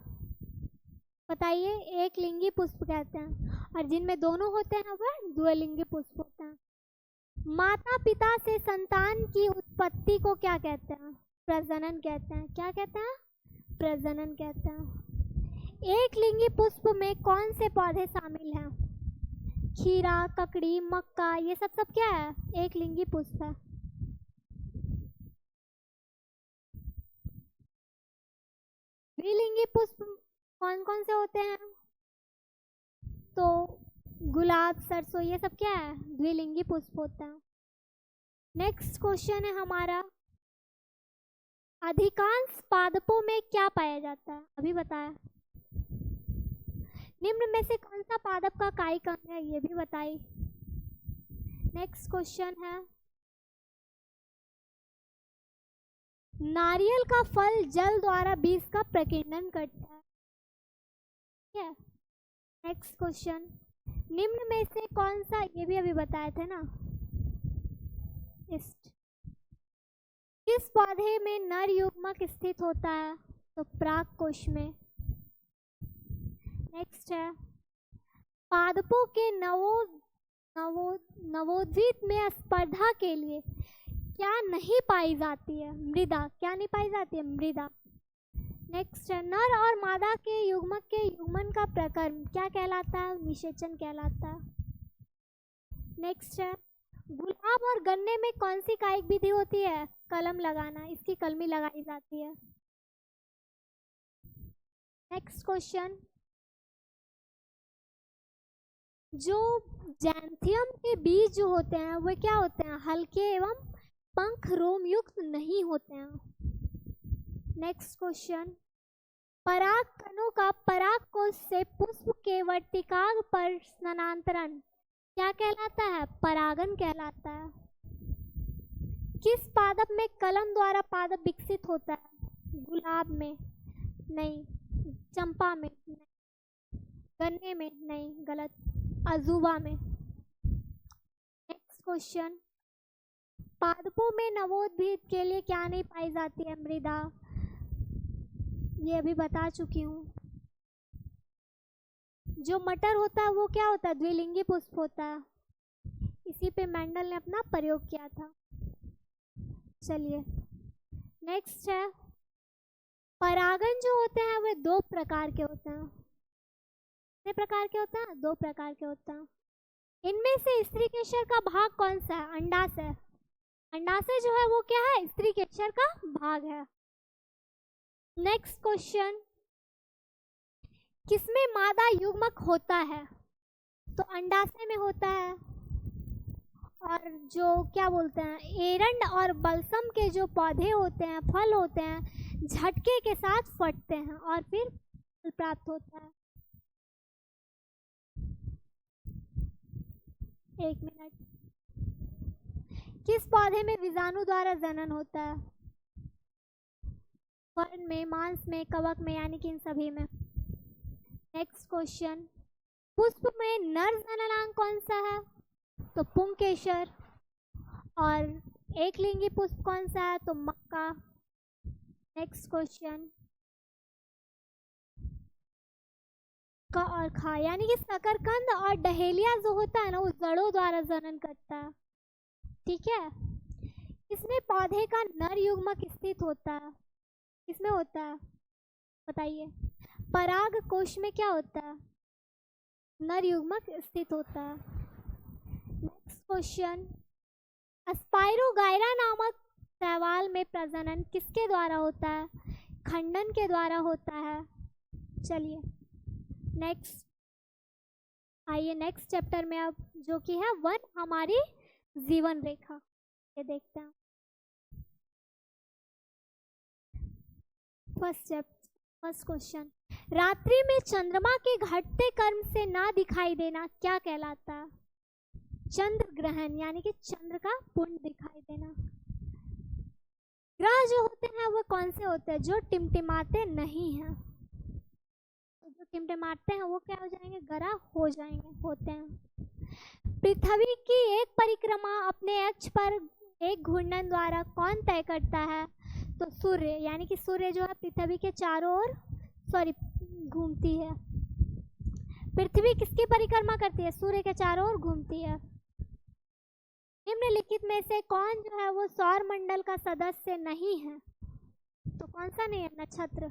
बताइए। एक लिंगी पुष्प कहते हैं। और जिनमें दोनों होते हैं वह द्विलिंगी पुष्प होते हैं। माता पिता से संतान की उत्पत्ति को क्या कहते हैं? प्रजनन कहते हैं। क्या कहते हैं? प्रजनन कहते हैं। एक लिंगी पुष्प में कौन से पौधे शामिल हैं? खीरा, ककड़ी, मक्का, ये सब क्या है? एक लिंगी पुष्प है। द्विलिंगी पुष्प कौन कौन से होते हैं? तो गुलाब, सरसों, ये सब क्या है? द्विलिंगी पुष्प होता है। नेक्स्ट क्वेश्चन है हमारा, अधिकांश पादपों में क्या पाया जाता है? अभी बताया। निम्न में से कौन सा पादप का कायिक अंग है? ये भी बताइए। नेक्स्ट क्वेश्चन है, नारियल का फल जल द्वारा बीज का प्रकीर्णन करता है। ठीक है। नेक्स्ट क्वेश्चन, निम्न में से कौन सा, ये भी अभी बताए थे ना, किस पौधे में नर युग्मक स्थित होता है? तो पराग कोश में। नेक्स्ट है, पादपों के नवोद्भिद में स्पर्धा के लिए क्या नहीं पाई जाती है? मृदा। क्या नहीं पाई जाती है? मृदा। नेक्स्ट है, नर और मादा के युग्मक के युग्मन का प्रकर्म क्या कहलाता है? निषेचन कहलाता है। नेक्स्ट है, गुलाब और गन्ने में कौन सी कायिक विधि होती है? कलम लगाना, इसकी कलमी लगाई जाती है। नेक्स्ट क्वेश्चन, जो जैंथियम के बीज जो होते हैं वे क्या होते हैं? हल्के एवं पंख रोम युक्त नहीं होते हैं। नेक्स्ट क्वेश्चन, पराग कणों का परागकोश से पुष्प के वर्तिकाग्र पर स्थानांतरण क्या कहलाता है? परागन कहलाता है। किस पादप में कलम द्वारा पादप विकसित होता है? गुलाब में नहीं, चंपा में नहीं, गन्ने में नहीं, गलत, अजूबा में। नेक्स्ट क्वेश्चन, पादपों में नवोद्भिद के लिए क्या नहीं पाई जाती है? मृदा, ये अभी बता चुकी हूँ। जो मटर होता है वो क्या होता है? द्विलिंगी पुष्प होता है। इसी पे मेंडल ने अपना प्रयोग किया था। चलिए नेक्स्ट है, परागन जो होते हैं वे दो प्रकार के होते हैं। कितने प्रकार के होते हैं? दो प्रकार के होते हैं। इनमें से स्त्रीकेसर का भाग कौन सा है? अंडाशय। अंडाशय जो है वो क्या है? स्त्रीकेसर का भाग है। नेक्स्ट क्वेश्चन, किसमें मादा युग्मक होता है? तो अंडाशय में होता है। और जो क्या बोलते हैं, एरंड और बलसम के जो पौधे होते हैं, फल होते हैं, झटके के साथ फटते हैं और फिर फल प्राप्त होता है। एक मिनट, किस पौधे में बीजाणु द्वारा जनन होता है? फल में, मांस में, कवक में, यानी कि इन सभी में। नेक्स्ट क्वेश्चन, पुष्प में नर जननांग कौन सा है? तो पुंकेसर। और एक लिंगी पुष्प कौन सा है? तो मक्का। नेक्स्ट क्वेश्चन, क और खा, यानी कि शकरकंद और डहेलिया जो होता है ना वो जड़ों द्वारा जनन करता है। ठीक है। इसमें पौधे का नर युग्मक स्थित होता है। किसमें होता है बताइए? पराग कोश में क्या होता है? नर युग्मक स्थित होता है। नेक्स्ट क्वेश्चन, स्पाइरोगाइरा नामक शैवाल में प्रजनन किसके द्वारा होता है? खंडन के द्वारा होता है। चलिए नेक्स्ट आइए, नेक्स्ट चैप्टर में अब जो कि है वन, हमारी जीवन रेखा, ये देखते हैं। फर्स्ट क्वेश्चन, रात्रि में चंद्रमा के घटते कर्म से ना दिखाई देना क्या कहलाता है? रात्रि में चंद्रमा के घटते कर्म से ना दिखाई देना क्या कहलाता है? चंद्र ग्रहण यानी कि चंद्र का पूर्ण दिखाई देना। ग्रह जो होते हैं वो कौन से होते हैं? जो टिमटिमाते नहीं हैं। तो जो टिमटिमाते हैं वो क्या हो जाएंगे? ग्रह हो जाएंगे, होते हैं। पृथ्वी की एक परिक्रमा अपने अक्ष पर एक घूर्णन द्वारा कौन तय करता है? तो सूर्य, यानी कि सूर्य जो है पृथ्वी के चारों ओर घूमती है। पृथ्वी किसकी परिक्रमा करती है? सूर्य के चारों ओर घूमती है। निम्नलिखित में से कौन जो है वो सौर मंडल का सदस्य नहीं है? तो कौन सा नहीं है? नक्षत्र।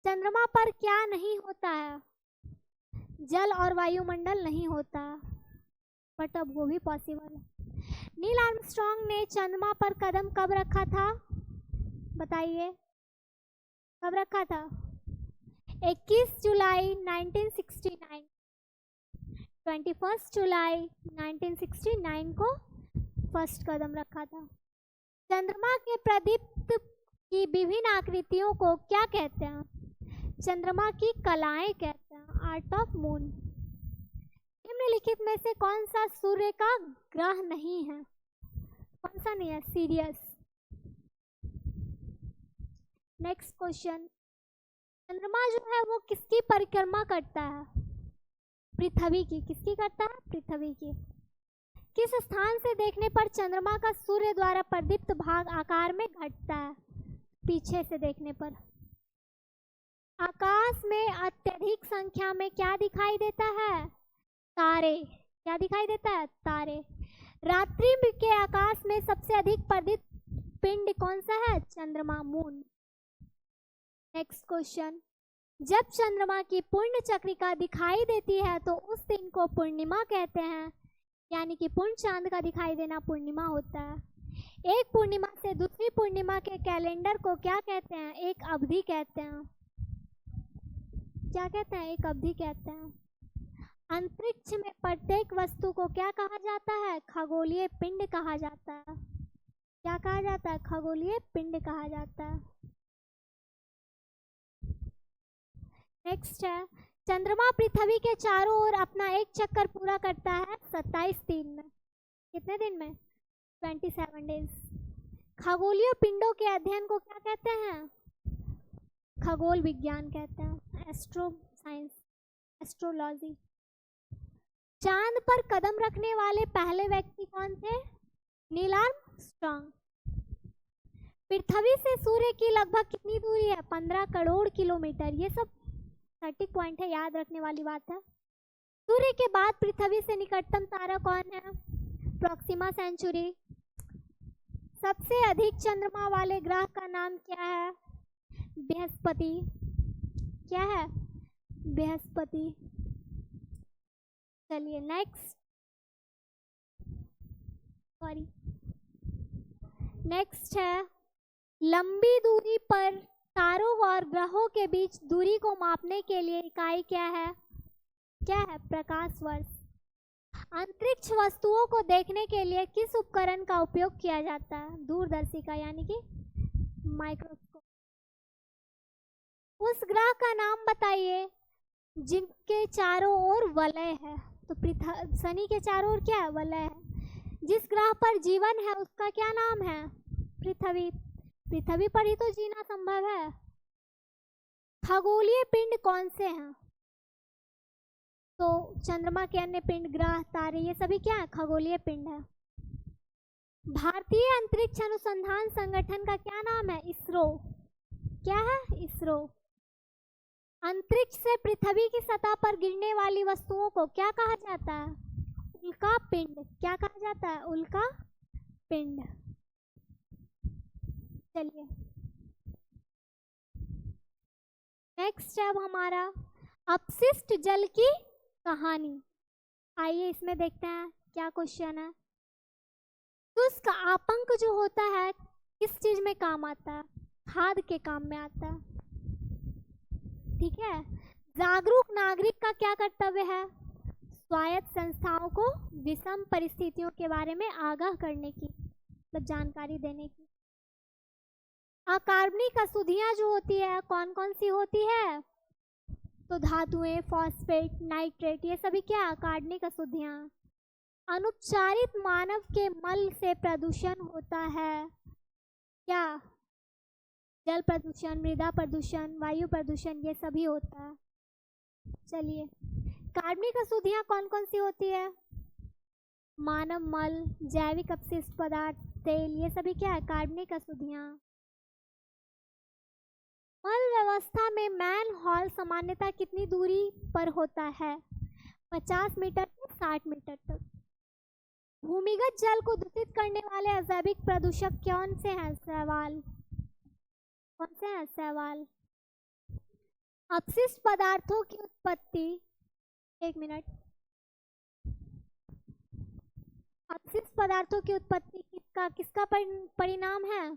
चंद्रमा पर क्या नहीं होता है? जल और वायुमंडल नहीं होता, बट अब वो भी पॉसिबल है। नील आर्मस्ट्रॉन्ग ने चंद्रमा पर कदम कब रखा था? बताइए, कब रखा था? 21 जुलाई 1969, 21 जुलाई 1969 को फर्स्ट कदम रखा था। चंद्रमा के प्रदीप्त की विभिन्न आकृतियों को क्या कहते हैं? चंद्रमा की कलाएं कहते हैं, आर्ट ऑफ मून। निम्नलिखित में से कौन सा सूर्य का ग्रह नहीं है? कौन सा नहीं है? सीरियस। नेक्स्ट क्वेश्चन, चंद्रमा जो है वो किसकी परिक्रमा करता है? पृथ्वी की। किसकी करता है? पृथ्वी की। किस स्थान से देखने पर चंद्रमा का सूर्य द्वारा प्रदीप्त भाग आकार में घटता है? पीछे से देखने पर। आकाश में अत्यधिक संख्या में क्या दिखाई देता है? तारे। क्या दिखाई देता है? तारे। रात्रि के आकाश में सबसे अधिक प्रदीप्त पिंड कौन सा है? चंद्रमा, मून। नेक्स्ट क्वेश्चन, जब चंद्रमा की पूर्ण चक्रिका दिखाई देती है तो उस दिन को पूर्णिमा कहते हैं, यानी कि पूर्ण चांद का दिखाई देना पूर्णिमा होता है। एक पूर्णिमा से दूसरी पूर्णिमा के कैलेंडर को क्या कहते हैं? एक अवधि कहते हैं। क्या कहते हैं? एक अवधि कहते हैं। अंतरिक्ष में प्रत्येक वस्तु को क्या कहा जाता है? खगोलीय पिंड कहा जाता है। क्या कहा जाता है? खगोलीय पिंड कहा जाता है। नेक्स्ट है, चंद्रमा पृथ्वी के चारों ओर अपना एक चक्कर पूरा करता है 27 दिन में। कितने दिन में? 27 डेज। खगोलीय पिंडों के अध्ययन को क्या कहते हैं? खगोल विज्ञान कहते हैं, एस्ट्रो साइंस, एस्ट्रोलॉजी। चांद पर कदम रखने वाले पहले व्यक्ति कौन थे? Neil Armstrong. पृथ्वी से सूर्य की लगभग कितनी दूरी है? 15 करोड़ किलोमीटर। ये सब 30 पॉइंट है, याद रखने वाली बात है। सूर्य के बाद पृथ्वी से निकटतम तारा कौन है? Proxima Centauri. सबसे अधिक चंद्रमा वाले ग्रह का नाम क्या है? बृहस्पति। क्या है? बृहस्पति। चलिए नेक्स्ट, सॉरी, नेक्स्ट है, लंबी दूरी पर तारों और ग्रहों के बीच दूरी को मापने के लिए इकाई क्या है? क्या है? प्रकाश वर्ष। अंतरिक्ष वस्तुओं को देखने के लिए किस उपकरण का उपयोग किया जाता है? दूरदर्शी का, यानी कि माइक्रोस्कोप। उस ग्रह का नाम बताइए जिनके चारों ओर वलय है। तो शनि के चारों ओर क्या है? वलय है। जिस ग्रह पर जीवन है उसका क्या नाम है? पृथ्वी। पृथ्वी पर ही तो जीना संभव है। खगोलीय पिंड कौन से हैं? तो चंद्रमा के अन्य पिंड, ग्रह, तारे, ये सभी क्या है? खगोलीय पिंड है। भारतीय अंतरिक्ष अनुसंधान संगठन का क्या नाम है? इसरो। क्या है? इसरो। अंतरिक्ष से पृथ्वी की सतह पर गिरने वाली वस्तुओं को क्या कहा जाता है? उल्का पिंड। क्या कहा जाता है? उल्का पिंड। चलिए नेक्स्ट है अब हमारा अपशिष्ट जल की कहानी। आइए इसमें देखते हैं क्या क्वेश्चन है। शुष्क आपंक जो होता है किस चीज में काम आता है? खाद के काम में आता है। ठीक है। जागरूक नागरिक का क्या कर्तव्य है? स्वायत्त संस्थाओं को विषम परिस्थितियों के बारे में आगाह करने की, मतलब जानकारी देने की। अकार्बनिक अशुद्धियां जो होती है कौन कौन सी होती है? तो धातुएं, फॉस्फेट, नाइट्रेट, ये सभी क्या कार्बनिक अशुद्धियाँ। अनुपचारित मानव के मल से प्रदूषण होता है क्या? जल प्रदूषण, मृदा प्रदूषण, वायु प्रदूषण, ये सभी होता है। चलिए, कार्बनिक अशुद्धियाँ कौन कौन सी होती है? मानव मल, जैविक अपशिष्ट पदार्थ, तेल, ये सभी क्या है कार्बनिक अशुद्धियाँ। मल व्यवस्था में मैन हॉल सामान्यतः कितनी दूरी पर होता है? 50 मीटर से 60 मीटर तक। भूमिगत जल को दूषित करने वाले अजैविक प्रदूषक कौन से हैं? सवाल कौन से हैं? सवाल। अपशिष्ट पदार्थों की उत्पत्ति, एक मिनट, अपशिष्ट पदार्थों की उत्पत्ति किसका परिणाम है?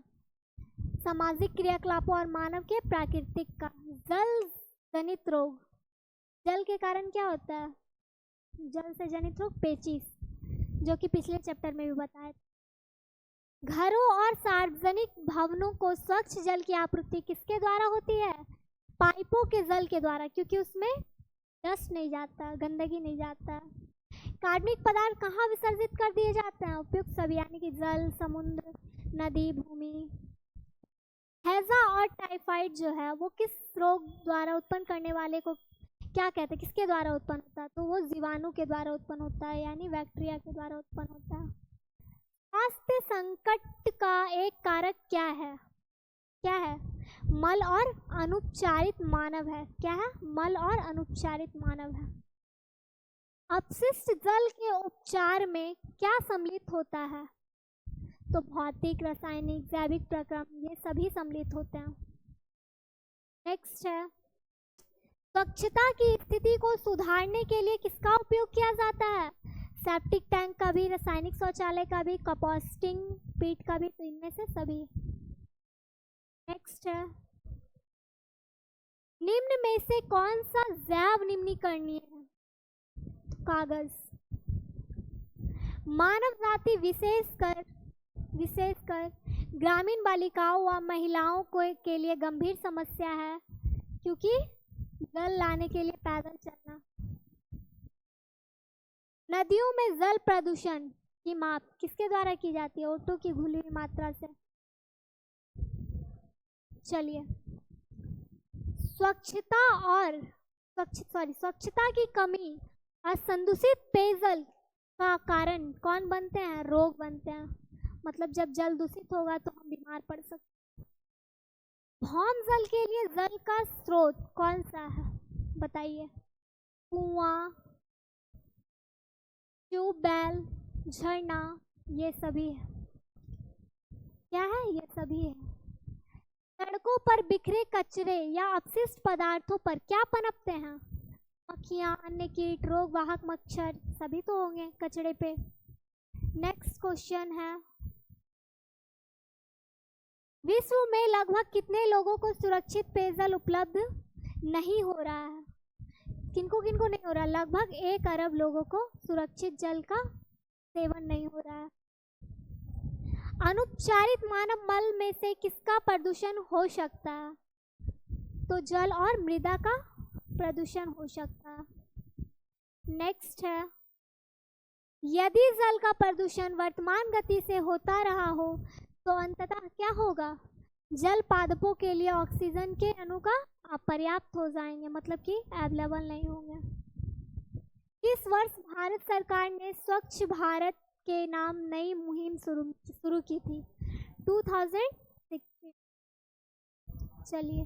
सामाजिक क्रियाकलापों और मानव के प्राकृतिक का। जल जनित रोग, जल के कारण क्या होता है? जल से जनित रोग पेचिश, जो कि पिछले चैप्टर में भी बताया। घरों और सार्वजनिक भवनों को स्वच्छ जल की आपूर्ति किसके द्वारा होती है? पाइपों के जल के द्वारा, क्योंकि उसमें डस्ट नहीं जाता, गंदगी नहीं जाता। कार्बनिक पदार्थ कहाँ विसर्जित कर दिए जाते हैं? उपयुक्त सभी, यानी कि जल, समुद्र, नदी, भूमि। हैजा और टाइफाइड जो है वो किस रोग द्वारा उत्पन्न करने वाले को क्या कहते हैं? किसके द्वारा उत्पन्न होता है? तो वो जीवाणु के द्वारा उत्पन्न होता है, यानी बैक्टीरिया के द्वारा उत्पन्न होता है। स्वास्थ्य संकट का एक कारक क्या है? क्या है? मल और अनुपचारित मानव है। क्या है? मल और अनुपचारित मानव है। अपशिष्ट जल के उपचार में क्या सम्मिलित होता है? तो भौतिक, रासायनिक, जैविक प्रक्रम, ये सभी सम्मिलित होते हैं। नेक्स्ट है, स्वच्छता की स्थिति को सुधारने के लिए किसका उपयोग किया जाता है? सेप्टिक टैंक का भी, रासायनिक शौचालय का भी, कंपोस्टिंग पीट का भी, तो इनमें से सभी। नेक्स्ट है, निम्न में से कौन सा जैव निम्नीकरणीय है? कागज। मानव जाति विशेषकर ग्रामीण बालिकाओं व महिलाओं के लिए गंभीर समस्या है, क्योंकि जल लाने के लिए पैदल चलना। नदियों में जल प्रदूषण की माप किसके द्वारा की जाती है? O2 की घुली हुई मात्रा से। चलिए, स्वच्छता की कमी और संदूषित पेयजल का कारण कौन बनते हैं? रोग बनते हैं। मतलब जब जल दूषित होगा तो हम बीमार पड़ सकते हैं। भौम जल के लिए जल का स्रोत कौन सा है? बताइए। कुआं, ट्यूबवेल, झरना, ये सभी है। क्या है? ये सभी है। सड़कों पर बिखरे कचरे या अपशिष्ट पदार्थों पर क्या पनपते हैं? मक्खियाँ, अन्य कीट, रोग वाहक मच्छर, सभी तो होंगे कचरे पे। नेक्स्ट क्वेश्चन है, विश्व में लगभग कितने लोगों को सुरक्षित पेयजल उपलब्ध नहीं हो रहा है? किनको किनको नहीं हो रहा? लगभग 1 अरब लोगों को सुरक्षित जल का सेवन नहीं हो रहा है। अनुपचारित मानव मल में से किसका प्रदूषण हो सकता है? तो जल और मृदा का प्रदूषण हो सकता है। नेक्स्ट है, यदि जल का प्रदूषण वर्तमान गति से होता रहा हो तो अंततः क्या होगा? जल पादपों के लिए ऑक्सीजन के अणु का अपर्याप्त हो जाएंगे, मतलब कि अवेलेबल नहीं होंगे। इस वर्ष भारत सरकार ने स्वच्छ भारत के नाम नई मुहिम शुरू की थी, 2016। चलिए,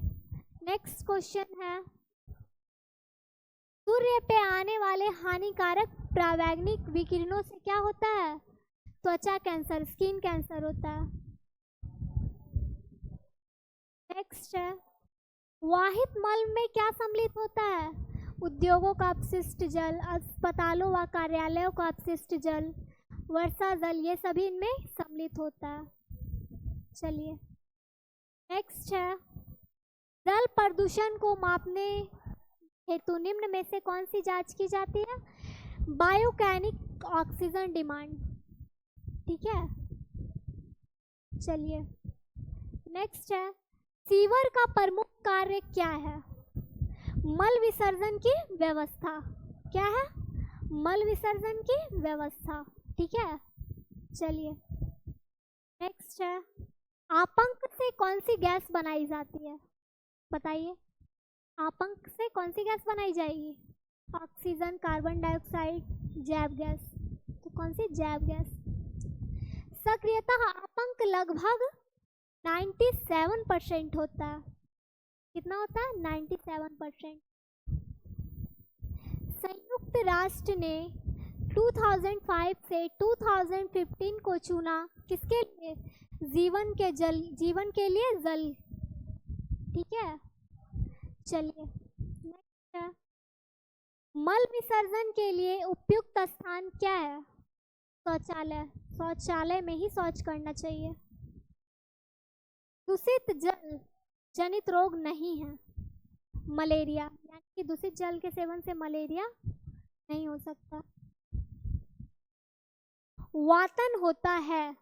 नेक्स्ट क्वेश्चन है, सूर्य पे आने वाले हानिकारक परावैंगिक विकिरणों से क्या होता है? त्वचा कैंसर, स्किन कैंसर होता है। नेक्स्ट है, वाहित मल में क्या सम्मिलित होता है? उद्योगों का अपशिष्ट जल, अस्पतालों व कार्यालयों का अपशिष्ट जल, वर्षा जल, ये सभी इनमें सम्मिलित होता है। चलिए, नेक्स्ट है, जल प्रदूषण को मापने हेतु निम्न में से कौन सी जांच की जाती है? बायोकैनिक ऑक्सीजन डिमांड। ठीक है। चलिए, नेक्स्ट है, सीवर का प्रमुख कार्य क्या है? मल विसर्जन की व्यवस्था। क्या है? मल विसर्जन की व्यवस्था। ठीक है, चलिए नेक्स्ट है, आपंक से कौन सी गैस बनाई जाती है? बताइए, आपंक से कौन सी गैस बनाई जाएगी? ऑक्सीजन, कार्बन डाइऑक्साइड, जैव गैस। तो कौन सी? जैव गैस। सक्रियता आपंक लगभग 97% होता है। कितना होता है? 97%। संयुक्त राष्ट्र ने 2005 से 2015 को चुना किसके लिए? जीवन के लिए जल। ठीक है, चलिए नेक्स्ट है, मल विसर्जन के लिए उपयुक्त स्थान क्या है? शौचालय। शौचालय में ही शौच करना चाहिए। दूषित जल जनित रोग नहीं है मलेरिया, यानी कि दूषित जल के सेवन से मलेरिया नहीं हो सकता। वातन होता है,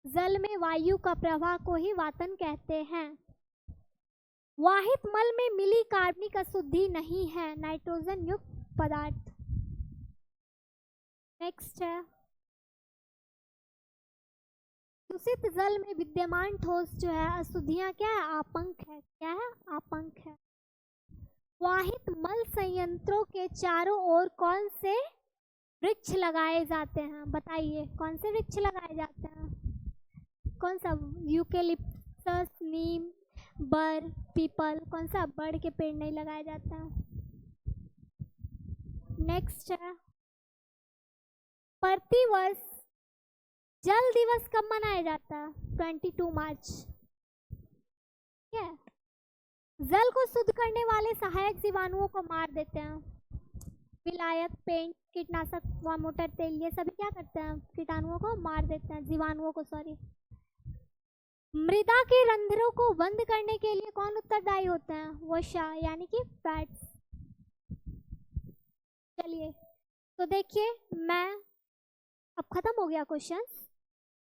जल में वायु का प्रवाह को ही वातन कहते हैं। वाहित मल में मिली कार्बनिक अशुद्धि नहीं है नाइट्रोजन युक्त पदार्थ। नेक्स्ट है, दूषित जल में विद्यमान ठोस जो है अशुद्धियां क्या है? आपंक है। क्या है? आपंक है। वाहित मल संयंत्रों के चारों ओर कौन से वृक्ष लगाए जाते हैं? बताइए, कौन से वृक्ष लगाए जाते हैं? कौन सा? यूकेलिप्टस, नीम, बर, पीपल। कौन सा? बड़ के पेड़ नहीं लगाया जाता है। नेक्स्ट है, प्रतिवर्ष जल दिवस कब मनाया जाता है? 22 मार्च। ठीक है, जल को शुद्ध करने वाले सहायक जीवाणुओं को मार देते हैं। विलायक, पेंट, कीटनाशक व मोटर तेल, ये सभी क्या करते हैं? कीटाणुओं को मार देते हैं, जीवाणुओं को, सॉरी। मृदा के रंध्रों को बंद करने के लिए कौन उत्तरदायी होते हैं? वसा, यानी कि फैट्स। चलिए, तो देखिए, मैं अब खत्म हो गया क्वेश्चन।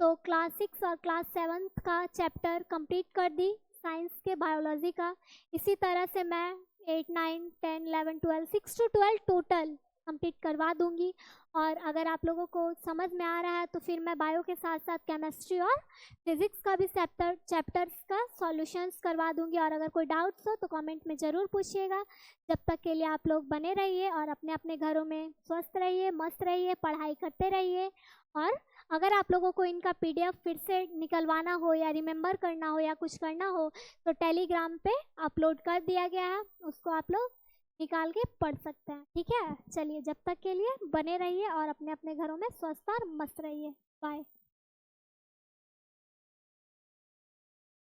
तो क्लास 6 और क्लास 7 का चैप्टर कंप्लीट कर दी, साइंस के बायोलॉजी का। इसी तरह से मैं 8, 9, 10, 11, 12, 6 to 12 टोटल कंप्लीट करवा दूंगी। और अगर आप लोगों को समझ में आ रहा है तो फिर मैं बायो के साथ साथ केमिस्ट्री और फिजिक्स का भी चैप्टर्स का सॉल्यूशंस करवा दूंगी। और अगर कोई डाउट्स हो तो कमेंट में ज़रूर पूछिएगा। जब तक के लिए आप लोग बने रहिए और अपने अपने घरों में स्वस्थ रहिए, मस्त रहिए, पढ़ाई करते रहिए। और अगर आप लोगों को इनका PDF फिर से निकलवाना हो या रिमेंबर करना हो या कुछ करना हो तो टेलीग्राम पे अपलोड कर दिया गया है, उसको आप लोग निकाल के पढ़ सकते हैं। ठीक है, चलिए, जब तक के लिए बने रहिए और अपने अपने घरों में स्वस्थ और मस्त रहिए। बाय।